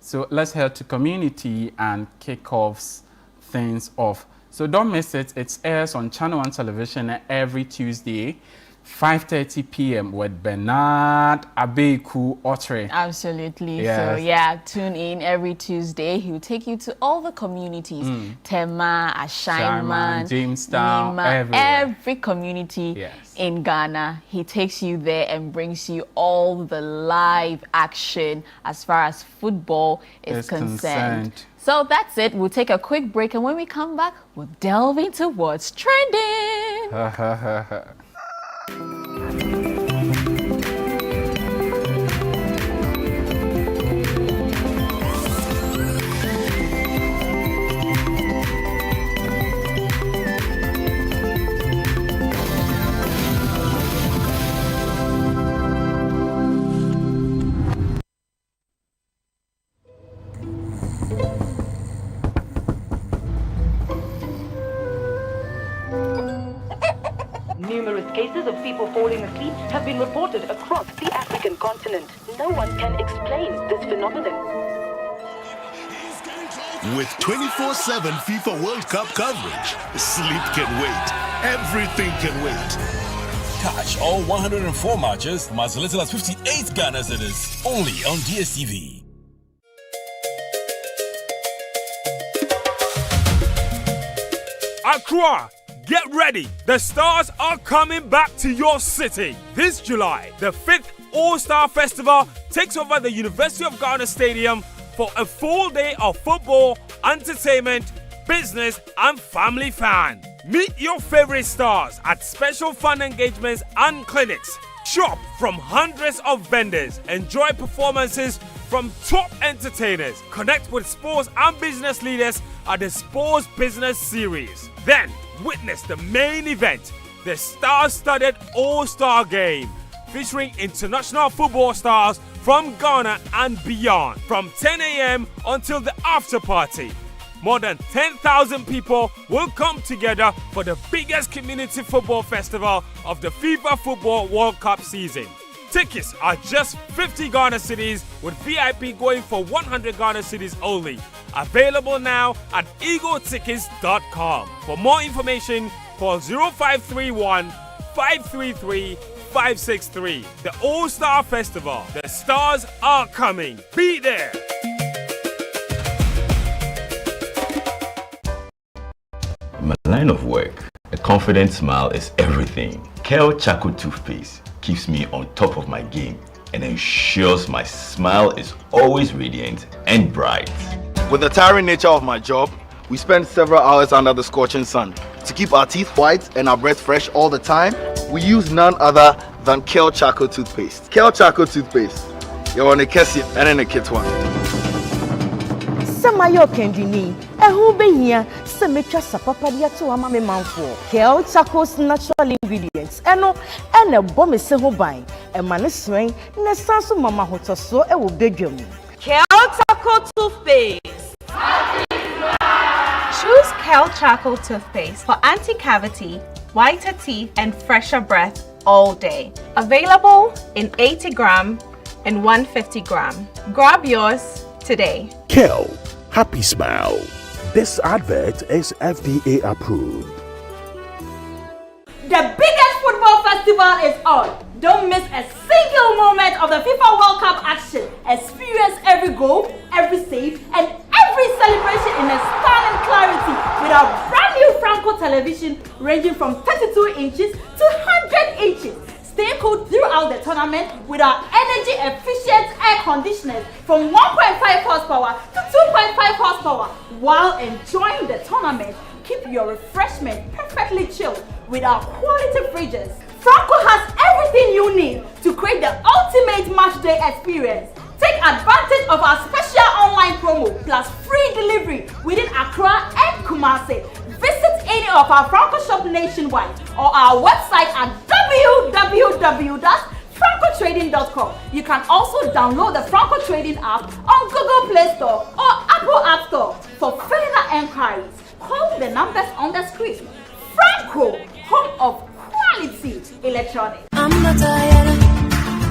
So let's head to community and kick off things off. So don't miss it. It airs on Channel One Television every Tuesday, 5:30 p.m. with Bernard Abiku Otre. Absolutely. Yes. So tune in every Tuesday. He'll take you to all the communities. Tema, Ashaiman, Jamestown, Nima, every community in Ghana. He takes you there and brings you all the live action as far as football is concerned. So that's it. We'll take a quick break, and when we come back, we'll delve into what's trending. Numerous cases of people falling asleep have been reported across the African continent. No one can explain this phenomenon. With 24/7 FIFA World Cup coverage, sleep can wait. Everything can wait. Catch all 104 matches from as little as 58 Ghana cedis. Only on DSTV. Accra, get ready. The Stars are coming back to your city. This July, the 5th All-Star Festival takes over the University of Ghana Stadium for a full day of football, entertainment, business, and family fun. Meet your favorite stars at special fun engagements and clinics. Shop from hundreds of vendors. Enjoy performances from top entertainers. Connect with sports and business leaders at the Sports Business Series. Then witness the main event, the star-studded All-Star Game, featuring international football stars from Ghana and beyond, from 10 a.m. until the after party. More than 10,000 people will come together for the biggest community football festival of the FIFA Football World Cup season. Tickets are just 50 Ghana cedis, with VIP going for 100 Ghana cedis only. Available now at eagletickets.com. For more information, call 0531 533 563. The All-Star Festival. The stars are coming. Be there. In my line of work, a confident smile is everything. Kel Chaco toothpaste keeps me on top of my game and ensures my smile is always radiant and bright. With the tiring nature of my job, we spend several hours under the scorching sun. To keep our teeth white and our breath fresh all the time, we use none other than Kel Chaco toothpaste. Kel Chaco toothpaste. You're on a kessie and in a kit one. Samayo kendini, ehu behia, semecha sapapadia to amame manfo. Kel Chaco's natural ingredients, eno bomb se ho ban, e mane swing, ne sanso mama hotoso e wo bedwam. Kel Chaco toothpaste. Choose Kel Chaco toothpaste for anti-cavity, whiter teeth, and fresher breath all day. Available in 80 gram and 150 gram. Grab yours today. Kel, happy smile. This advert is FDA approved. The biggest football festival is on. Don't miss a single moment of the FIFA World Cup action. Experience every goal, every save, and every celebration in a stunning clarity with our brand new Franco television ranging from 32 inches to 100 inches. Stay cool throughout the tournament with our energy-efficient air conditioners from 1.5 horsepower to 2.5 horsepower. While enjoying the tournament, keep your refreshment perfectly chilled with our quality fridges. Franco has everything you need to create the ultimate match day experience. Take advantage of our special online promo plus free delivery within Accra and Kumasi. Visit any of our Franco shop nationwide or our website at www.francotrading.com. You can also download the Franco Trading app on Google Play Store or Apple App Store. For further enquiries, call the numbers on the screen. Franco, home of quality electronics.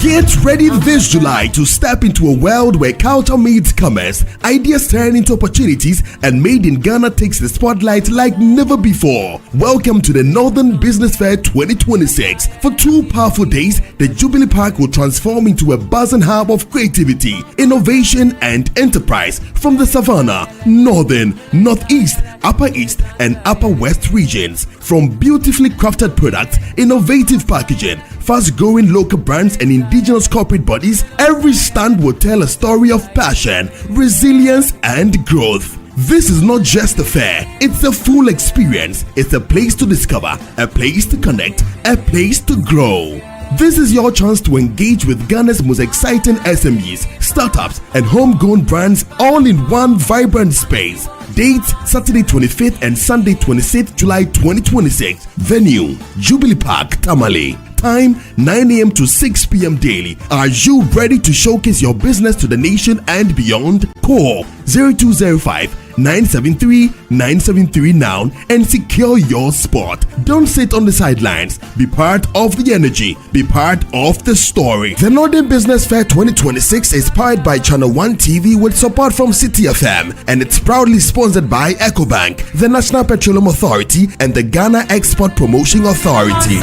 Get ready this July to step into a world where culture meets commerce, ideas turn into opportunities, and Made in Ghana takes the spotlight like never before. Welcome to the Northern Business Fair 2026. For 2 powerful days, the Jubilee Park will transform into a buzzing hub of creativity, innovation, and enterprise from the Savannah, Northern, Northeast, Upper East, and Upper West regions. From beautifully crafted products, innovative packaging, fast-growing local brands, and indigenous corporate bodies, every stand will tell a story of passion, resilience, and growth. This is not just a fair, it's a full experience. It's a place to discover, a place to connect, a place to grow. This is your chance to engage with Ghana's most exciting SMEs, startups, and homegrown brands all in one vibrant space. Dates Saturday 25th and Sunday 26th July 2026. Venue Jubilee Park, Tamale. Time 9 a.m. to 6 p.m. daily. Are you ready to showcase your business to the nation and beyond? Call 0205 973 973 now and secure your spot. Don't sit on the sidelines. Be part of the energy. Be part of the story. The Northern Business Fair 2026 is powered by Channel 1 TV with support from City FM, and it's proudly sponsored by EcoBank, the National Petroleum Authority, and the Ghana Export Promotion Authority.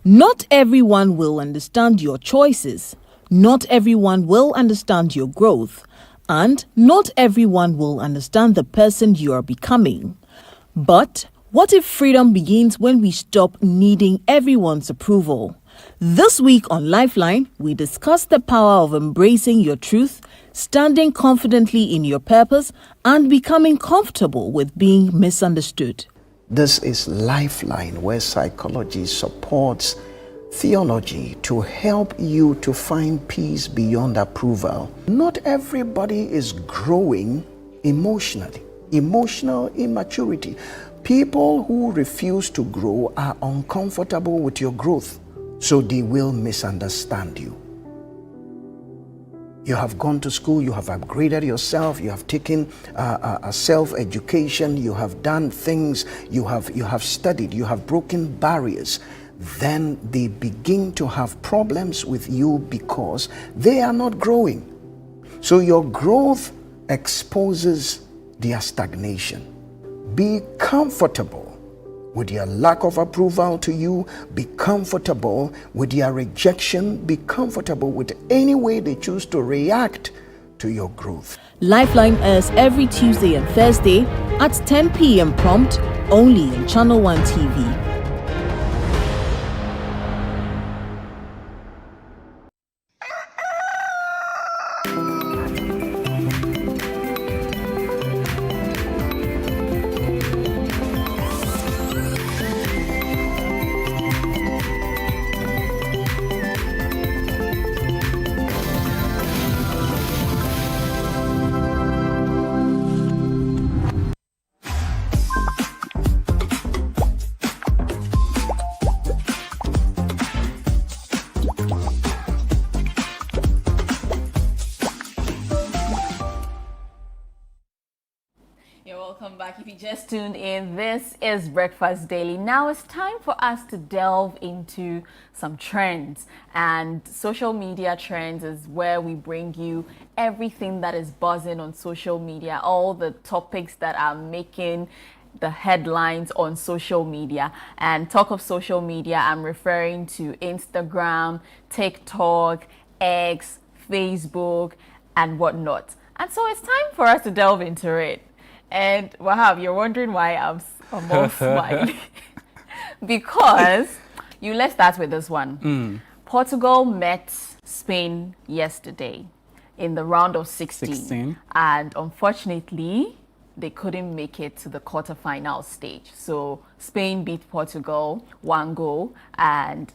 Not everyone will understand your choices. Not everyone will understand your growth. And not everyone will understand the person you are becoming. But what if freedom begins when we stop needing everyone's approval? This week on Lifeline, we discuss the power of embracing your truth, standing confidently in your purpose, and becoming comfortable with being misunderstood. This is Lifeline, where psychology supports theology to help you to find peace beyond approval. Not everybody is growing emotionally. Emotional immaturity. People who refuse to grow are uncomfortable with your growth, so they will misunderstand you. You have gone to school, you have upgraded yourself, you have taken a self-education, you have done things, you have studied, you have broken barriers. Then they begin to have problems with you because they are not growing. So your growth exposes their stagnation. Be comfortable with their lack of approval to you. Be comfortable with their rejection. Be comfortable with any way they choose to react to your growth. Lifeline airs every Tuesday and Thursday at 10 p.m. prompt, only on Channel One TV. Welcome back. If you just tuned in, this is Breakfast Daily. Now it's time for us to delve into some trends, and social media trends is where we bring you everything that is buzzing on social media, all the topics that are making the headlines on social media. And talk of social media, I'm referring to Instagram, TikTok, X, Facebook, and whatnot. And so it's time for us to delve into it. And Wahab, you're wondering why I'm all smiling. Because let's start with this one. Portugal met Spain yesterday in the round of 16. And unfortunately, they couldn't make it to the quarterfinal stage. So Spain beat Portugal 1-0 and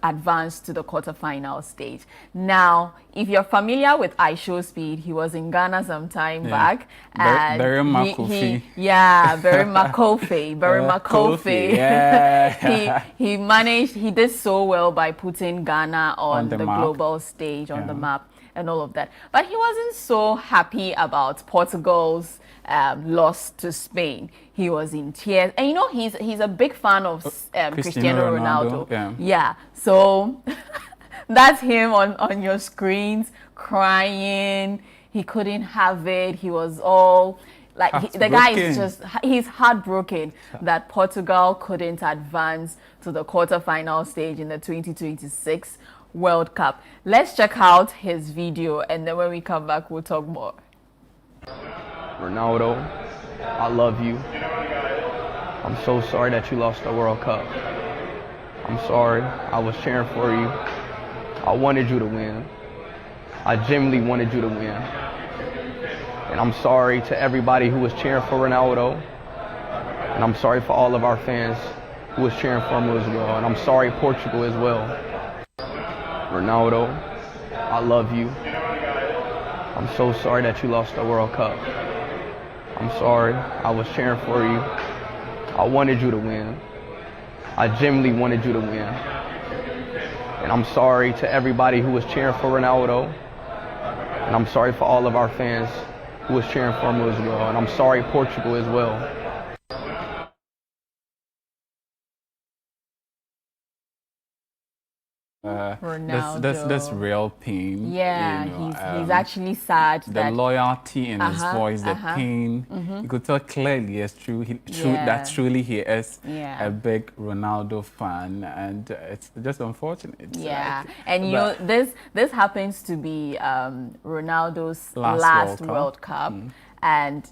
advanced to the quarterfinal stage. Now, if you're familiar with IShowSpeed, he was in Ghana some time back. And Barry McCoffey. Barry McCoffey. Barry McCoffey. Yeah. he did so well by putting Ghana on the global stage, on the map, and all of that. But he wasn't so happy about Portugal's loss to Spain. He was in tears, and he's a big fan of Cristiano Ronaldo. So that's him on your screens crying. He couldn't have it. He was all like, the guy is he's heartbroken that Portugal couldn't advance to the quarterfinal stage in the 2026 World Cup. Let's check out his video, and then when we come back, we'll talk more. Ronaldo, I love you. I'm so sorry that you lost the World Cup. I'm sorry. I was cheering for you. I wanted you to win. I genuinely wanted you to win. And I'm sorry to everybody who was cheering for Ronaldo. And I'm sorry for all of our fans who was cheering for him as well. And I'm sorry, Portugal, as well. Ronaldo, I love you. I'm so sorry that you lost the World Cup. I'm sorry. I was cheering for you. I wanted you to win. I genuinely wanted you to win. And I'm sorry to everybody who was cheering for Ronaldo. And I'm sorry for all of our fans who was cheering for him as well. And I'm sorry, Portugal, as well. That's real pain. Yeah, you know, he's actually sad. The loyalty in his voice, the pain. You could tell clearly that truly he is a big Ronaldo fan, and it's just unfortunate. Yeah, and you know this happens to be Ronaldo's last World Cup, and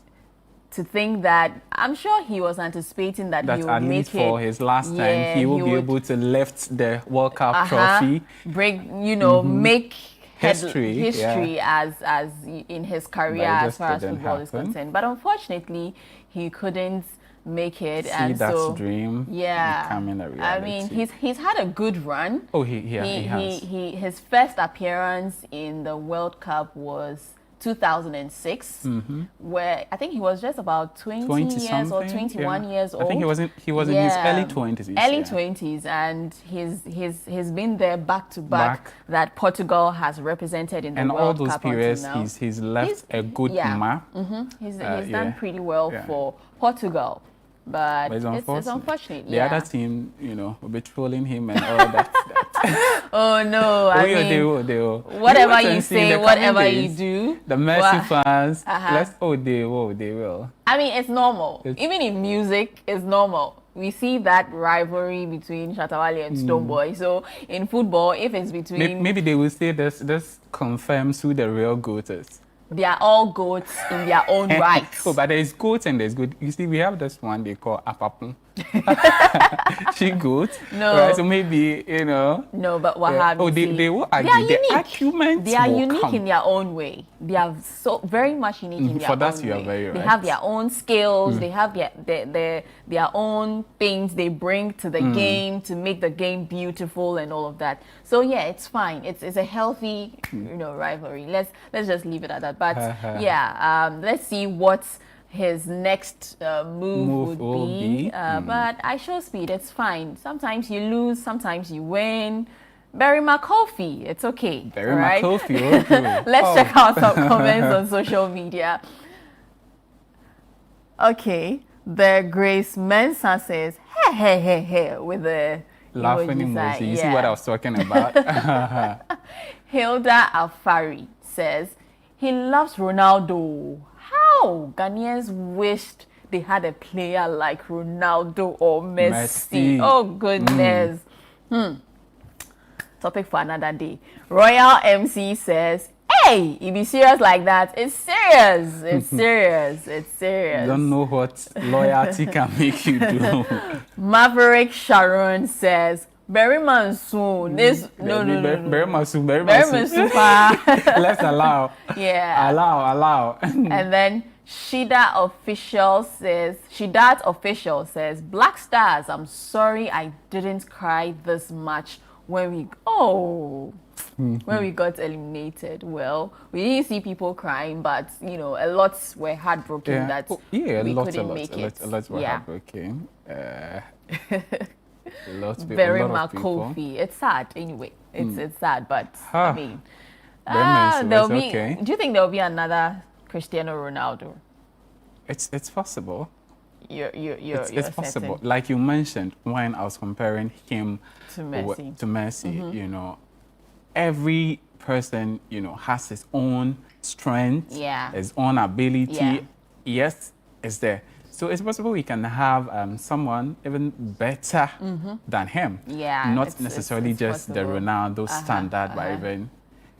to think that I'm sure he was anticipating that he would at least for his last time he will be able to lift the World Cup trophy, break, you know, make history as in his career as far as football is concerned. But unfortunately, he couldn't make it. And that dream becoming a reality. I mean, he's had a good run. Oh, he has. His first appearance in the World Cup was 2006, where I think he was just about 20 years or 21 years old. I think he was in his early 20s. Early 20s, and he's been there back to back that Portugal has represented in the World Cup. And all those periods, he's left a good mark. He's done pretty well for Portugal. But it's unfortunate. The other team, you know, will be trolling him and all that. Oh no! I mean, they will. Whatever you say, whatever you do. The Messi fans, they will. I mean, it's normal. Even in music, it's normal. We see that rivalry between Shatta Wale and Stonebwoy. So in football, if it's between, maybe they will say this confirms who the real GOAT is. They are all goats in their own right. Oh, but there's goats and there's good. You see, we have this one they call Apapun. She goat. No. Right, so maybe, you know. No, but what have you they will argue. They are unique. They are unique in their own way. They are so very much unique in their own way. For that, you are very right. They have their own skills. They have their own things they bring to the game to make the game beautiful and all of that. So yeah, it's fine. It's a healthy, you know, rivalry. Let's just leave it at that. But let's see what his next move would be. But I show speed. It's fine. Sometimes you lose. Sometimes you win. Barry McCulphy, it's okay. Barry McCulphy, okay. Let's check out some comments on social media. Okay, the Grace Mensa says, hey, with the laughing emoji. You see what I was talking about? Hilda Alfari says, he loves Ronaldo. How? Ghanaians wished they had a player like Ronaldo or Messi. Oh, goodness. Topic for another day. Royal MC says, hey, if you serious like that, it's serious. It's serious. It's serious. You don't know what loyalty can make you do. Maverick Sharon says, Berryman soon. Berryman soon. Let's allow. Yeah. Allow. And then Shidat Official says, Black Stars, I'm sorry I didn't cry this much when we got eliminated. Well, we didn't see people crying, but you know, a lot were heartbroken that we couldn't make it. A lot were heartbroken. Very McCulphy. It's sad anyway. It's sad, but I mean, do you think there'll be another Cristiano Ronaldo? It's possible. It's possible. Like you mentioned when I was comparing him to Messi. You know, every person, you know, has his own strength, his own ability. Yes, it's there. So it's possible we can have someone even better than him. Not necessarily it's just the Ronaldo standard, but even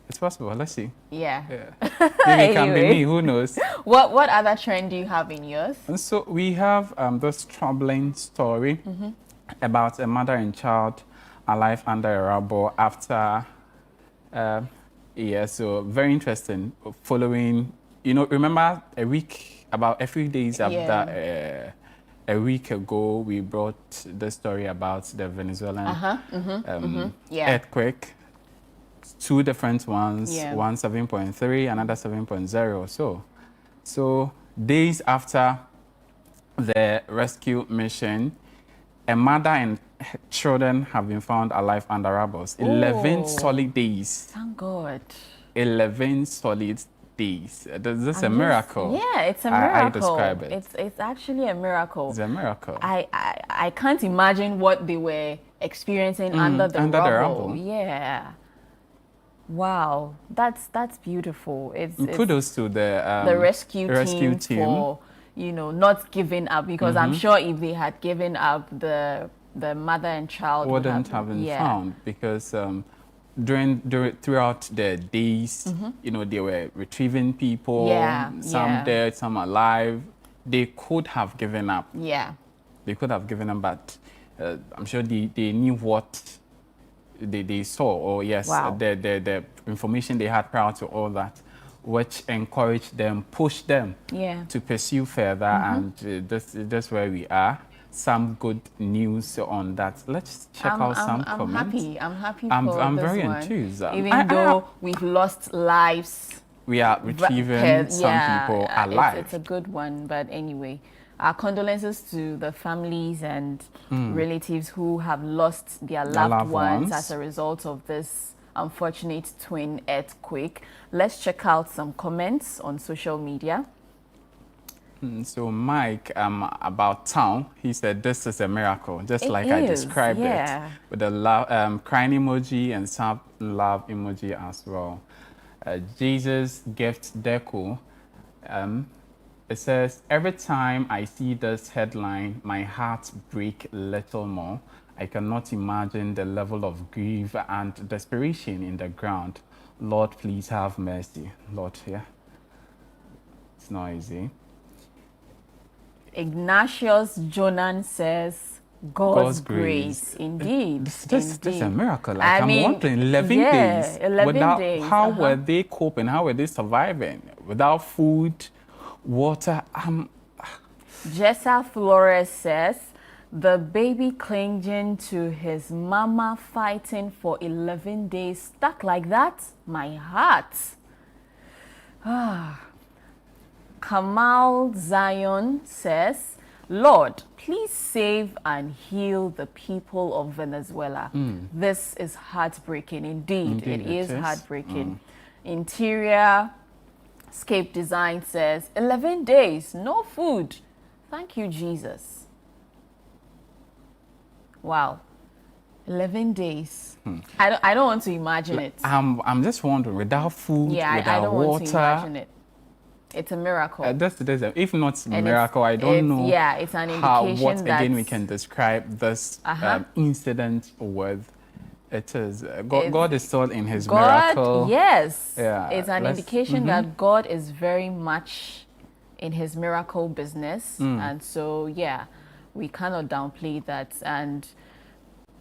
it's possible. Let's see. Maybe it can be me. Who knows? What other trend do you have in yours? And so we have this troubling story about a mother and child alive under a rubble after. So very interesting. Following, you know, remember about a few days after a week ago, we brought the story about the Venezuelan earthquake. Two different ones, one 7.3, another 7.0. So days after the rescue mission, a mother and children have been found alive under rubble. 11 solid days. Thank God. 11 solid days. This is a miracle. Yeah, it's a miracle. I describe it. It's actually a miracle. It's a miracle. I can't imagine what they were experiencing under the rubble. Yeah. Wow, that's beautiful. It's kudos to the rescue team for not giving up, because I'm sure if they had given up, the mother and child wouldn't have been found, because throughout the days, they were retrieving people, some dead, some alive. They could have given up. Yeah. They could have given up, but I'm sure they knew what they saw, or the information they had prior to all that, which encouraged them, pushed them to pursue further, and that's where we are. Some good news on that. Let's check out some comments. I'm happy. I'm very enthused. Even though we've lost lives, we are retrieving some people alive. It's a good one, but anyway. Our condolences to the families and relatives who have lost their loved ones as a result of this unfortunate twin earthquake. Let's check out some comments on social media. So Mike, about town, he said this is a miracle, just like I described it, with the crying emoji and some love emoji as well. Jesus Gift Deco, it says, every time I see this headline, my heart breaks a little more. I cannot imagine the level of grief and desperation in the ground. Lord, please have mercy. Lord, it's not easy. Ignatius Jonan says, God's grace. Indeed. This is a miracle. Like, I'm wondering, 11 days. 11 days. How were they coping? How were they surviving? Without food, water. Jessa Flores says, the baby clinging to his mama, fighting for 11 days, stuck like that? My heart. Kamal Zion says, Lord, please save and heal the people of Venezuela. This is heartbreaking. Indeed, it is heartbreaking. Interior Scape Design says, 11 days, no food. Thank you, Jesus. Wow. 11 days. I don't want to imagine it. I'm just wondering, without food, without I don't water. Want to imagine it. It's a miracle. If not a miracle, I don't know. Yeah, it's an indication what again we can describe this incident with. It is God is still in His miracle. Yes. Yeah. It's an indication that God is very much in His miracle business, and so we cannot downplay that. And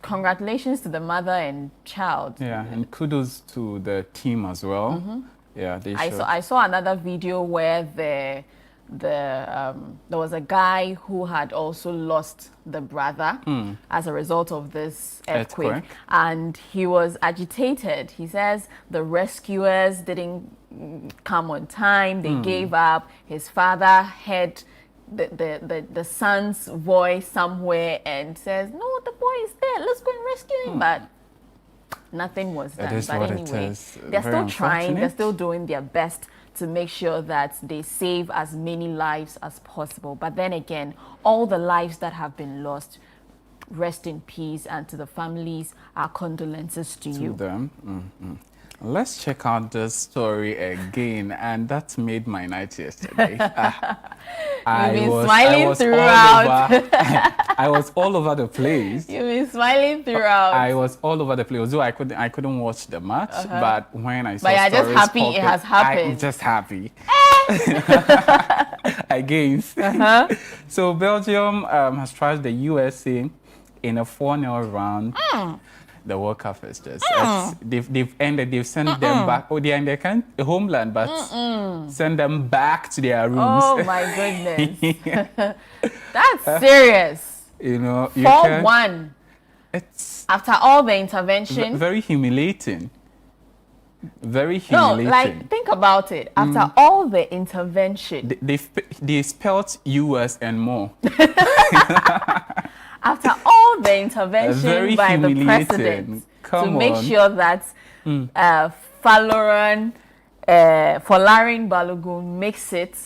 congratulations to the mother and child. Yeah, and kudos to the team as well. Yeah, I saw another video where there was a guy who had also lost the brother as a result of this earthquake, and he was agitated. He says the rescuers didn't come on time. They gave up. His father heard the son's voice somewhere and says, "No, the boy is there. Let's go and rescue him." But nothing was done. But anyway, they're still trying. They're still doing their best to make sure that they save as many lives as possible. But then again, all the lives that have been lost, rest in peace, and to the families, our condolences to you. Them. Let's check out this story again, and that made my night yesterday. You've been smiling throughout. I was all over the place. You've been smiling throughout. I was all over the place. Although I couldn't watch the match, but when I saw you're just happy it has happened. I'm just happy. Against. So Belgium has trashed the USA in a 4-0 round. The World Cup fixtures. They've ended. They've sent them back. Oh, they're in their homeland, but send them back to their rooms. Oh my goodness, that's serious. You know, 4-1. It's after all the intervention. Very humiliating. Very humiliating. No, like think about it. After all the intervention, they spelt US and more. After all the intervention by the president to make sure that Faloran Folarin Balogun makes it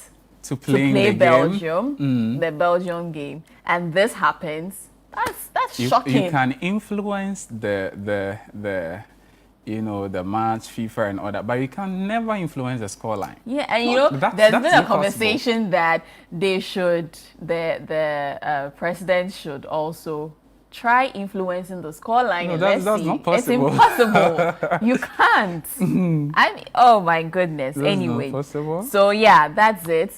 to play Belgium, the Belgium game, and this happens. That's shocking. You can influence the the match, FIFA and all that, but you can never influence the scoreline. Yeah, and there's been a conversation that they should, the president should also try influencing the scoreline. No, that's not possible. It's impossible. You can't. I mean, oh my goodness. That's anyway, not possible. So yeah, that's it.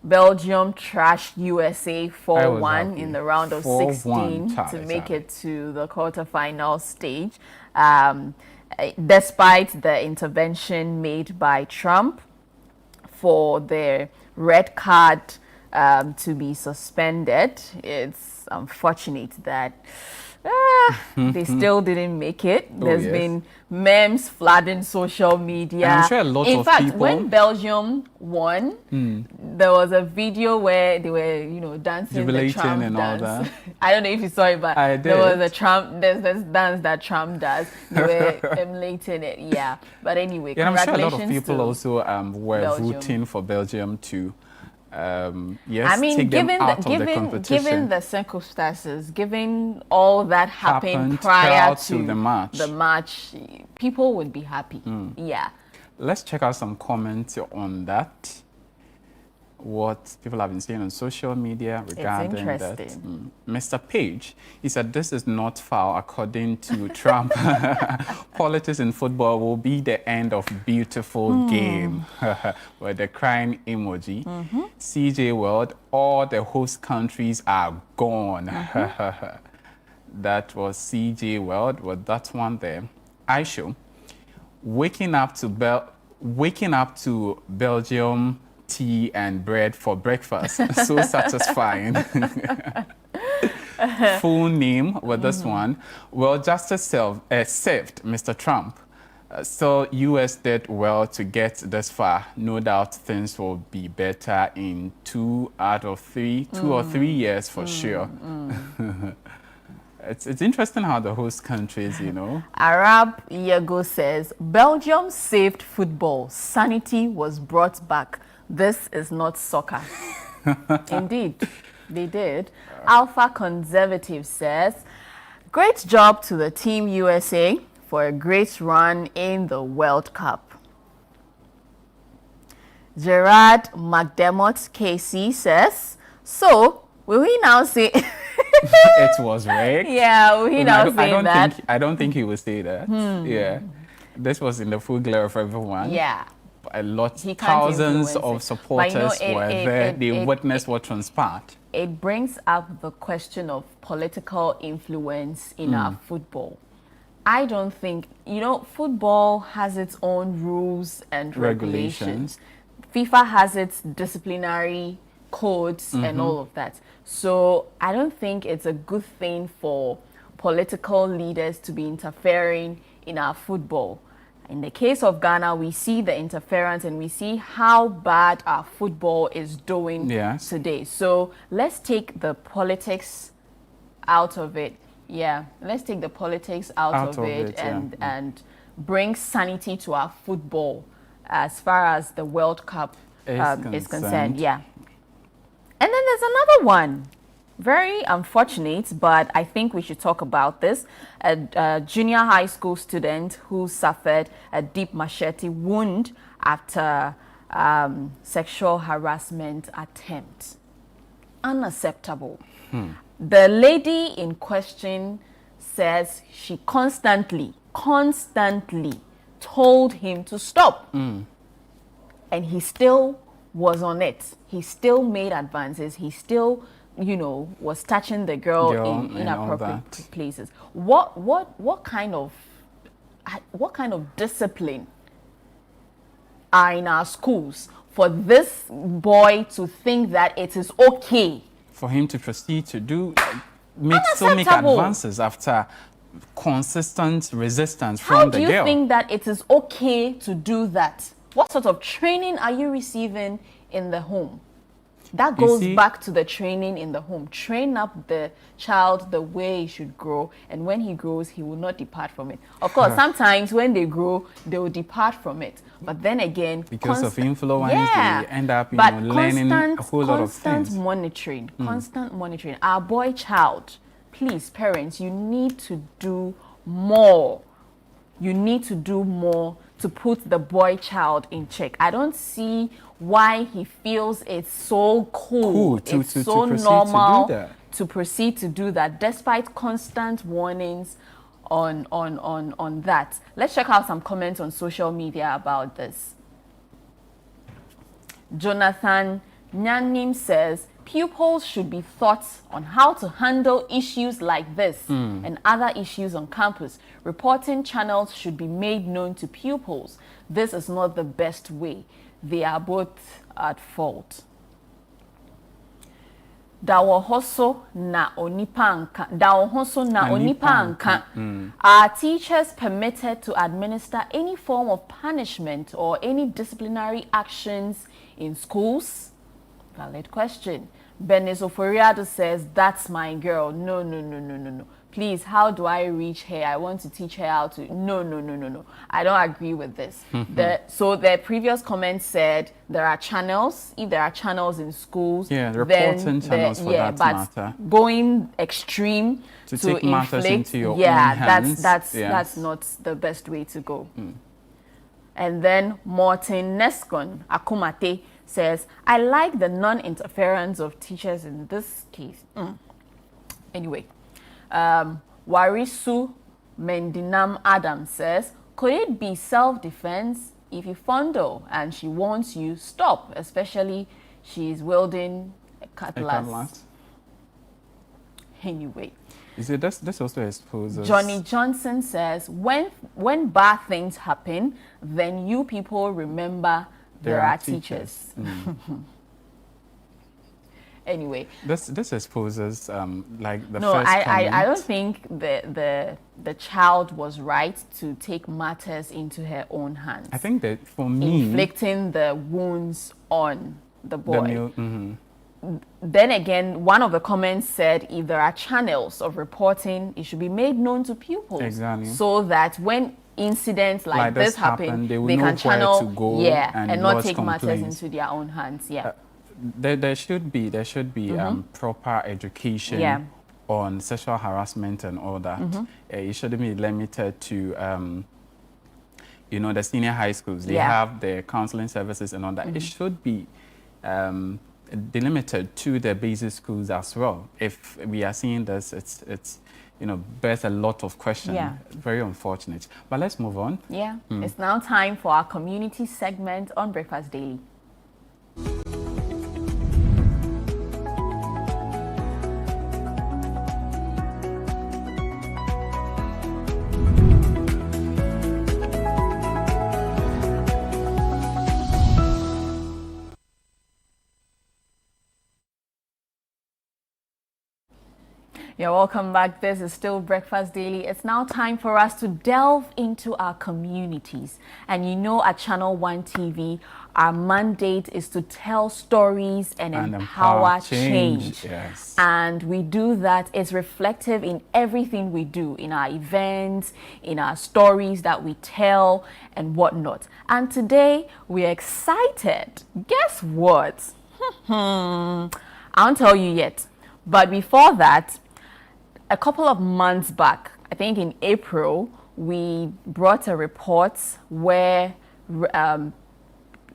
Belgium trashed USA 4-1 in the round of 16 to make it to the quarterfinal stage. Despite the intervention made by Trump for the red card to be suspended, it's unfortunate that they still didn't make it. There's been memes flooding social media. And I'm sure a lot In of fact, people... when Belgium won, there was a video where they were, dancing the Trump and dance. all that. I don't know if you saw it, but I did. there was there's this dance that Trump does. They were emulating it, yeah. But anyway, I'm sure a congratulations lot of people also were Belgium. rooting for Belgium to I mean, take them out of the given competition. the circumstances, given all that happened prior to the match, people would be happy. Yeah. Let's check out some comments on that. What people have been saying on social media regarding that. Mr. Page, he said this is not foul according to Trump. Politics in football will be the end of beautiful game. With the crying emoji. CJ World, all the host countries are gone. That was CJ World with that one there. Aisho, waking up to Belgium tea and bread for breakfast. So satisfying. Full name with this one. Well, justice served Mr. Trump. So US did well to get this far. No doubt things will be better in 2 or 3 years for sure. It's interesting how the host countries, Arab Yego says, Belgium saved football. Sanity was brought back. This is not soccer. Indeed, they did. Alpha Conservative says, great job to the Team USA for a great run in the World Cup. Gerard McDermott KC says, so will we now say... It was rigged? Yeah, will he now say that? I don't think he would say that. Yeah. This was in the full glare of everyone. Yeah. Thousands of supporters were there. They witnessed what transpired. It brings up the question of political influence in our football. I don't think, football has its own rules and regulations. FIFA has its disciplinary codes and all of that. So I don't think it's a good thing for political leaders to be interfering in our football. In the case of Ghana, we see the interference and we see how bad our football is doing today. So let's take the politics out of it. Yeah, let's take the politics out of it and bring sanity to our football as far as the World Cup is concerned. Yeah. And then there's another one. Very unfortunate, but I think we should talk about this. A junior high school student who suffered a deep machete wound after sexual harassment attempt. Unacceptable. The lady in question says she constantly told him to stop. And he still was on it. He still made advances. He still was touching the girl in inappropriate places. What kind of discipline are in our schools for this boy to think that it is okay for him to proceed to make advances after consistent resistance from the girl? How do you think that it is okay to do that? What sort of training are you receiving in the home? That goes back to the training in the home. Train up the child the way he should grow, and when he grows, he will not depart from it. Of course, sometimes when they grow, they will depart from it. But then again, because of influence, they end up learning a whole lot of things. Constant monitoring. Our boy child, please, parents, you need to do more. You need to do more to put the boy child in check. I don't see why he feels it's so cool it's so normal to proceed to do that, despite constant warnings on that. Let's check out some comments on social media about this. Jonathan Nyanim says, pupils should be taught on how to handle issues like this and other issues on campus. Reporting channels should be made known to pupils. This is not the best way. They are both at fault. Dawohoso na onipa anka. Are teachers permitted to administer any form of punishment or any disciplinary actions in schools? Valid question. Benes Oforiado says, that's my girl. No. Please, how do I reach her? I want to teach her how to... No. I don't agree with this. So the previous comment said there are channels. If there are channels in schools... Yeah, reporting channels for that matter. Going extreme to take matters into your own hands. That's not the best way to go. And then Martin Neskon Akumate says, I like the non-interference of teachers in this case. Anyway, Warisu Mendinam Adam says, could it be self-defense? If you fondle and she wants you, stop, especially she's wielding a cutlass. Anyway. You see, that's also exposes. Johnny Johnson says, when bad things happen, then you people remember there are teachers. Anyway, this exposes like the no, first comment. I don't think the child was right to take matters into her own hands. I think that for me, inflicting the wounds on the boy. Then again, one of the comments said, if there are channels of reporting, it should be made known to pupils. Exactly. So that when incidents like this happen, they can channel to go and not take matters into their own hands. There should be proper education on sexual harassment and all that. It shouldn't be limited to the senior high schools. They have their counseling services and all that. It should be delimited to the basic schools as well. If we are seeing this, it's bears a lot of questions. Very unfortunate. But let's move on. It's now time for our community segment on Breakfast Daily. You're welcome back. This is still Breakfast Daily. It's now time for us to delve into our communities. And at Channel One TV, our mandate is to tell stories and empower change. Yes. And we do that. It's reflective in everything we do, in our events, in our stories that we tell and whatnot. And today, we're excited. Guess what? I won't tell you yet. But before that, a couple of months back, I think in April, we brought a report where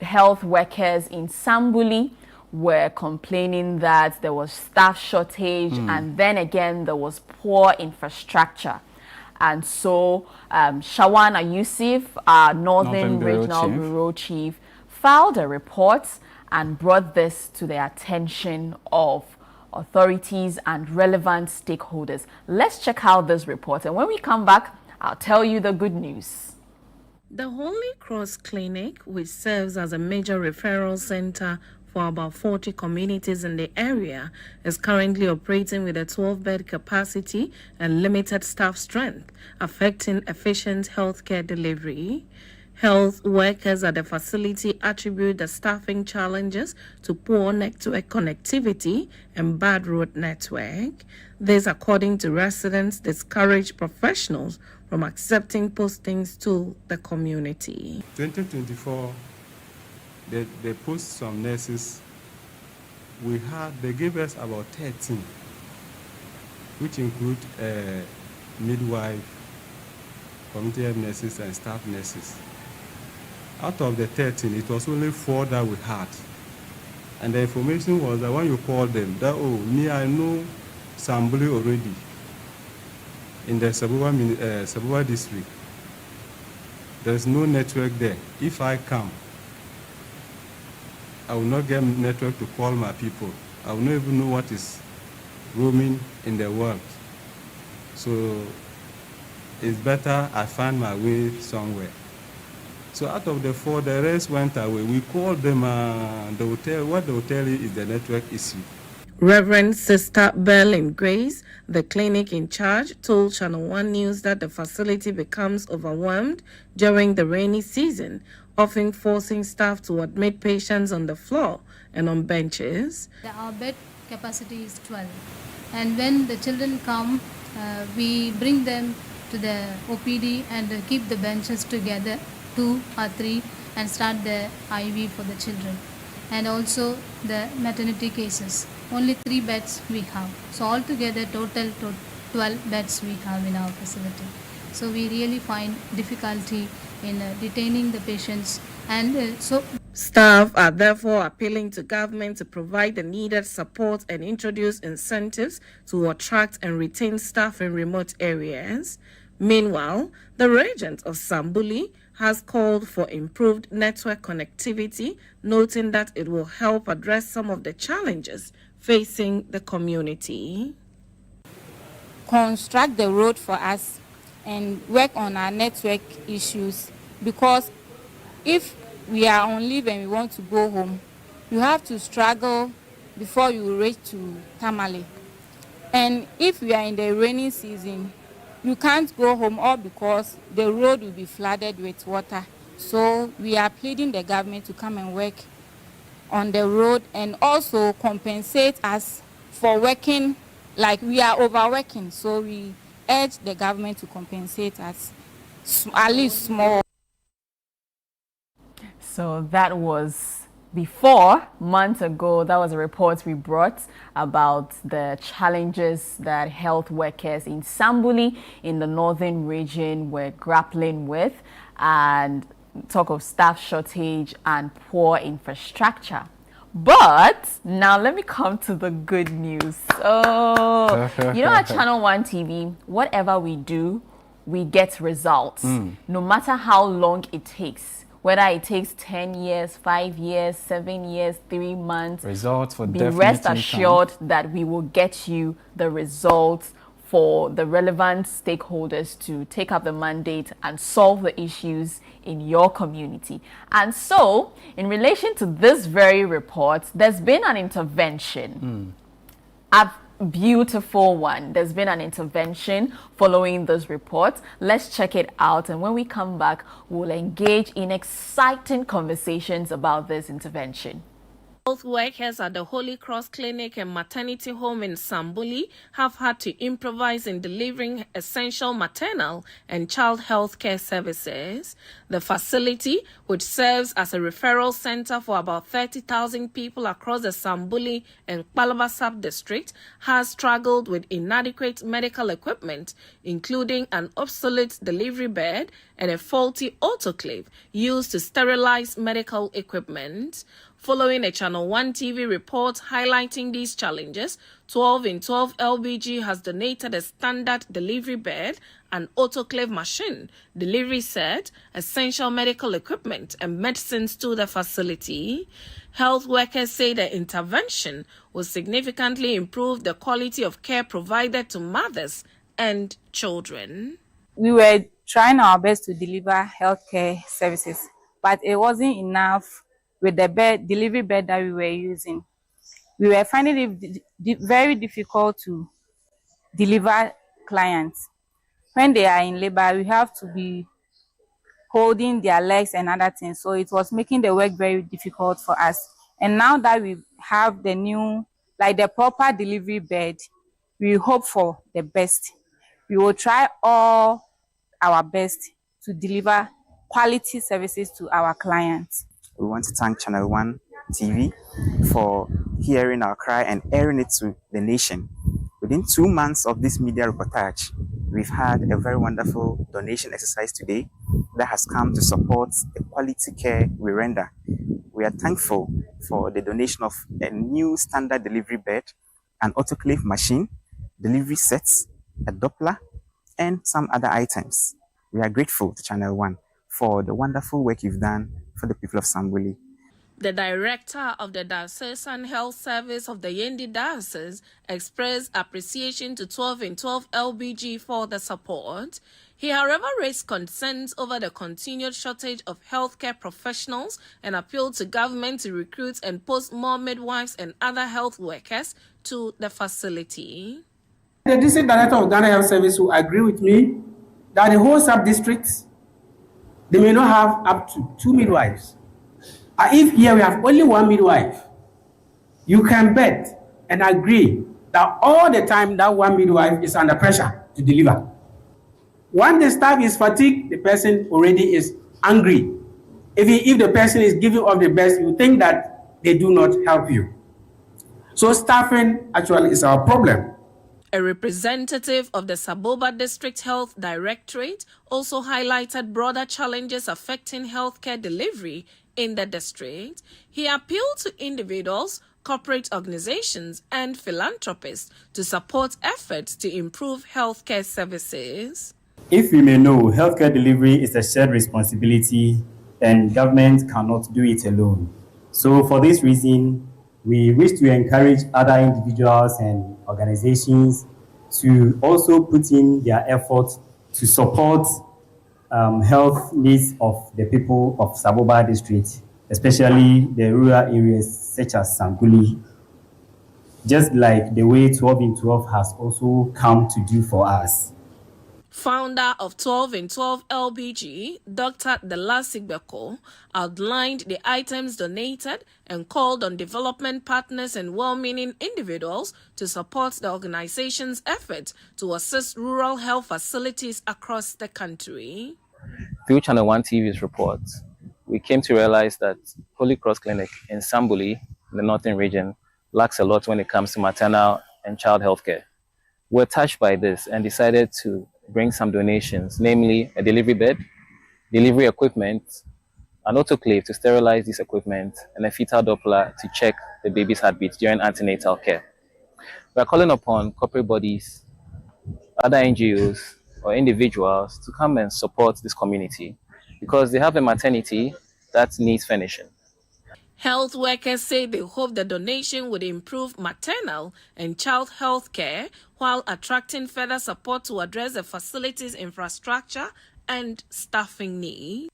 health workers in Sambuli were complaining that there was staff shortage and then again there was poor infrastructure. And so Shawana Yusuf, our Northern Regional Bureau Chief, filed a report and brought this to the attention of authorities and relevant stakeholders. Let's check out this report, and when we come back, I'll tell you the good news. The Holy Cross Clinic, which serves as a major referral center for about 40 communities in the area, is currently operating with a 12-bed capacity and limited staff strength, affecting efficient healthcare delivery. Health workers at the facility attribute the staffing challenges to poor network connectivity and bad road network. This, according to residents, discourage professionals from accepting postings to the community. 2024, they post some nurses. They gave us about 13, which include midwife, community health nurses, and staff nurses. Out of the 13, it was only 4 that we had. And the information was that when you call them, that, I know Sambuli already in the Sabuwa district. There's no network there. If I come, I will not get network to call my people. I will not even know what is roaming in the world. So it's better I find my way somewhere. So out of the 4, the rest went away. We called them, what they will tell you is the network issue. Reverend Sister Berlin Grace, the clinic in charge, told Channel 1 News that the facility becomes overwhelmed during the rainy season, often forcing staff to admit patients on the floor and on benches. Our bed capacity is 12. And when the children come, we bring them to the OPD and keep the benches together, 2 or 3, and start the IV for the children. And also the maternity cases. Only 3 beds we have. So altogether total 12 beds we have in our facility. So we really find difficulty in detaining the patients, and staff are therefore appealing to government to provide the needed support and introduce incentives to attract and retain staff in remote areas. Meanwhile, the regent of Sambuli has called for improved network connectivity, noting that it will help address some of the challenges facing the community. Construct the road for us and work on our network issues, because if we are on leave and we want to go home, you have to struggle before you reach to Tamale. And if we are in the rainy season, you can't go home, all because the road will be flooded with water. So we are pleading the government to come and work on the road and also compensate us for working like we are overworking. So we urge the government to compensate us at least small. So that was before, months ago. That was a report we brought about the challenges that health workers in Sambuli in the northern region were grappling with, and talk of staff shortage and poor infrastructure. But now let me come to the good news. So, at Channel 1 TV, whatever we do, we get results, no matter how long it takes. Whether it takes 10 years, 5 years, 7 years, 3 months, results for be definitely rest assured that we will get you the results for the relevant stakeholders to take up the mandate and solve the issues in your community. And so, in relation to this very report, there's been an intervention. A beautiful one. There's been an intervention following this report. Let's check it out, and when we come back, we'll engage in exciting conversations about this intervention. Health workers at the Holy Cross Clinic and Maternity Home in Sambuli have had to improvise in delivering essential maternal and child health care services. The facility, which serves as a referral center for about 30,000 people across the Sambuli and Kpalaba sub-district, has struggled with inadequate medical equipment, including an obsolete delivery bed and a faulty autoclave used to sterilize medical equipment. Following a Channel 1 TV report highlighting these challenges, 12 in 12 LBG has donated a standard delivery bed, an autoclave machine, delivery set, essential medical equipment, and medicines to the facility. Health workers say the intervention will significantly improve the quality of care provided to mothers and children. We were trying our best to deliver healthcare services, but it wasn't enough with the delivery bed that we were using. We were finding it very difficult to deliver clients. When they are in labor, we have to be holding their legs and other things. So it was making the work very difficult for us. And now that we have the new, like the proper delivery bed, we hope for the best. We will try all our best to deliver quality services to our clients. We want to thank Channel One TV for hearing our cry and airing it to the nation. Within 2 months of this media reportage, we've had a very wonderful donation exercise today that has come to support the quality care we render. We are thankful for the donation of a new standard delivery bed, an autoclave machine, delivery sets, a Doppler, and some other items. We are grateful to Channel One for the wonderful work you've done for the people of Sambuli. The director of the Diocesan Health Service of the Yendi Diocese expressed appreciation to 12 in 12 LBG for the support. He, however, raised concerns over the continued shortage of healthcare professionals and appealed to government to recruit and post more midwives and other health workers to the facility. The district director of Ghana Health Service will agree with me that the whole sub-districts, they may not have up to 2 midwives. If here we have only 1 midwife, you can bet and agree that all the time that 1 midwife is under pressure to deliver. When the staff is fatigued, the person already is angry. If the person is giving of the best, you think that they do not help you. So staffing actually is our problem. A representative of the Saboba District Health Directorate also highlighted broader challenges affecting healthcare delivery in the district. He appealed to individuals, corporate organizations, and philanthropists to support efforts to improve healthcare services. If we may know, healthcare delivery is a shared responsibility and government cannot do it alone. So for this reason, we wish to encourage other individuals and organizations to also put in their efforts to support health needs of the people of Saboba district, especially the rural areas such as Sanguli, just like the way 12 in 12 has also come to do for us. Founder of 12 in 12 LBG, Dr. Delasi Beko, outlined the items donated and called on development partners and well-meaning individuals to support the organization's effort to assist rural health facilities across the country. Through Channel One TV's reports, we came to realize that Holy Cross Clinic in Sambuli, in the northern region, lacks a lot when it comes to maternal and child health care. We're touched by this and decided to bring some donations, namely a delivery bed, delivery equipment, an autoclave to sterilize this equipment, and a fetal Doppler to check the baby's heartbeat during antenatal care. We are calling upon corporate bodies, other NGOs, or individuals to come and support this community because they have a maternity that needs furnishing. Health workers say they hope the donation would improve maternal and child health care while attracting further support to address the facility's infrastructure and staffing needs.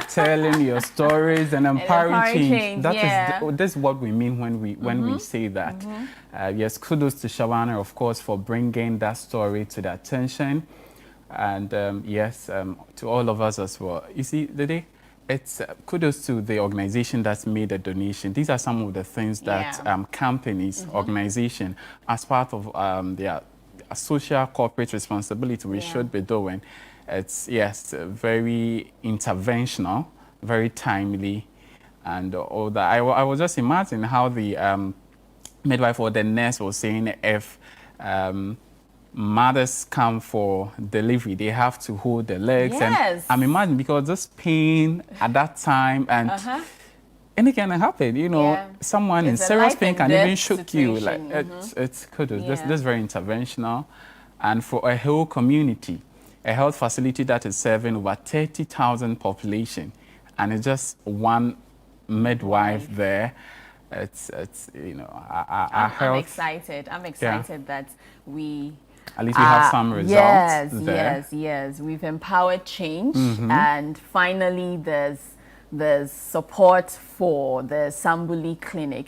Telling your stories and empowering change. Yeah. This is what we mean when we say that. Yes, kudos to Shawana, of course, for bringing that story to the attention, and yes, to all of us as well. You see, Dede, it's kudos to the organization that's made a donation. These are some of the things that companies, organization, as part of their social corporate responsibility, we should be doing. It's, yes, very interventional, very timely, and all that. I was just imagining how the midwife or the nurse was saying if mothers come for delivery, they have to hold the legs. Yes. And I'm imagining because this pain at that time and anything can happen, you know, someone in serious pain can even shook you. Like it's kudos. This is very interventional, and for a whole community. A health facility that is serving over 30,000 population, and it's just one midwife there. It's you know, our health. I'm excited. I'm excited that we. At least we have some results there. Yes. We've empowered change, and finally, there's there's support for the Sambuli Clinic.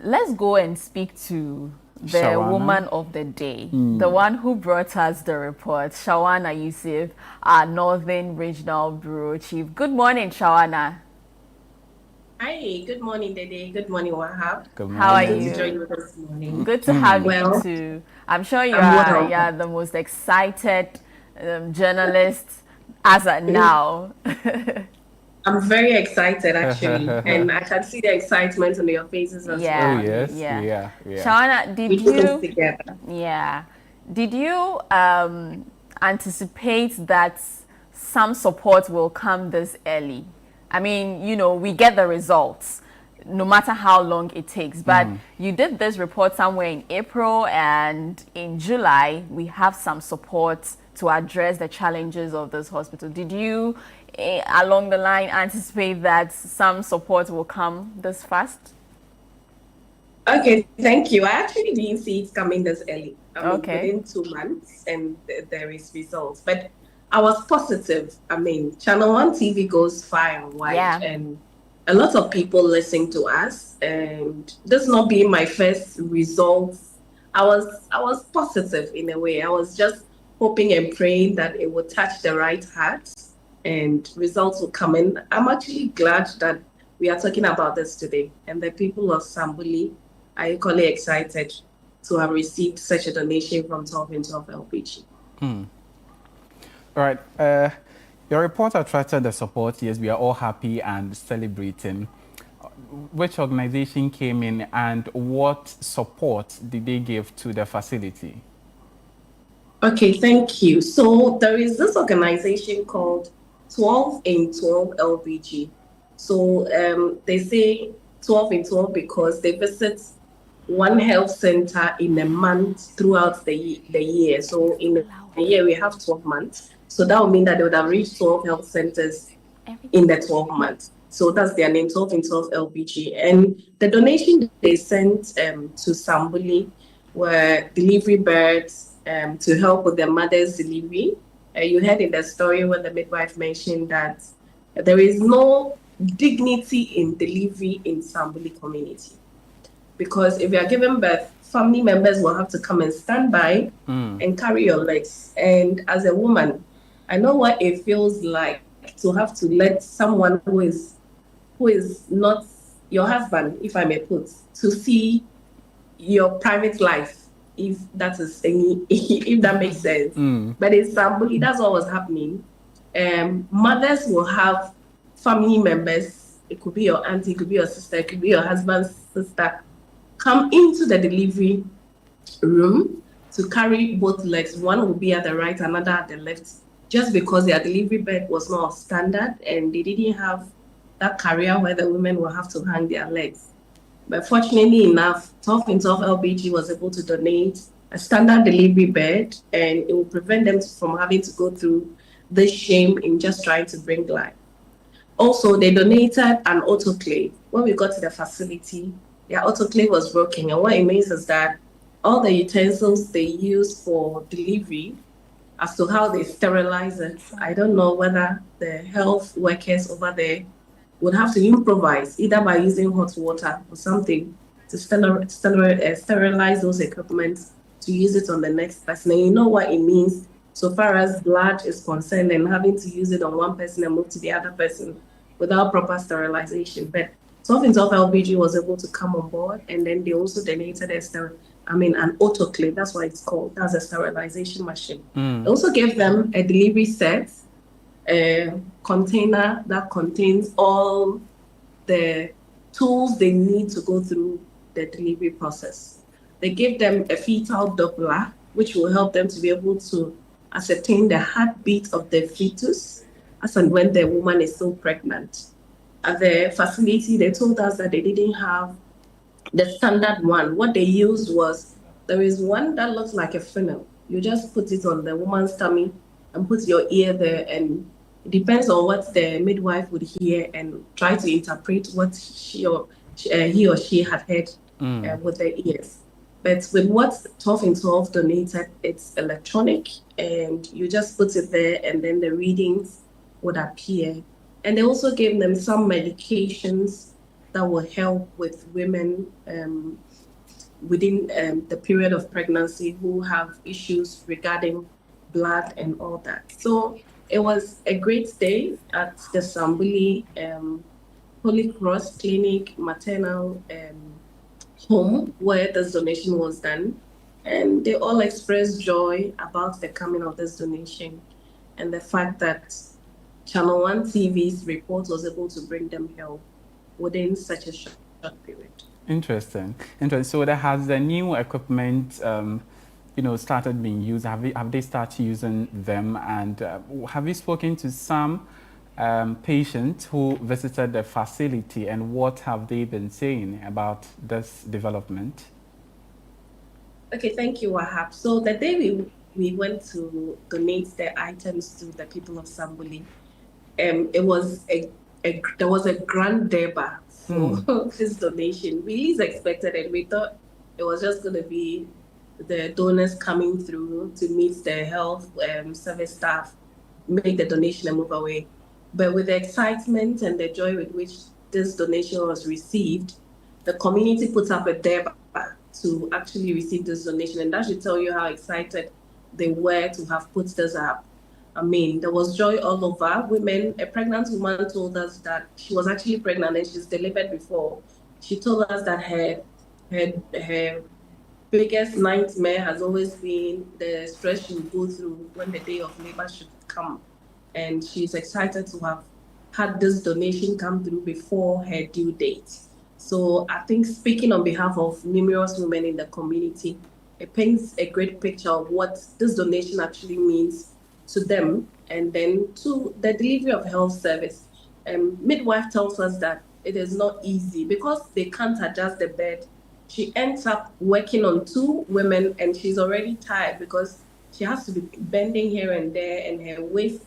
Let's go and speak to the Shawana. woman of the day, the one who brought us the report, Shawana Yusuf, our Northern Regional Bureau Chief. Good morning, Shawana. Hi, good morning, Dede. Good morning, Wahab. Good morning. How are Good you? to join you this morning. Good to have Well, you too. I'm sure you I'm are the most excited journalist as of now. I'm very excited, actually, and I can see the excitement on your faces as Yeah. well. Oh, yes. Yeah. Yeah. Shawana, did We do you? this together. Yeah. Did you anticipate that some support will come this early? I mean, you know, we get the results no matter how long it takes. But you did this report somewhere in April, and in July, we have some support to address the challenges of this hospital. Did you, along the line, anticipate that some support will come this fast? Okay, thank you. I actually didn't see it coming this early. I mean, Okay. within 2 months, and there is results. But I was positive. I mean, Channel One TV goes far and wide, Yeah. and a lot of people listen to us. And this not being my first results, I was positive in a way. I was just hoping and praying that it would touch the right heart and results will come in. I'm actually glad that we are talking about this today, and the people of Sambuli are equally excited to have received such a donation from 12 and 12 LPG. All right. Your report attracted the support. Yes, we are all happy and celebrating. Which organization came in and what support did they give to the facility? Okay, thank you. So there is this organization called 12 and 12 LBG. So they say 12 and 12 because they visit one health center in a month throughout the year. So in a year, we have 12 months. So that would mean that they would have reached 12 health centers in the 12 months. So that's their name, 12 and 12 LPG. And the donation they sent to Sambuli were delivery birds to help with their mother's delivery. You heard in the story when the midwife mentioned that there is no dignity in delivery in Sambuli community. Because if you are giving birth, family members will have to come and stand by and carry your legs. And as a woman, I know what it feels like to have to let someone who is not your husband, if I may put, to see your private life, if that is if that makes sense. But in Sambuli, that's what was happening. Mothers will have family members. It could be your auntie, it could be your sister, it could be your husband's sister, come into the delivery room to carry both legs. One will be at the right, another at the left, just because their delivery bed was not standard and they didn't have that carrier where the women will have to hang their legs. But fortunately enough, 12 and 12 LBG was able to donate a standard delivery bed, and it will prevent them from having to go through this shame in just trying to bring life. Also, they donated an autoclave. When we got to the facility, their autoclave was broken. And what it means is that all the utensils they use for delivery, as to how they sterilize it, I don't know whether the health workers over there would have to improvise, either by using hot water or something to sterilize those equipment to use it on the next person. And you know what it means so far as blood is concerned and having to use it on one person and move to the other person without proper sterilization. But 12 and 12 LBG was able to come on board, and then they also donated an autoclave, that's what it's called. That's a sterilization machine. They also gave them a delivery set, a container that contains all the tools they need to go through the delivery process. They gave them a fetal Doppler, which will help them to be able to ascertain the heartbeat of the fetus as and when the woman is still pregnant. At the facility, they told us that they didn't have the standard one. What they used was, there is one that looks like a funnel. You just put it on the woman's tummy and put your ear there, and it depends on what the midwife would hear and try to interpret what he or she had heard with their ears. But with what 12 and 12 donated, it's electronic, and you just put it there, and then the readings would appear And they also gave them some medications that will help with women within the period of pregnancy who have issues regarding blood and all that. So it was a great day at the Sambuli Holy Cross Clinic Maternal Home where this donation was done. And they all expressed joy about the coming of this donation and the fact that Channel 1 TV's report was able to bring them help within such a short period. Interesting. So there has the new equipment, started being used. Have they started using them? And have you spoken to some patients who visited the facility, and what have they been saying about this development? Okay, thank you, Wahab. So the day we went to donate the items to the people of Sambuli, it was there was a grand deba for this donation. We least expected it. We thought it was just going to be the donors coming through to meet the health service staff, make the donation and move away. But with the excitement and the joy with which this donation was received, the community put up a deba to actually receive this donation. And that should tell you how excited they were to have put this up. I mean, there was joy all over. Women, a pregnant woman told us that she was actually pregnant and she's delivered before. She told us that her biggest nightmare has always been the stress she would go through when the day of labor should come. And she's excited to have had this donation come through before her due date. So I think speaking on behalf of numerous women in the community, it paints a great picture of what this donation actually means to them, and then to the delivery of health service. Midwife tells us that it is not easy because they can't adjust the bed. She ends up working on 2 women and she's already tired because she has to be bending here and there and her waist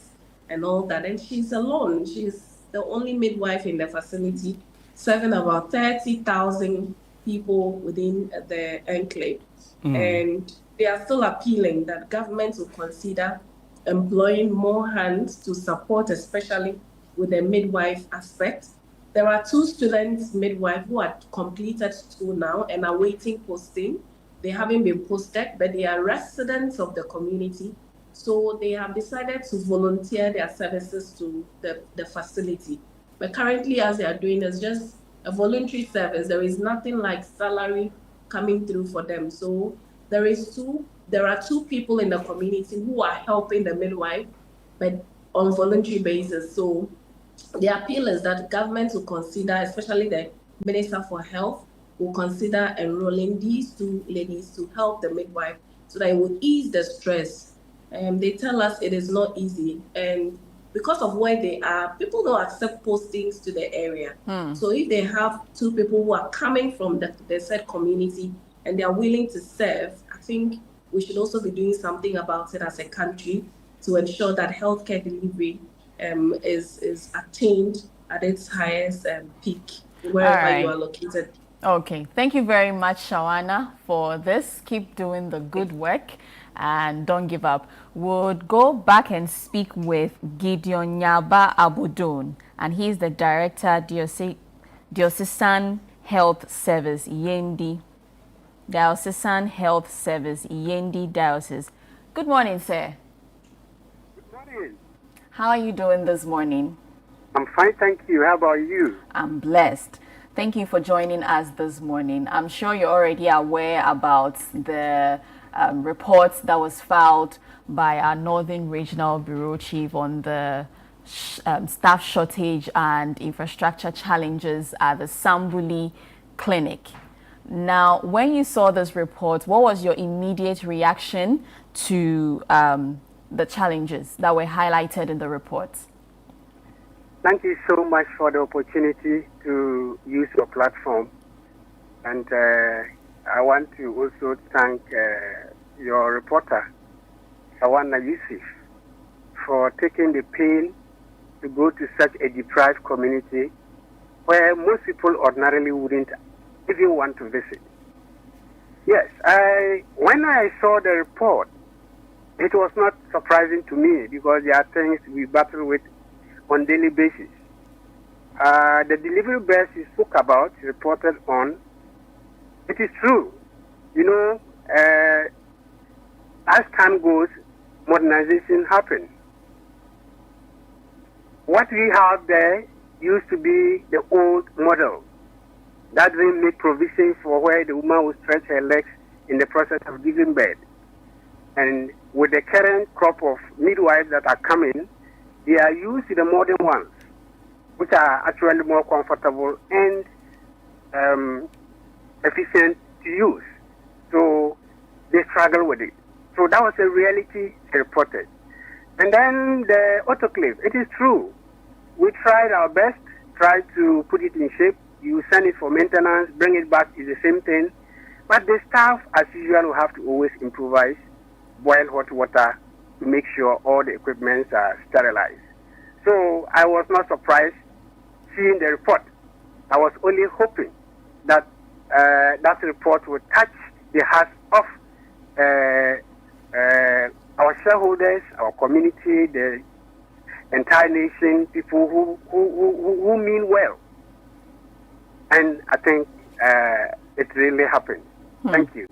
and all that. And she's alone. She's the only midwife in the facility, serving about 30,000 people within the enclave. And they are still appealing that government will consider employing more hands to support, especially with the midwife aspect. There are 2 students midwife who have completed school now and are waiting posting. They haven't been posted, but they are residents of the community. So they have decided to volunteer their services to the facility. But currently, as they are doing, is just a voluntary service. There is nothing like salary coming through for them. So there are 2 people in the community who are helping the midwife, but on voluntary basis. So the appeal is that government will consider, especially the Minister for Health, will consider enrolling these 2 ladies to help the midwife so that it would ease the stress. They tell us it is not easy. And because of where they are, people don't accept postings to the area. So if they have 2 people who are coming from the said community and they are willing to serve, I think we should also be doing something about it as a country to ensure that healthcare delivery is attained at its highest peak wherever you are located. Okay, thank you very much, Shawana, for this. Keep doing the good work and don't give up. We'll go back and speak with Gideon Nyaba Abudun, and he's the Director, Diocesan Health Service, Yendi. Diocesan Health Service, Yendi Diocese. Good morning, sir. Good morning. How are you doing this morning? I'm fine, thank you. How about you? I'm blessed. Thank you for joining us this morning. I'm sure you're already aware about the report that was filed by our Northern Regional Bureau Chief on the staff shortage and infrastructure challenges at the Sambuli Clinic. Now, when you saw this report, what was your immediate reaction to the challenges that were highlighted in the report? Thank you so much for the opportunity to use your platform. And I want to also thank your reporter, Shawana Yusuf, for taking the pain to go to such a deprived community where most people ordinarily wouldn't even want to visit. Yes, when I saw the report, it was not surprising to me because there are things we battle with on daily basis. the delivery births you spoke about, reported on, it is true. You know, as time goes, modernization happens. What we have there used to be the old model. That didn't make provisions for where the woman would stretch her legs in the process of giving birth. And with the current crop of midwives that are coming, they are used to the modern ones, which are actually more comfortable and efficient to use. So they struggle with it. So that was a reality reported. And then the autoclave, it is true. We tried our best, tried to put it in shape. You send it for maintenance, bring it back, is the same thing. But the staff, as usual, will have to always improvise, boil hot water to make sure all the equipments are sterilized. So I was not surprised seeing the report. I was only hoping that that report would touch the hearts of our shareholders, our community, the entire nation, people who mean well. And I think it really happened. Thank you.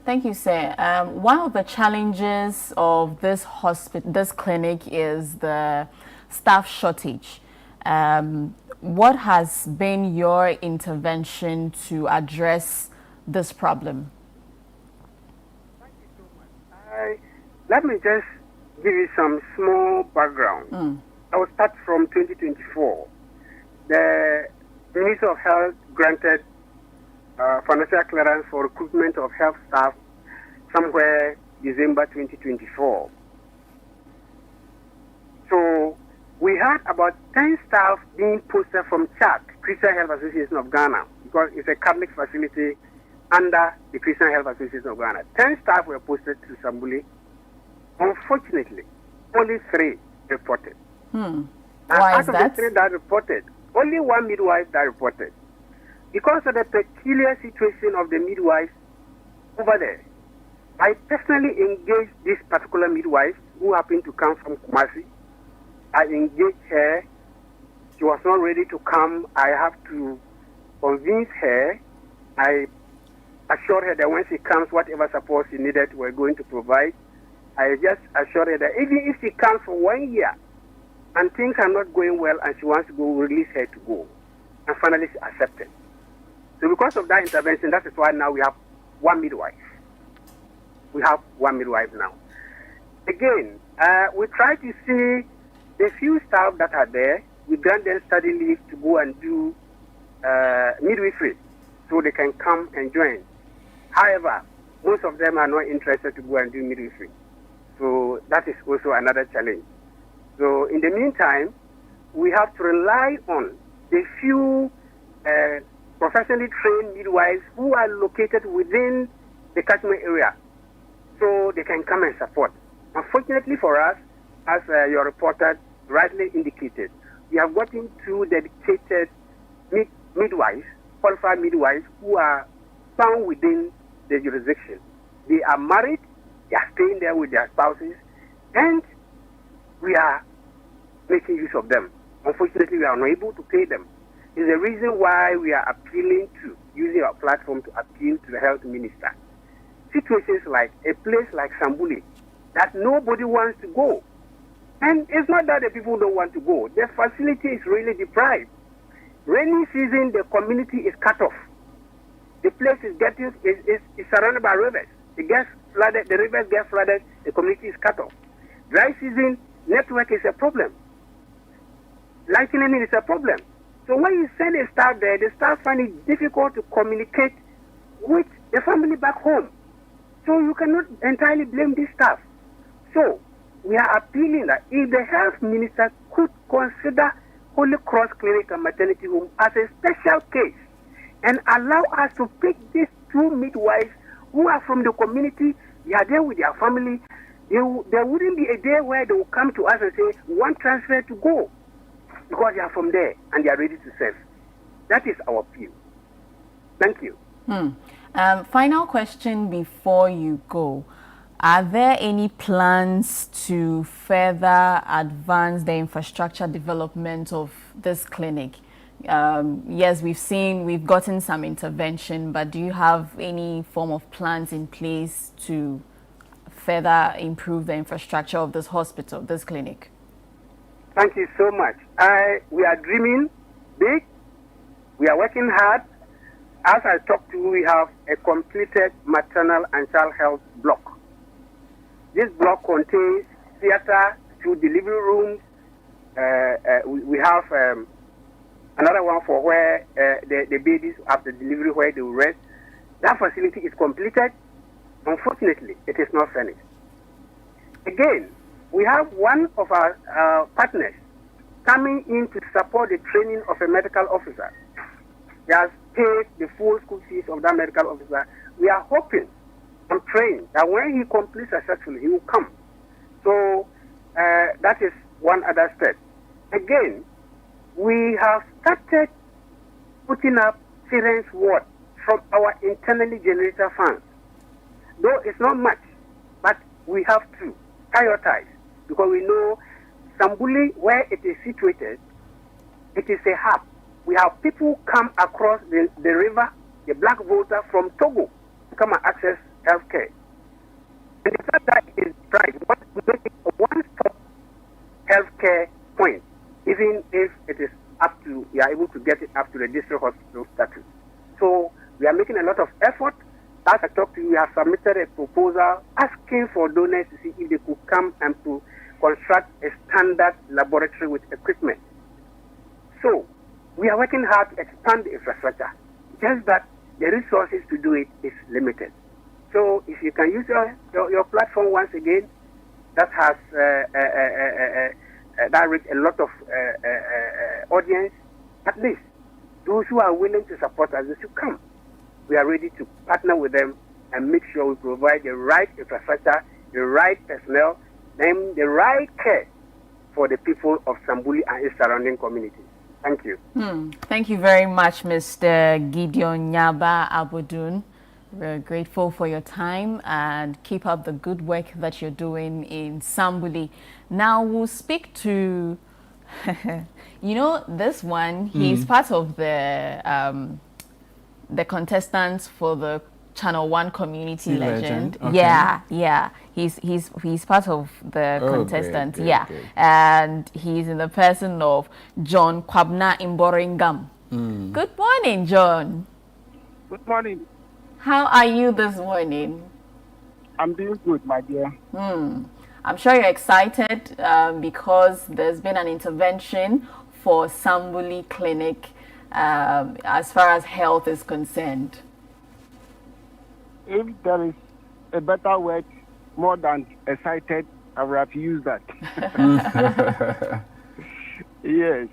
Thank you, sir. One of the challenges of this clinic is the staff shortage. What has been your intervention to address this problem? Thank you so much. Let me just give you some small background. I will start from 2024. The Ministry of Health granted financial clearance for recruitment of health staff somewhere December 2024. So we had about 10 staff being posted from CHAG, Christian Health Association of Ghana, because it's a Catholic facility under the Christian Health Association of Ghana. 10 staff were posted to Sambuli. Unfortunately, only 3 reported. Why is that? Out of the 3 that reported, only 1 midwife that reported. Because of the peculiar situation of the midwives over there, I personally engaged this particular midwife who happened to come from Kumasi. I engaged her. She was not ready to come. I have to convince her. I assured her that when she comes, whatever support she needed, we're going to provide. I just assured her that even if she comes for 1 year and things are not going well and she wants to go, release her to go. And finally, she accepted. So because of that intervention, that is why now we have 1 midwife. We have 1 midwife now. Again, we try to see the few staff that are there. We grant them study leave to go and do midwifery so they can come and join. However, most of them are not interested to go and do midwifery. So that is also another challenge. So in the meantime, we have to rely on the few professionally trained midwives who are located within the catchment area so they can come and support. Unfortunately for us, as your reporter rightly indicated, we have gotten 2 dedicated midwives, qualified midwives, who are found within the jurisdiction. They are married, they are staying there with their spouses, and we are making use of them. Unfortunately, we are unable to pay them. It's the reason why we are appealing to, using our platform to appeal to the health minister. Situations like a place like Sambuli, that nobody wants to go. And it's not that the people don't want to go. The facility is really deprived. Rainy season, the community is cut off. The place is surrounded by rivers. It gets flooded, the rivers get flooded, the community is cut off. Dry season, network is a problem. Lightning is a problem. So when you send a staff there, the staff find it difficult to communicate with the family back home. So you cannot entirely blame this staff. So we are appealing that if the health minister could consider Holy Cross Clinic and Maternity Home as a special case and allow us to pick these 2 midwives who are from the community, they are there with their family, there wouldn't be a day where they will come to us and say, we want transfer to go, because they are from there and they are ready to serve. That is our appeal. Thank you. Final question before you go. Are there any plans to further advance the infrastructure development of this clinic? Yes, we've gotten some intervention, but do you have any form of plans in place to further improve the infrastructure of this hospital, this clinic? Thank you so much. We are dreaming big. We are working hard. As I talked to you, we have a completed maternal and child health block. This block contains theater, 2 delivery rooms. We have another one for where the babies after delivery, where they will rest. That facility is completed. Unfortunately, it is not finished. Again, we have one of our partners coming in to support the training of a medical officer. He has paid the full school fees of that medical officer. We are hoping and praying that when he completes successfully, he will come. So that is one other step. Again, we have started putting up children's ward from our internally generated funds. Though it's not much, but we have to prioritize because we know Sambuli, where it is situated, it is a hub. We have people come across the river, the Black Volta from Togo, to come and access healthcare. And the fact that it is right, we make it a one-stop healthcare point, even if it is up to, we are able to get it up to the district hospital status. So we are making a lot of effort. As I talked to you, we have submitted a proposal asking for donors to see if they could come and to construct a standard laboratory with equipment. So we are working hard to expand the infrastructure. Just that the resources to do it is limited. So if you can use your platform once again, that has that reach a lot of audience, at least those who are willing to support us, they should come. We are ready to partner with them and make sure we provide the right infrastructure, the right personnel, and the right care for the people of Sambuli and its surrounding communities. Thank you. Thank you very much, Mr. Gideon Nyaba Abudun. We're grateful for your time and keep up the good work that you're doing in Sambuli. Now we'll speak to, you know, this one. He's part of the contestants for the Channel One Community Legend. Okay. Yeah. He's part of the contestants. Great. And he's in the person of John Kwabna Imboringam. Good morning, John. Good morning. How are you this morning? I'm doing good, my dear. I'm sure you're excited because there's been an intervention for Sambuli Clinic as far as health is concerned. If there is a better word more than excited, I would have used that. Yes.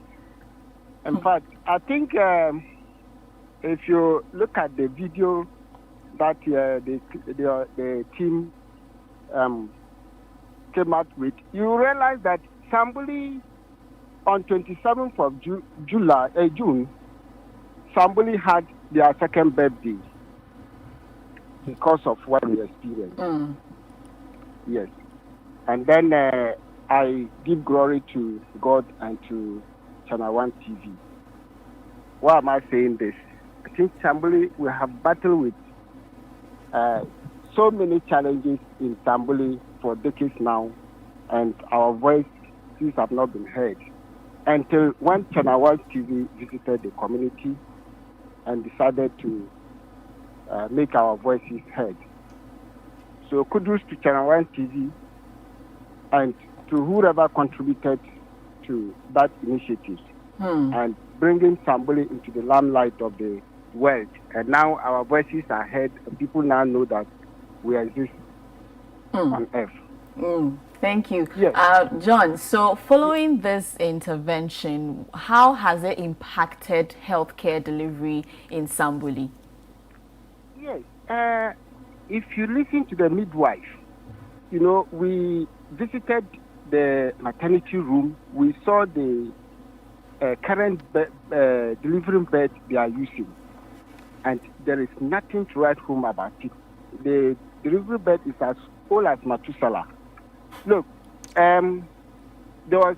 In fact, I think if you look at the video that the team came out with, you realize that Sambuli on 27th of June, Sambuli had their second birthday because of what we experienced. Yes. And then I give glory to God and to Channel One TV. Why am I saying this? I think Sambuli, we have battled with so many challenges in Sambuli for decades now, and our voices have not been heard until when Channel One TV visited the community and decided to make our voices heard. So kudos to Channel One TV and to whoever contributed to that initiative and bringing Sambuli into the limelight of the world. And now our voices are heard, and people now know that we exist on earth. Thank you. Yes. John, so following this intervention, how has it impacted healthcare delivery in Sambuli? Yes. If you listen to the midwife, you know, we visited the maternity room. We saw the current delivering bed they are using. And there is nothing to write home about it. The delivery bed is as old as Methuselah. Look, there was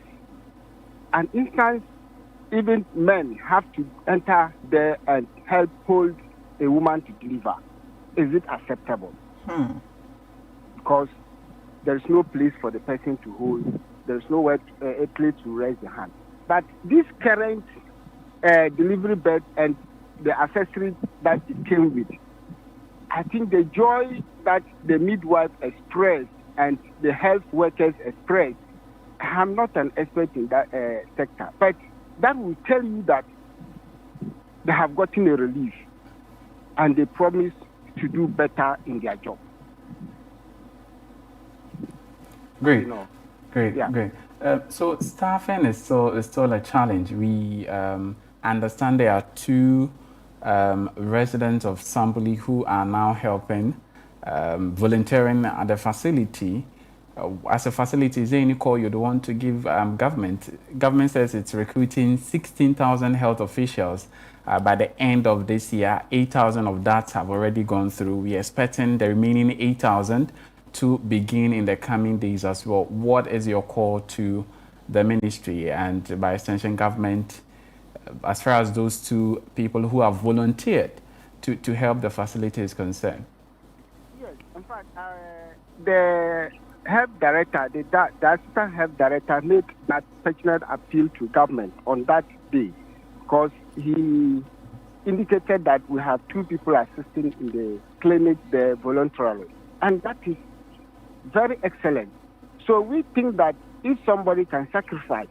an instance even men have to enter there and help hold a woman to deliver. Is it acceptable? Because there is no place for the person to hold. There is nowhere a place to raise the hand. But this current delivery bed and the accessories that it came with, I think the joy that the midwife expressed and the health workers expressed, I'm not an expert in that sector, but that will tell you that they have gotten a relief and they promise to do better in their job. Great. You know. Great, Yeah. great. So staffing is still a challenge. We understand there are two residents of Sambuli who are now helping, volunteering at the facility. As a facility, is there any call you'd want to give government? Government says it's recruiting 16,000 health officials by the end of this year. 8,000 of that have already gone through. We're expecting the remaining 8,000 to begin in the coming days as well. What is your call to the ministry and by extension government as far as those two people who have volunteered to help the facility is concerned? Yes, in fact, the health director, the assistant health director made that personal appeal to government on that day because he indicated that we have two people assisting in the clinic there voluntarily. And that is very excellent. So we think that if somebody can sacrifice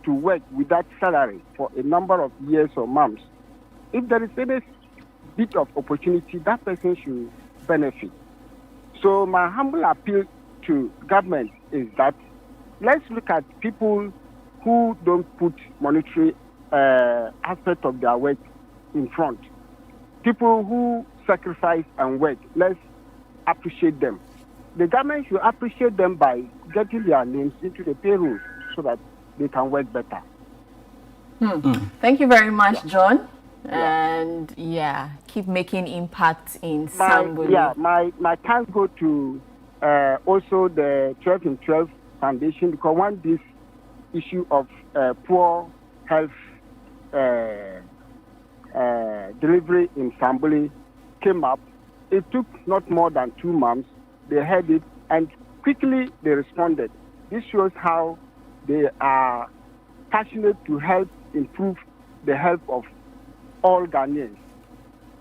to work without salary for a number of years or months, if there is any bit of opportunity, that person should benefit. So my humble appeal to government is that let's look at people who don't put monetary aspect of their work in front. People who sacrifice and work, let's appreciate them. The government should appreciate them by getting their names into the payroll so that they can work better. Thank you very much, John. And keep making impact in Sambuli. My thanks go to also the 12 in 12 Foundation, because when this issue of poor health delivery in Sambuli came up, it took not more than 2 months. They heard it and quickly they responded. This shows how they are passionate to help improve the health of all Ghanaians.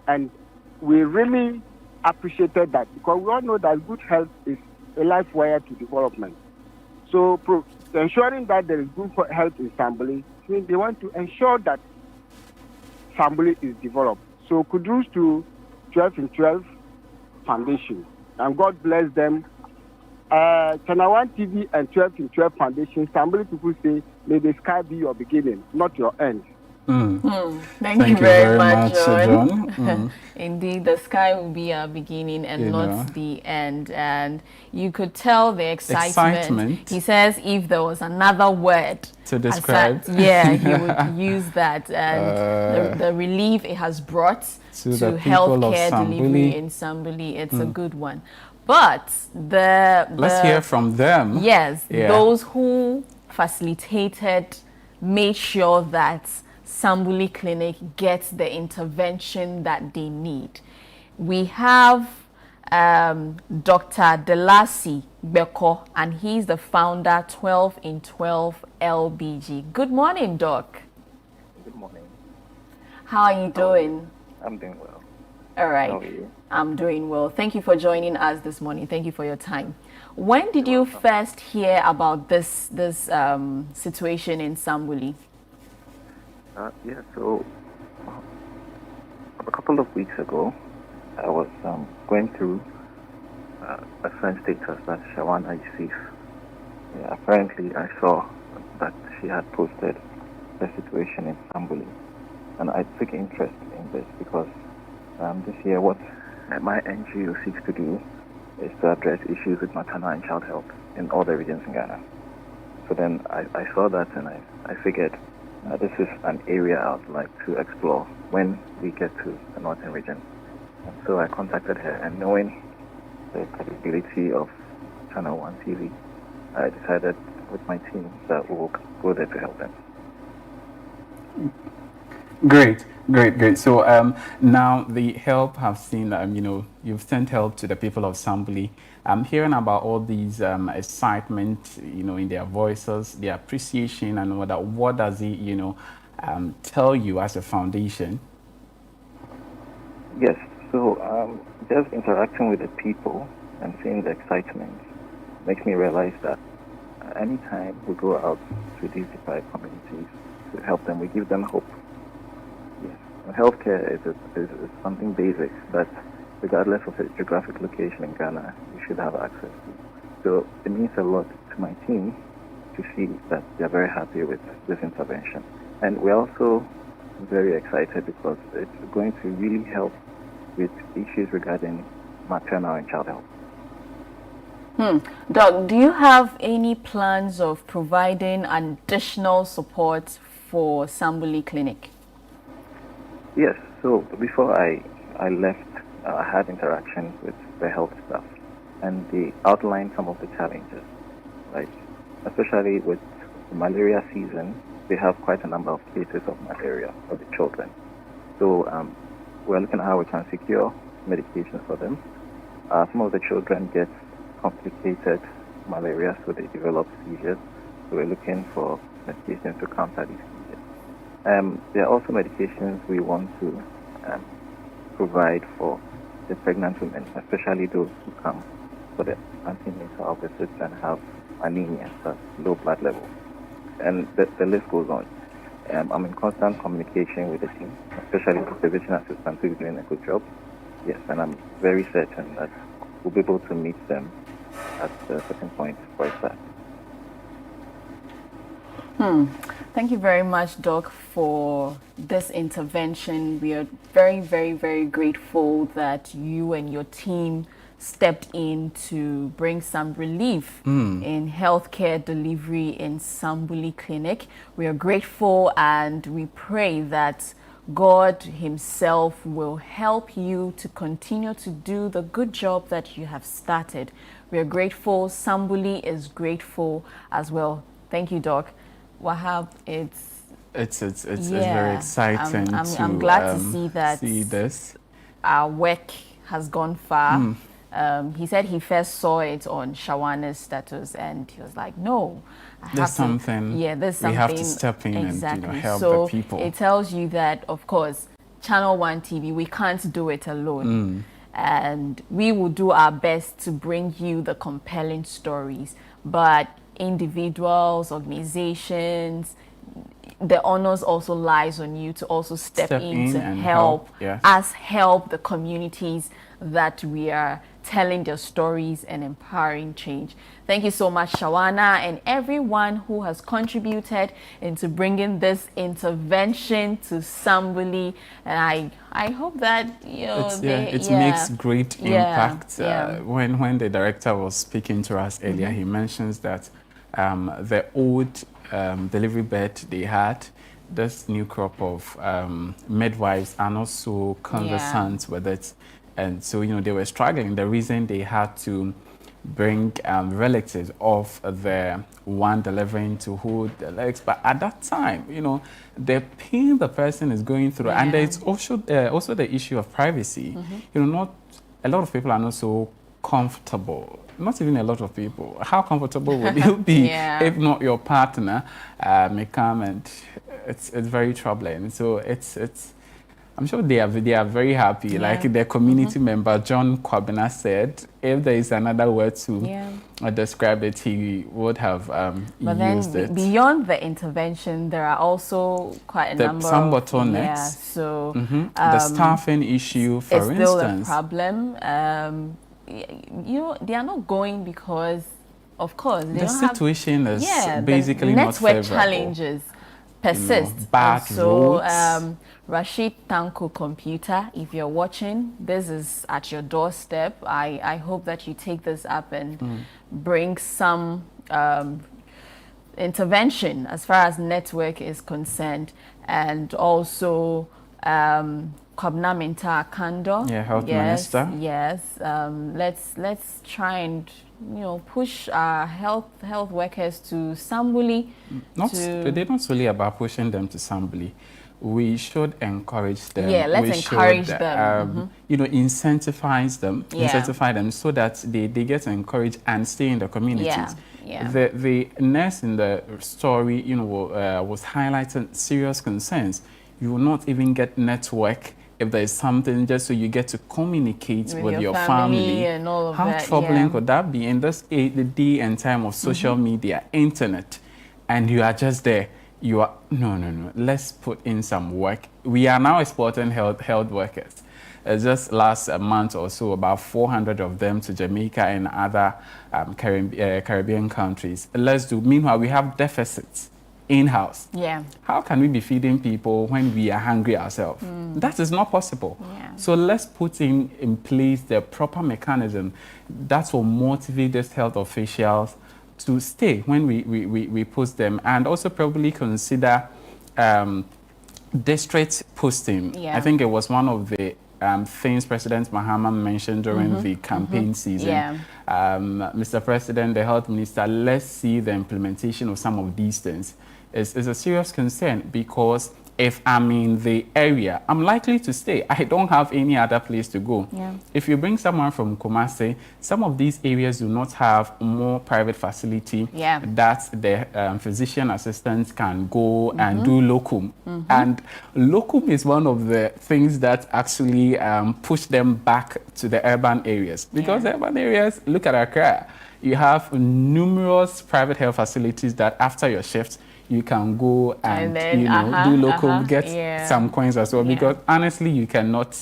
And we really appreciated that because we all know that good health is a life wire to development. So ensuring that there is good health in Sambuli, means they want to ensure that Sambuli is developed. So kudos to 12 in 12 Foundation. And God bless them. Channel One TV and 12 in 12 Foundation, Sambuli people say, may the sky be your beginning, not your end. Thank you very much, John. Indeed, the sky will be our beginning and not the end. And you could tell the excitement. He says if there was another word to describe, he would use that. And the relief it has brought to healthcare delivery in Sambuli, it's a good one. But let's hear from them. Yes, those who facilitated made sure that Sambuli Clinic gets the intervention that they need. We have Dr. Delasi Beko, and he's the founder 12 in 12 LBG. Good morning, Doc. Good morning. How are you doing? I'm doing well. All right. How are you? I'm doing well. Thank you for joining us this morning. Thank you for your time. When did you first hear about this situation in Sambuli? So a couple of weeks ago, I was going through a friend's status, that's Shawana Yusuf. Apparently, I saw that she had posted the situation in Sambuli, and I took interest in this because this year what my NGO seeks to do is to address issues with maternal and child health in all the regions in Ghana. So then I saw that and I figured this is an area I would like to explore when we get to the northern region. And so I contacted her, and knowing the credibility of Channel One TV, I decided with my team that we will go there to help them. Great, great, great. So now the help have seen, you've sent help to the people of Sambuli. I'm hearing about all these excitement, in their voices, their appreciation, and what does it, tell you as a foundation? Yes, so just interacting with the people and seeing the excitement makes me realize that anytime we go out to these deprived communities to help them, we give them hope. Yes, healthcare is something basic that regardless of the geographic location in Ghana, you should have access to. So it means a lot to my team to see that they're very happy with this intervention. And we're also very excited because it's going to really help with issues regarding maternal and child health. Doc, do you have any plans of providing additional support for Sambuli Clinic? Yes, so before I left, I had interaction with the health staff, and they outlined some of the challenges, right? Especially with the malaria season, they have quite a number of cases of malaria for the children. So we're looking at how we can secure medications for them. Some of the children get complicated malaria, so they develop seizures. So we're looking for medications to counter these seizures. There are also medications we want to provide for the pregnant women, especially those who come for the antenatal visits and have anemia, so low blood level. And the list goes on. I'm in constant communication with the team, especially the division assistant who is doing a good job. Yes, and I'm very certain that we'll be able to meet them at a certain point for a start. Thank you very much, Doc, for this intervention. We are very, very, very grateful that you and your team stepped in to bring some relief in healthcare delivery in Sambuli Clinic. We are grateful and we pray that God Himself will help you to continue to do the good job that you have started. We are grateful. Sambuli is grateful as well. Thank you, Doc. Wahab, it's very exciting. I'm glad to see that this. Our work has gone far. He said he first saw it on Shawana's status and he was like, no, there's something we have to step in and help the people. It tells you that, of course, Channel One TV, we can't do it alone. And we will do our best to bring you the compelling stories. But individuals, organizations, the honors also lies on you to also step in to help us help the communities that we are telling their stories and empowering change. Thank you so much, Shawana, and everyone who has contributed into bringing this intervention to Sambuli. And I hope that it makes great impact. When the director was speaking to us earlier, he mentions that the old delivery bed they had, this new crop of midwives are not so conversant with it. And so, they were struggling. The reason they had to bring relatives of the one delivering to hold the legs. But at that time, the pain the person is going through, and it's also the issue of privacy. Not a lot of people are not so comfortable. Not even a lot of people. How comfortable would you be if not your partner may come, and it's very troubling. So it's I'm sure they are very happy. Like their community member John Kwabena said, if there is another word to describe it, he would have used it. Beyond the intervention, there are also quite a number some bottlenecks. So the staffing issue, for instance, is still a problem. They are not going because, of course, the situation is basically the not favorable. Network challenges persist. Bad roads. Rashid Tanko Computer, if you're watching, this is at your doorstep. I hope that you take this up and bring some intervention as far as network is concerned, and also Kobna Minta Kando. Yeah, health minister. Yes. Let's try and push our health workers to Sambuli. They're not really about pushing them to Sambuli. We should encourage them. Yeah, let's encourage them. Incentivize them. Yeah. Incentivize them so that they get encouraged and stay in the communities. Yeah. The nurse in the story, was highlighting serious concerns. You will not even get network if there is something, just so you get to communicate with your family. And all of How that. troubling could that be in this the day and time of social media, internet, and you are just there? You are no. Let's put in some work. We are now exporting health workers. Just last month or so, about 400 of them to Jamaica and other Caribbean countries. Let's do. Meanwhile, we have deficits in-house. Yeah. How can we be feeding people when we are hungry ourselves? That is not possible. Yeah. So let's put in place the proper mechanism that will motivate these health officials to stay when we post them, and also probably consider district posting. Yeah. I think it was one of the things President Mahama mentioned during the campaign season. Yeah. Mr. President, the health minister, let's see the implementation of some of these things. It's a serious concern, because if I'm in the area, I'm likely to stay. I don't have any other place to go. Yeah. If you bring someone from Kumasi, some of these areas do not have more private facility that the physician assistants can go and do locum. And locum is one of the things that actually push them back to the urban areas. Because the urban areas, look at Accra, you have numerous private health facilities that after your shift, you can go and then, do local, get some coins as well. Because honestly, you cannot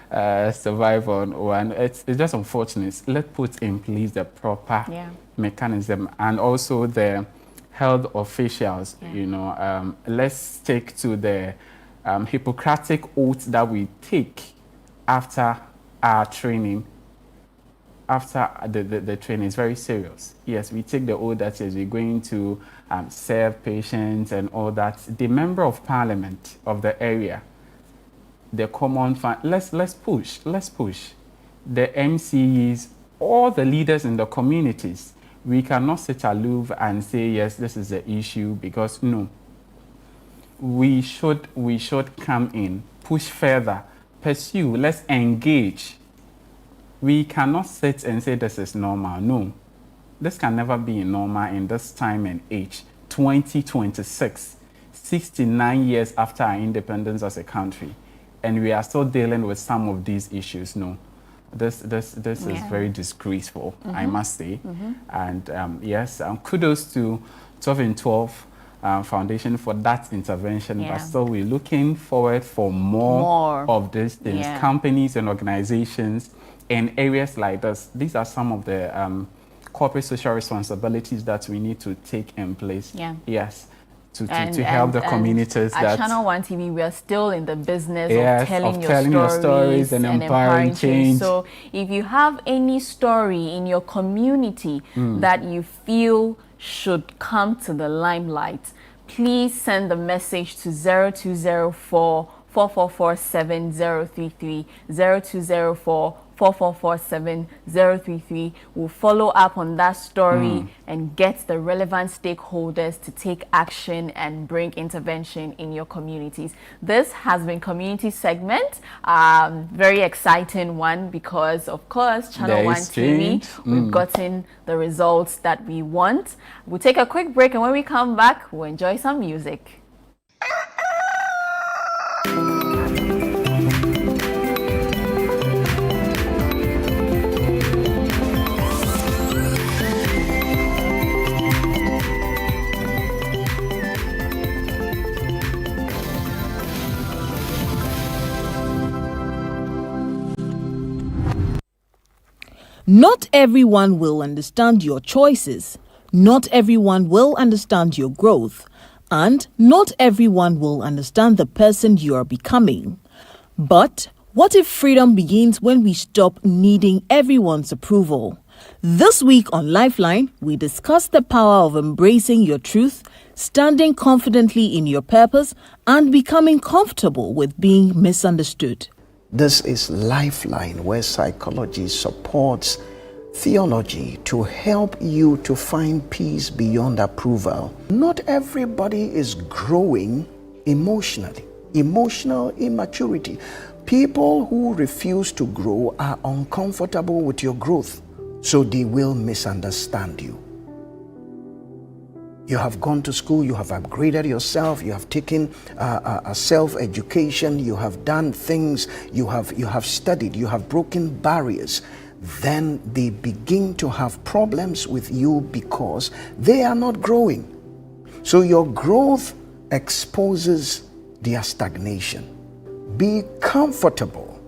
survive on one. It's just unfortunate. Let's put in place the proper mechanism, and also the health officials. Let's stick to the Hippocratic oath that we take after our training. After the training is very serious. Yes, we take the oath that says we're going to serve patients and all that. The member of parliament of the area, the common fund, let's push. The MCs, all the leaders in the communities. We cannot sit aloof and say, yes, this is the issue, because no. We should come in, push further, pursue, let's engage. We cannot sit and say this is normal. No, this can never be normal in this time and age. 2026, 69 years after our independence as a country, and we are still dealing with some of these issues. No, this is very disgraceful, I must say. And yes, kudos to 12 in 12 Foundation for that intervention. But still, we're looking forward for more of these things. Companies and organizations in areas like this, these are some of the corporate social responsibilities that we need to take in place. Yes, to help the communities. At Channel One TV, we are still in the business of telling your stories and empowering change. So if you have any story in your community that you feel should come to the limelight, please send the message to 0204 4447033, 0204 4447033. We'll follow up on that story and get the relevant stakeholders to take action and bring intervention in your communities. This has been community segment, very exciting one, because of course Channel One TV, we've gotten the results that we want. We'll take a quick break, and when we come back, we'll enjoy some music. Not everyone will understand your choices. Not everyone will understand your growth. And not everyone will understand the person you are becoming. But what if freedom begins when we stop needing everyone's approval? This week on Lifeline, we discuss the power of embracing your truth, standing confidently in your purpose, and becoming comfortable with being misunderstood. This is Lifeline, where psychology supports theology to help you to find peace beyond approval. Not everybody is growing emotionally. Emotional immaturity. People who refuse to grow are uncomfortable with your growth, so they will misunderstand you. You have gone to school, you have upgraded yourself, you have taken a self-education, you have done things, you have studied, you have broken barriers. Then they begin to have problems with you because they are not growing. So your growth exposes their stagnation. Be comfortable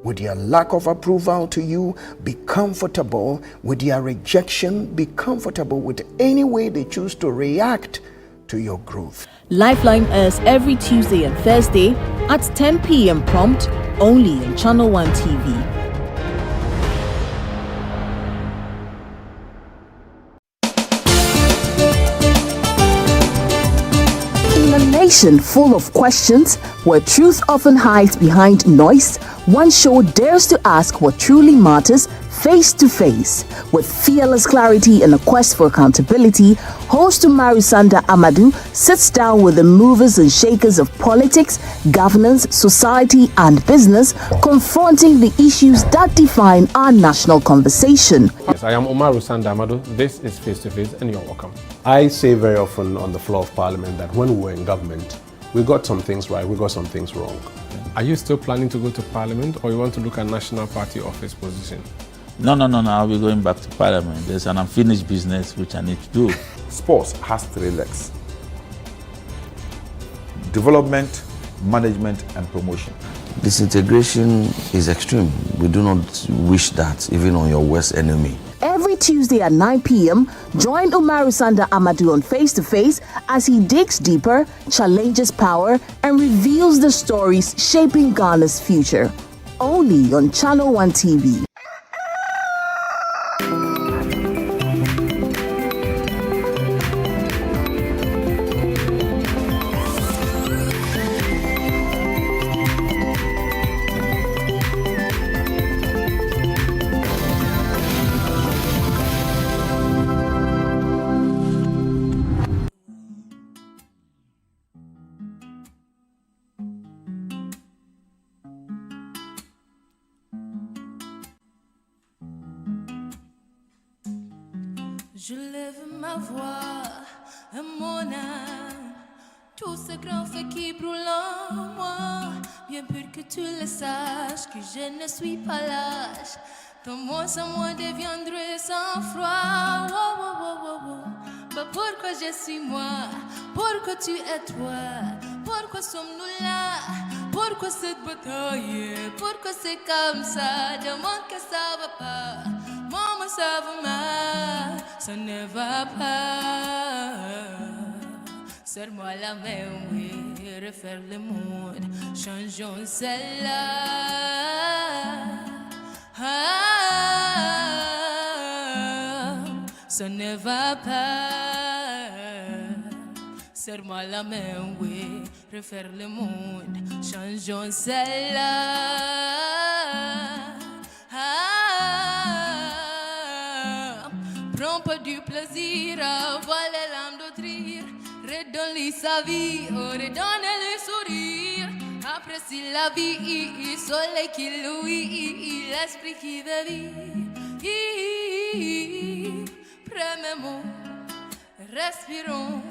with their lack of approval to you. Be comfortable with their rejection. Be comfortable with any way they choose to react to your growth. Lifeline airs every Tuesday and Thursday at 10 p.m. prompt, only on Channel One TV. Nation full of questions, where truth often hides behind noise, one show dares to ask what truly matters face to face. With fearless clarity and a quest for accountability, host Umaru Sanda Amadou sits down with the movers and shakers of politics, governance, society, and business, confronting the issues that define our national conversation. Yes, I am Umaru Sanda Amadou. This is Face to Face, and you're welcome. I say very often on the floor of Parliament that when we were in government, we got some things right, we got some things wrong. Are you still planning to go to Parliament, or you want to look at National Party office position? No, I'll be going back to Parliament. There's an unfinished business which I need to do. Sports has 3 legs: development, management, and promotion. Disintegration is extreme. We do not wish that even on your worst enemy. Every Tuesday at 9 p.m., join Umaru Sanda Amadou on Face to Face as he digs deeper, challenges power, and reveals the stories shaping Ghana's future. Only on Channel One TV. Je lève ma voix à mon âme, tout ce grand feu qui brûle en moi, bien pur que tu le saches, que je ne suis pas lâche. Ton mot sans moi deviendrait sans froid. Oh, oh, oh, oh, oh. Bah, pourquoi je suis moi? Pourquoi tu es toi? Pourquoi sommes-nous là? Pourquoi cette bataille? Pourquoi c'est comme ça? Demande que ça va pas. Maman, ça va mal, ça ne va pas. Serre-moi la main, oui, refaire le monde, changeons celle-là. Ça ne va pas. Serre-moi la main, oui, refaire le monde, changeons celle-là. Prends pas du plaisir à voir les larmes d'autrui. Redonne-lui sa vie, oh, redonne-lui sourire. Apprécie la vie, soleil qui louit, l'esprit qui vit. Prenez-moi, respirons.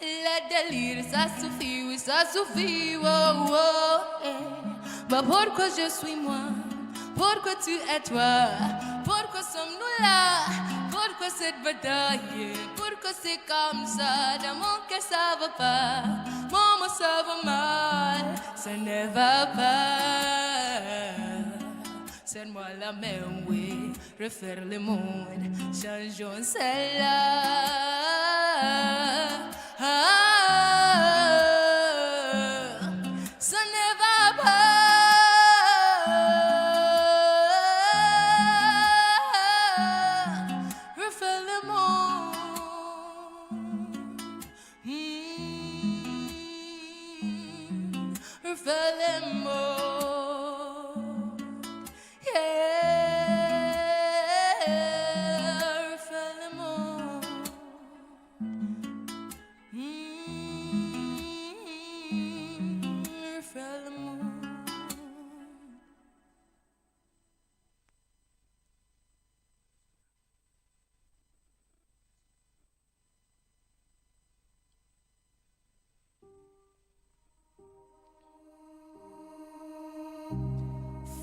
Le délire, ça suffit, oui, ça suffit. Oh, oh, eh. Bah, pourquoi je suis moi? Pourquoi tu es toi? Pourquoi sommes-nous là? Pourquoi cette bataille? Pourquoi c'est comme ça? Dans mon cœur ça va pas. Maman ça va mal. Ça ne va pas. Serre-moi la main, oui. Refaire le monde. Changeons celle-là. Ça ne va pas. Refais le monde.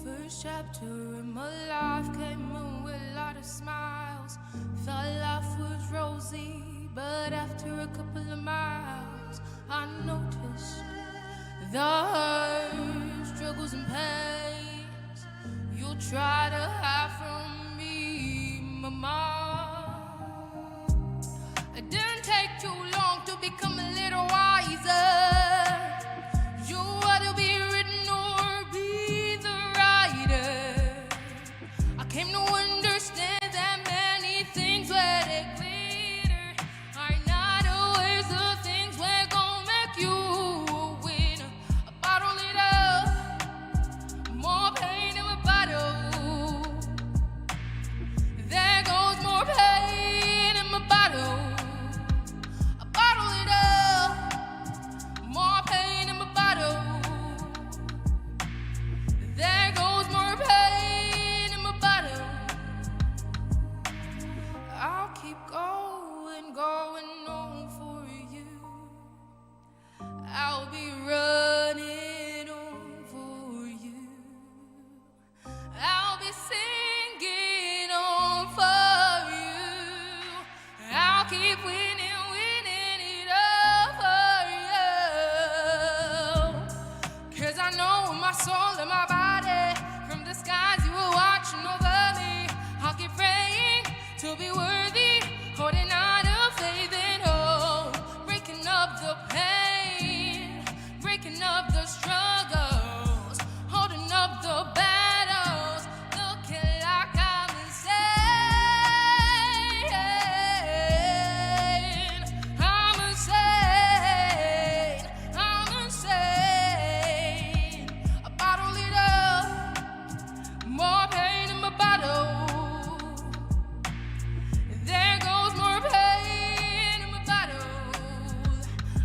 First chapter in my life came in with a lot of smiles. Thought life was rosy, but after a couple of miles, I noticed the hurt, struggles and pains you try to hide from me, mama. It didn't take too long to become a little wiser. You ought to be written or be the writer. I came to understand that many things where they glitter are not always the things we're gonna make you a winner. A bottle it up, more pain in my bottle. There goes more pain in my bottle. A bottle it up, more pain in my bottle. There goes more pain in my bottle. I'll keep going, going on for you. I'll be running on for you. I'll be singing on for you. I'll keep winning, winning it all for you. 'Cause I know in my soul and my body, from the skies you were watching over me. I'll keep praying to be worthy, holding on to faith and hope, breaking up the pain, breaking up the struggles, holding up the battles, looking like I'm insane. I'm insane. I'm insane. I bottle it up, more pain in my bottle. There goes more pain in my bottle.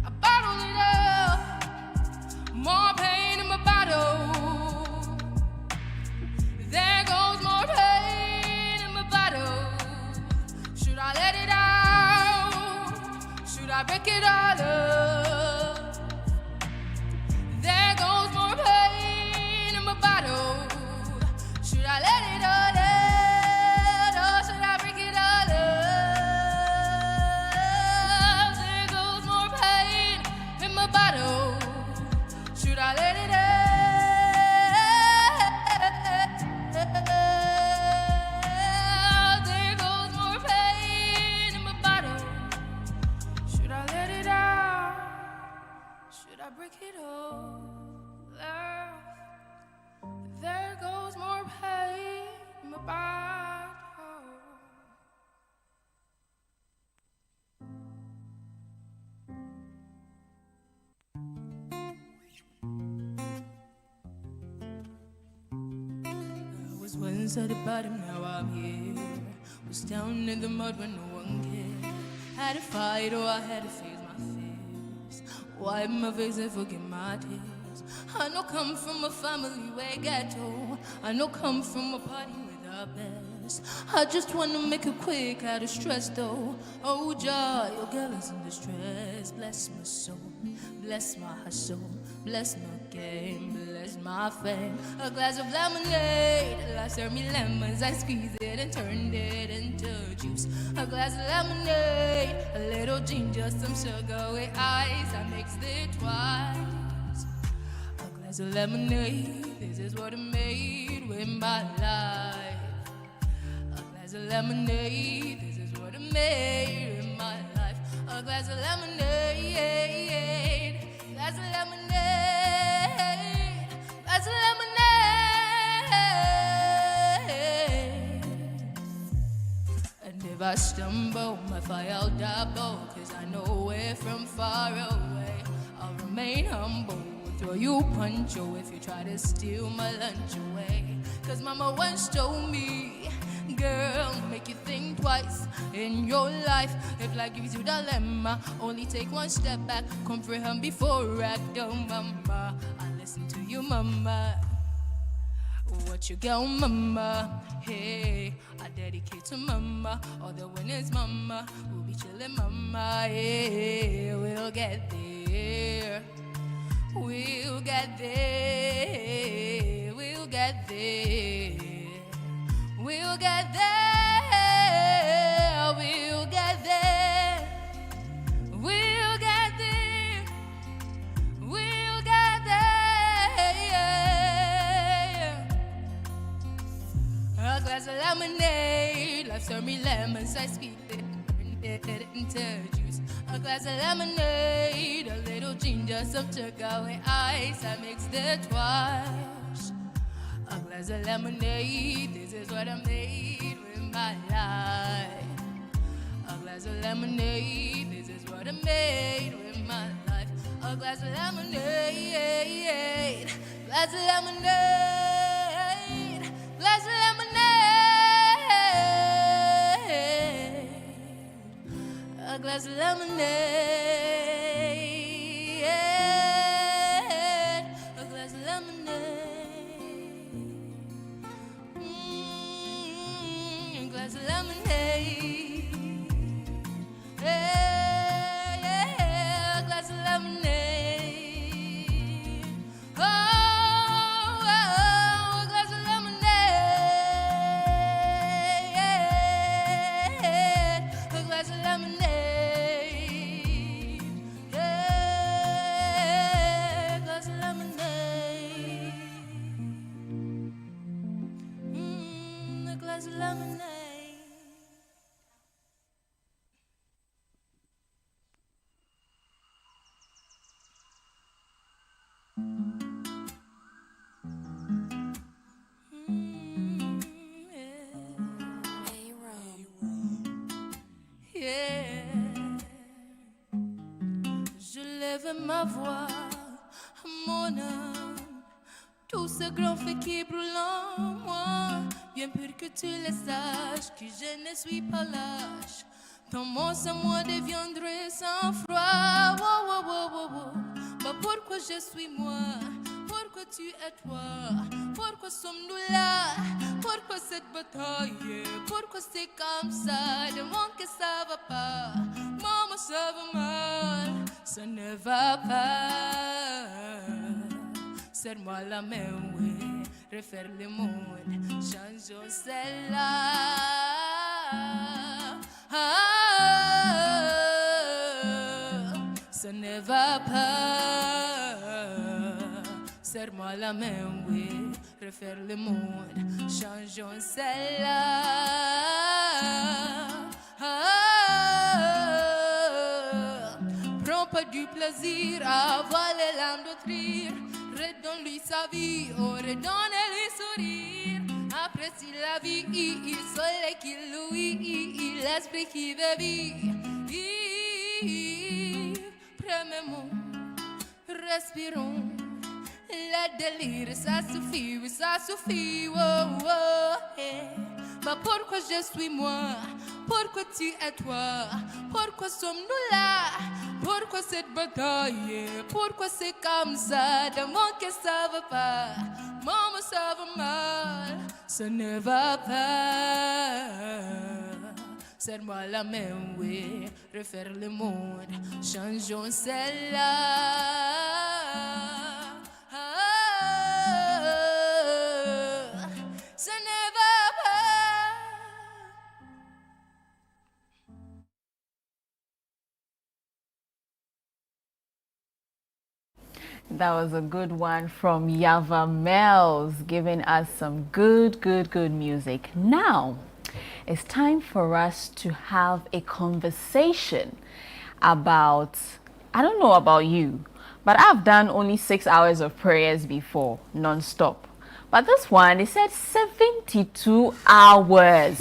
I bottle it up, more pain in my bottle. There goes more pain in my bottle. Should I let it out? Should I break it all up? There goes more pain in my bottle. Should I let it all out? Or should I break it all up? There goes more pain in my bottle. Should I let it out? There goes more pain in my bottle. Should I let it out? Should I break it all out? There goes more pain in my bottle. I was once at the bottom, now I'm here. Was down in the mud when no one cared. Had to fight or I had to face my fears. Wipe my face and forget my tears. I know come from a family where ghetto. I know come from a party with the best. I just wanna make it quick, out of stress though. Oh joy, your girl is in distress. Bless my soul, bless my hustle, bless my game, bless my fame. A glass of lemonade, last serve me lemons. I squeezed it and turned it into juice. A glass of lemonade, a little ginger, some sugar with ice. I mixed it twice. A glass of lemonade, this is what I made with my life. A glass of lemonade, this is what I made with my life. A glass of lemonade, glass of lemonade, glass of lemonade. And if I stumble, if I'll double, 'cause I know we're from far away. I'll remain humble with throw you punch or if you try to steal my lunch away. Cause mama once told me, girl, make you think twice in your life. If life gives you dilemma, only take one step back, comprehend before act. Oh mama, I listen to you mama. What you got, mama? Hey, I dedicate to mama. All the winners, mama. We'll be chillin', mama. Hey, we'll get there. We'll get there. We'll get there. We'll get there. We'll get there. We'll get there. We'll get there. A glass of lemonade, life served me lemons, I squeezed it into juice. A glass of lemonade, a little ginger, some sugar with ice, I mixed it twice. A glass of lemonade, this is what I made with my life. A glass of lemonade, this is what I made with my life. A glass of lemonade, glass of lemonade, glass of lemonade. A glass of lemonade, a glass of lemonade, a glass of lemonade, a glass of lemonade, oh, a glass of lemonade, a glass of lemonade. Lemonade. Yeah. Je lève ma voix, mon âme, tout ce grand feu qui brûle en moi. Bien pur que tu le saches, que je ne suis pas lâche. Ton mot sans moi deviendrait sans froid. Oh, oh, oh, oh, oh. Bah pourquoi je suis moi? Pourquoi tu es toi? Pourquoi sommes-nous là? Pourquoi cette bataille? Pourquoi c'est comme ça? Demande que ça va pas. Maman, ça va mal. Ça ne va pas. Serre-moi la main, oui. Refaire le monde, changeons celle-là. Ça ne va pas. Serre-moi la main, oui. Refaire le monde, changeons celle-là. Prends pas du plaisir à avoir les larmes d'autrui. Redonne-lui sa vie, oh redonne-lui sourire. Apprécie la vie, il soleil qui louit, l'esprit qui veut vivre. Prenons, respirons. Le délire, ça suffit, oui, ça suffit. Oh, oh, hey. Bah pourquoi je suis moi? Pourquoi tu es toi? Pourquoi sommes-nous là? Pourquoi cette bataille? Pourquoi c'est comme ça? Demande que ça va pas. Maman, ça va mal. Ça ne va pas. Serre-moi la main, oui. Refaire le monde. Changeons celle-là. Ça ne va pas. That was a good one from Yava Mells, giving us some good music. Now, it's time for us to have a conversation about, I don't know about you, but I've done only 6 hours of prayers before, non-stop. But this one, they said 72 hours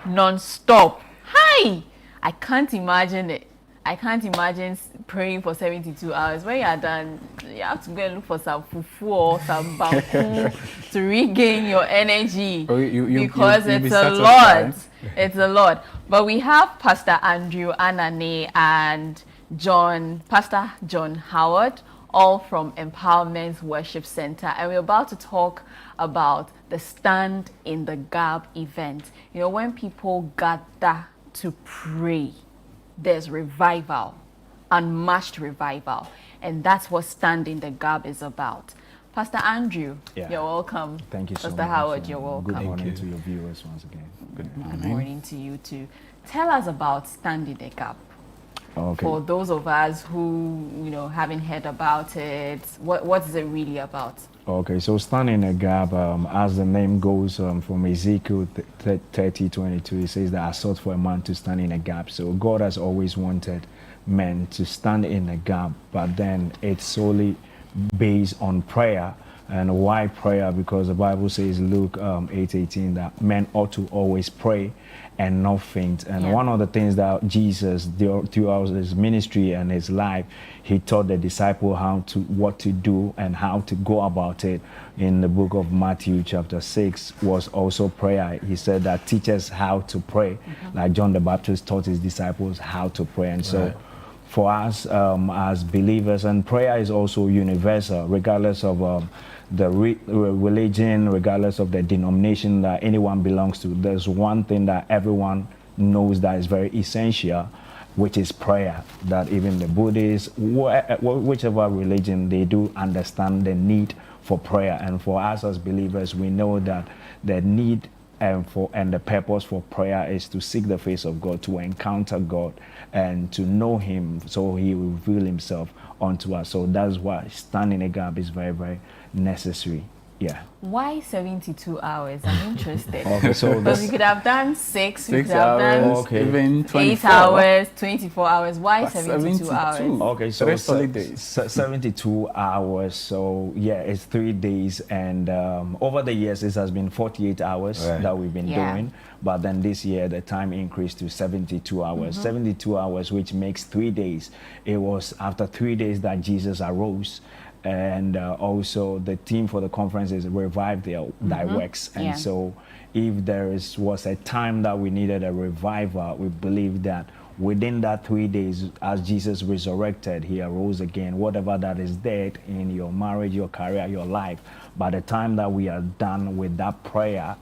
non-stop. Hi! I can't imagine it. I can't imagine praying for 72 hours. When you are done, you have to go and look for some fufu or some bamboo to regain your energy, because it's a lot. It's a lot. But we have Pastor Andrew Anane and Pastor John Howard, all from Empowerment Worship Center, and we're about to talk about the Stand in the Gap event. You know, when people gather to pray, there's revival, unmatched revival, and that's what Stand in the Gap is about. Pastor Andrew, you're welcome. Thank you so much. Pastor Howard, you're welcome. Good morning to your viewers once again. Good morning to you too. Tell us about Stand in the Gap. Okay. For those of us who, haven't heard about it, what is it really about? Okay, so Stand in the Gap, as the name goes from Ezekiel 30:22, it says that I sought for a man to stand in a gap. So God has always wanted men to stand in a gap, but then it's solely based on prayer. And why prayer? Because the Bible says, Luke 8:18, that men ought to always pray and not faint. And one of the things that Jesus, throughout his ministry and his life, he taught the disciple what to do and how to go about it. In the book of Matthew chapter 6 was also prayer. He said that teach us how to pray, like John the Baptist taught his disciples how to pray. And so for us as believers, and prayer is also universal, regardless of the religion, regardless of the denomination that anyone belongs to. There's one thing that everyone knows that is very essential, which is prayer. That even the Buddhists, whichever religion, they do understand the need for prayer. And for us as believers, we know that the need and the purpose for prayer is to seek the face of God, to encounter God, and to know Him, so He will reveal Himself unto us. So that's why standing in a gap is very, very necessary. Yeah. Why 72 hours? I'm interested. Okay, so because we could have done 6 we could have done even 8 hours, 24 hours. Why 72 hours? Okay, so 72 hours. So yeah, it's 3 days, and over the years it has been 48 hours that we've been doing. But then this year the time increased to 72 hours. 72 hours, which makes 3 days. It was after 3 days that Jesus arose. And also the theme for the conference is Revive Thy Works. And so if there was a time that we needed a revival, we believe that within that 3 days, as Jesus resurrected, He arose again. Whatever that is dead in your marriage, your career, your life, by the time that we are done with that prayer,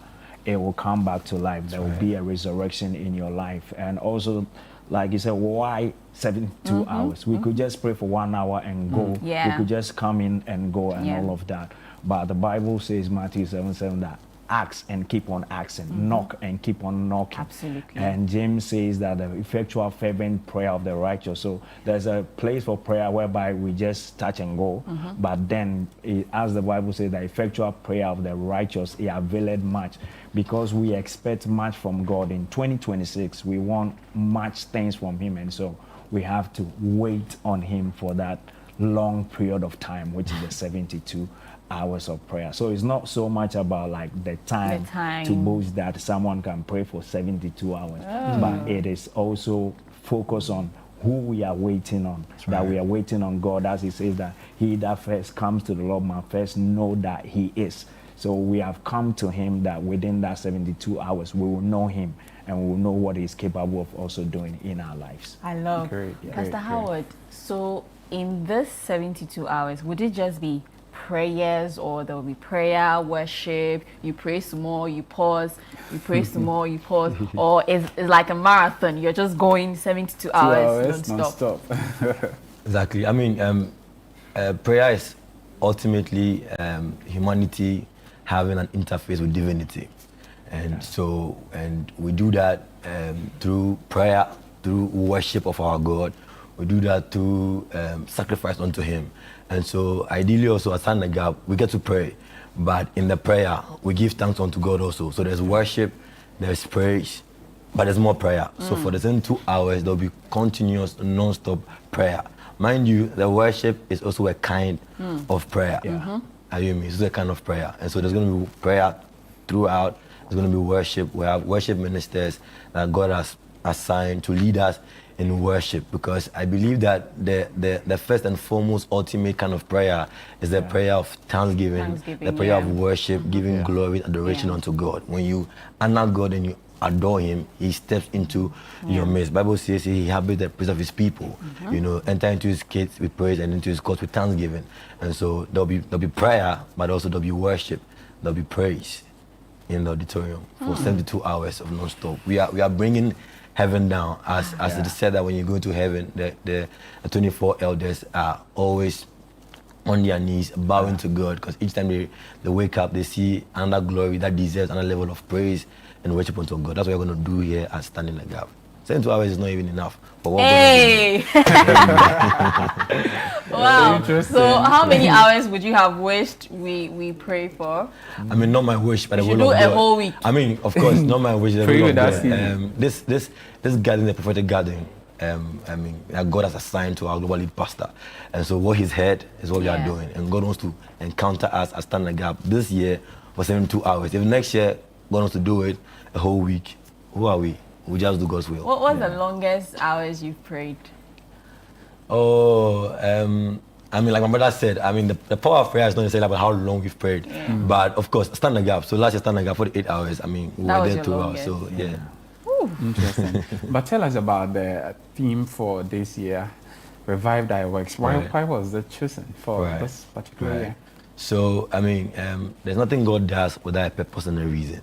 it will come back to life. There will be a resurrection in your life. And also, like you said, why 72 hours? We could just pray for 1 hour and go. We could just come in and go and all of that. But the Bible says, Matthew 7:7, that ask and keep on asking, knock and keep on knocking. Absolutely. And James says that the effectual fervent prayer of the righteous. So there's a place for prayer whereby we just touch and go. But then, as the Bible says, the effectual prayer of the righteous, it availeth much. Because we expect much from God in 2026, we want much things from Him, and so we have to wait on Him for that long period of time, which is the 72 hours of prayer. So it's not so much about like the time to boast that someone can pray for 72 hours, but it is also focused on who we are waiting on. That we are waiting on God, as He says that he that first comes to the Lord must first know that He is. So we have come to Him that within that 72 hours, we will know Him and we will know what He's capable of also doing in our lives. I love Pastor Howard. So in this 72 hours, would it just be prayers, or there will be prayer, worship, you pray some more, you pause, you pray some more, you pause, or it's like a marathon, you're just going 72 hours non-stop? Exactly. I mean, prayer is ultimately humanity having an interface with divinity. And so, and we do that through prayer, through worship of our God. We do that through sacrifice unto Him. And so, ideally also, at Stand in the Gap, we get to pray. But in the prayer, we give thanks unto God also. So there's worship, there's praise, but there's more prayer. So for the same 2 hours, there'll be continuous, non-stop prayer. Mind you, the worship is also a kind of prayer. Are you with me? It's a kind of prayer. And so there's going to be prayer throughout. There's going to be worship. We have worship ministers that God has assigned to lead us in worship, because I believe that the first and foremost ultimate kind of prayer is the prayer of thanksgiving, the prayer of worship, giving glory, adoration unto God. When you honor God and you adore him, he steps into your midst. Bible says he inhabits the praise of his people. You know, enter into his gates with praise and into his courts with thanksgiving. And so there'll be prayer, but also there'll be worship, there'll be praise in the auditorium for 72 hours of non-stop. We are bringing heaven down, as it is said that when you go to heaven, the 24 elders are always on their knees bowing to God, because each time they wake up, they see another glory that deserves another level of praise and worship unto God. That's what we're going to do here at Standing in the Gap. 72 hours is not even enough for what Hey! Wow. So how many hours would you have wished we pray for? I mean, not my wish, but the will of God. You should do a whole week. I mean, of course, not my wish, the will of God. This gathering, the prophetic gathering, I mean, that God has assigned to our global lead pastor. And so what he's heard is what we are doing. And God wants to encounter us at Stand in the Gap this year for 72 hours. If next year God wants to do it a whole week, who are we? We just do God's will. What was the longest hours you've prayed? Oh, I mean, like my brother said, I mean, the power of prayer is not necessarily about how long we've prayed. But of course, Stand in the Gap. So last year, Stand in the Gap for 8 hours. I mean, we were there 2 hours. So, yeah. Interesting. But tell us about the theme for this year, Revive Thy Works. Why was it chosen for this particular year? So, I mean, there's nothing God does without a purpose and a reason.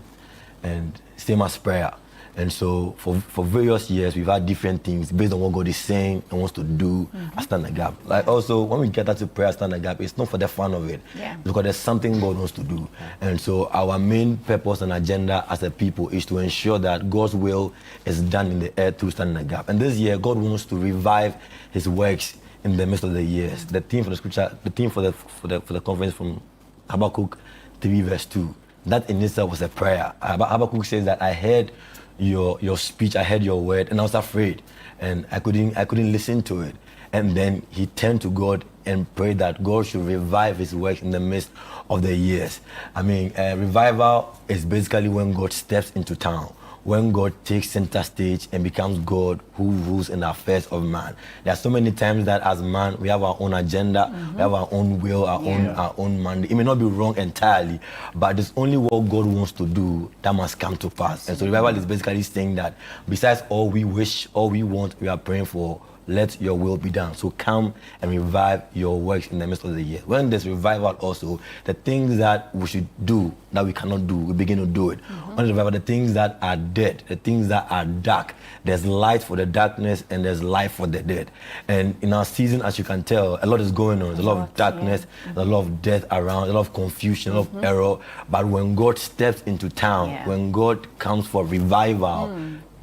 And same as prayer. And so for various years, we've had different things based on what God is saying and wants to do at Stand in the Gap. Like also, when we get to prayer at Stand in the Gap, it's not for the fun of it. Because there's something God wants to do. And so our main purpose and agenda as a people is to ensure that God's will is done in the earth through Stand in the Gap. And this year, God wants to revive his works in the midst of the years. The theme for the scripture, the theme for the conference from Habakkuk 3 verse 2, that in itself was a prayer. Habakkuk says that I heard your speech, I heard your word, and I was afraid, and I couldn't listen to it. And then he turned to God and prayed that God should revive his work in the midst of the years. I mean, revival is basically when God steps into town, when God takes center stage and becomes God who rules in the affairs of man. There are so many times that as man, we have our own agenda, we have our own will, our own mandate. It may not be wrong entirely, but it's only what God wants to do that must come to pass. And so revival is basically saying that besides all we wish, all we want, we are praying for, let your will be done. So come and revive your works in the midst of the year. When there's revival also, the things that we should do that we cannot do, we begin to do it. When there's revival, the things that are dead, the things that are dark, there's light for the darkness and there's life for the dead. And in our season, as you can tell, a lot is going on. There's a lot of darkness, there's a lot of death around, a lot of confusion, a lot of error. But when God steps into town, when God comes for revival,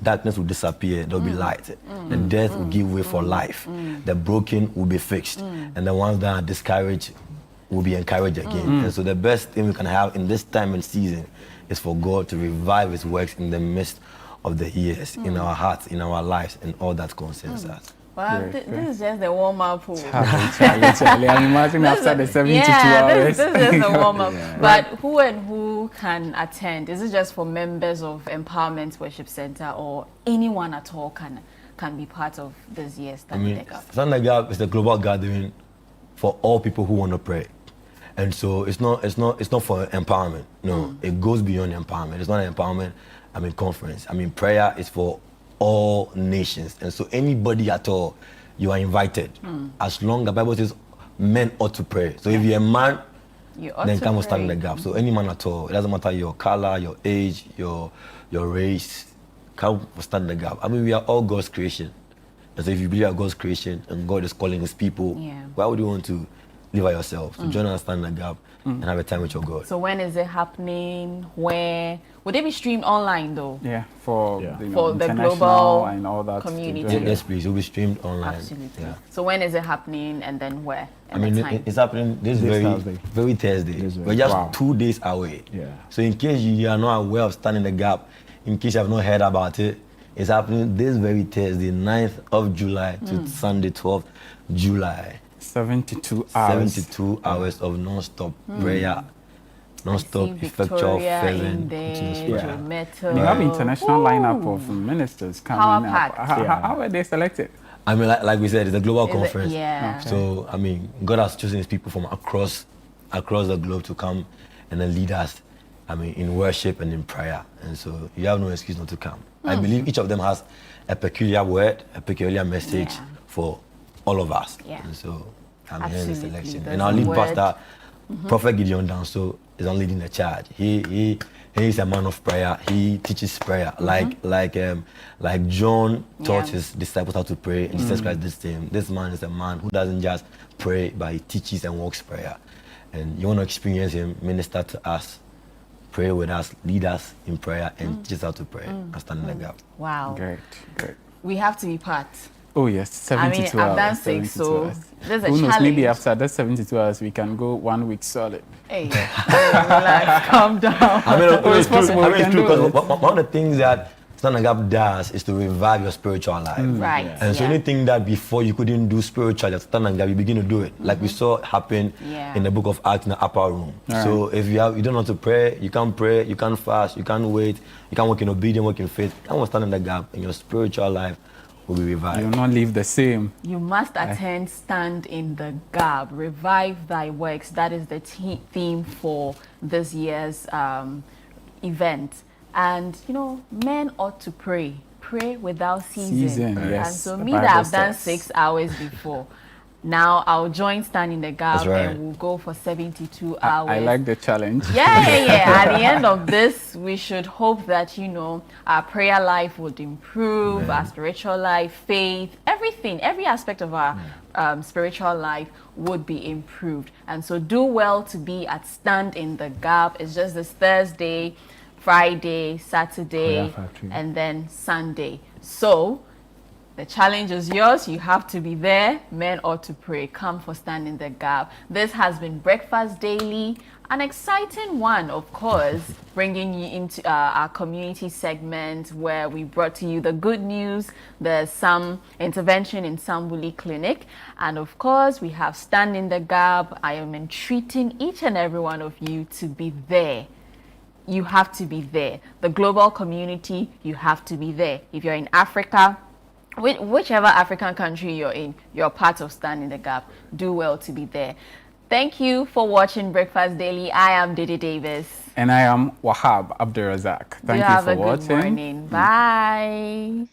darkness will disappear, there will be light. The death will give way for life. The broken will be fixed. And the ones that are discouraged will be encouraged again. And so the best thing we can have in this time and season is for God to revive his works in the midst of the years, in our hearts, in our lives, and all that concerns us. Wow, this is just the warm-up. Charlie, I'm imagining after the 72 hours. This is just the warm-up. But who and who can attend? Is it just for members of Empowerment Worship Center, or anyone at all can be part of this year's Stand in the Gap? Stand in the Gap is a global gathering for all people who want to pray. And so it's not for empowerment. No, it goes beyond empowerment. It's not an empowerment, conference. Prayer is for all nations, and so anybody at all, you are invited. As long as the Bible says men ought to pray. So if you're a man, then come and Stand in the Gap. So any man at all, it doesn't matter your color, your age, your race, come Stand in the Gap. We are all God's creation. And so if you believe you are God's creation and God is calling his people, why would you want to live by yourself? So join us, Stand in the Gap, and have a time with your God. So when is it happening? Where? Would it be streamed online though? Yeah, for the global and all that community. Yes, please. It will be streamed online. Absolutely. Yeah. So when is it happening, and then where? And it's happening this very Thursday. We're just 2 days away. So in case you are not aware of Stand in the Gap, in case you have not heard about it, it's happening this very Thursday, 9th of July to Sunday, 12th July. 72 hours. 72 hours of non-stop prayer non-stop, effectual, fervent, continuous prayer. We have international lineup of ministers coming up. Power-packed. How were they selected? I mean, like we said, it's a global Is it- conference. yeah. Okay. So, I mean, God has chosen his people from across the globe to come and then lead us, I mean, in worship and in prayer. And so you have no excuse not to come. I believe each of them has a peculiar word, a peculiar message for all of us. Yeah. And so I'm here in this Absolutely. election. There's And our a lead word. pastor, Prophet Gideon Danso, is on leading the charge. He is a man of prayer. He teaches prayer. Like John taught his disciples how to pray, and Jesus Christ did the same. This man is a man who doesn't just pray, but he teaches and walks prayer. And you want to experience him, minister to us, pray with us, lead us in prayer, and teach us how to pray and stand in the gap. Wow. Great. We have to be part. Oh yes, 72 I've hours. done 6, 72 so hours. there's a Who knows, challenge. maybe after that 72 hours, we can go 1 week solid. Hey, relax, calm down. I mean, it's possible, we it's can true do because one of the things that Stand and Gap does is to revive your spiritual life. Right. And so anything that before you couldn't do spiritually at Stand and Gap, you begin to do it. Like we saw happen in the book of Acts in the upper room. Right. So if you don't know how to pray, you can't fast, you can't wait, you can't work in obedience, work in faith, you can't Stand in the Gap, and your spiritual life will be revived. You'll not live the same. You must attend Stand in the Gap, Revive Thy Works. That is the theme for this year's event. And, you know, men ought to pray. Pray without ceasing. Yes. And so The me Bible that I've done says. 6 hours before, now I'll join Stand in the Gap That's right. and we'll go for 72 hours. I like the challenge. Yeah. At the end of this, we should hope that, you know, our prayer life would improve, our spiritual life, faith, everything, every aspect of our spiritual life would be improved. And so do well to be at Stand in the Gap. It's just this Thursday, Friday, Saturday, Prayer Factory. and then Sunday. So the challenge is yours. You have to be there. Men ought to pray. Come for Stand in the Gap. This has been Breakfast Daily, an exciting one, of course, bringing you into our community segment where we brought to you the good news. There's some intervention in Sambuli Clinic. And of course, we have Stand in the Gap. I am entreating each and every one of you to be there. You have to be there. The global community, you have to be there. If you're in Africa, whichever African country you're in, you're part of Stand in the Gap. Do well to be there. Thank you for watching Breakfast Daily. I am Didi Davis. And I am Wahab Abdurazak. Thank you have for a good watching. morning. Bye.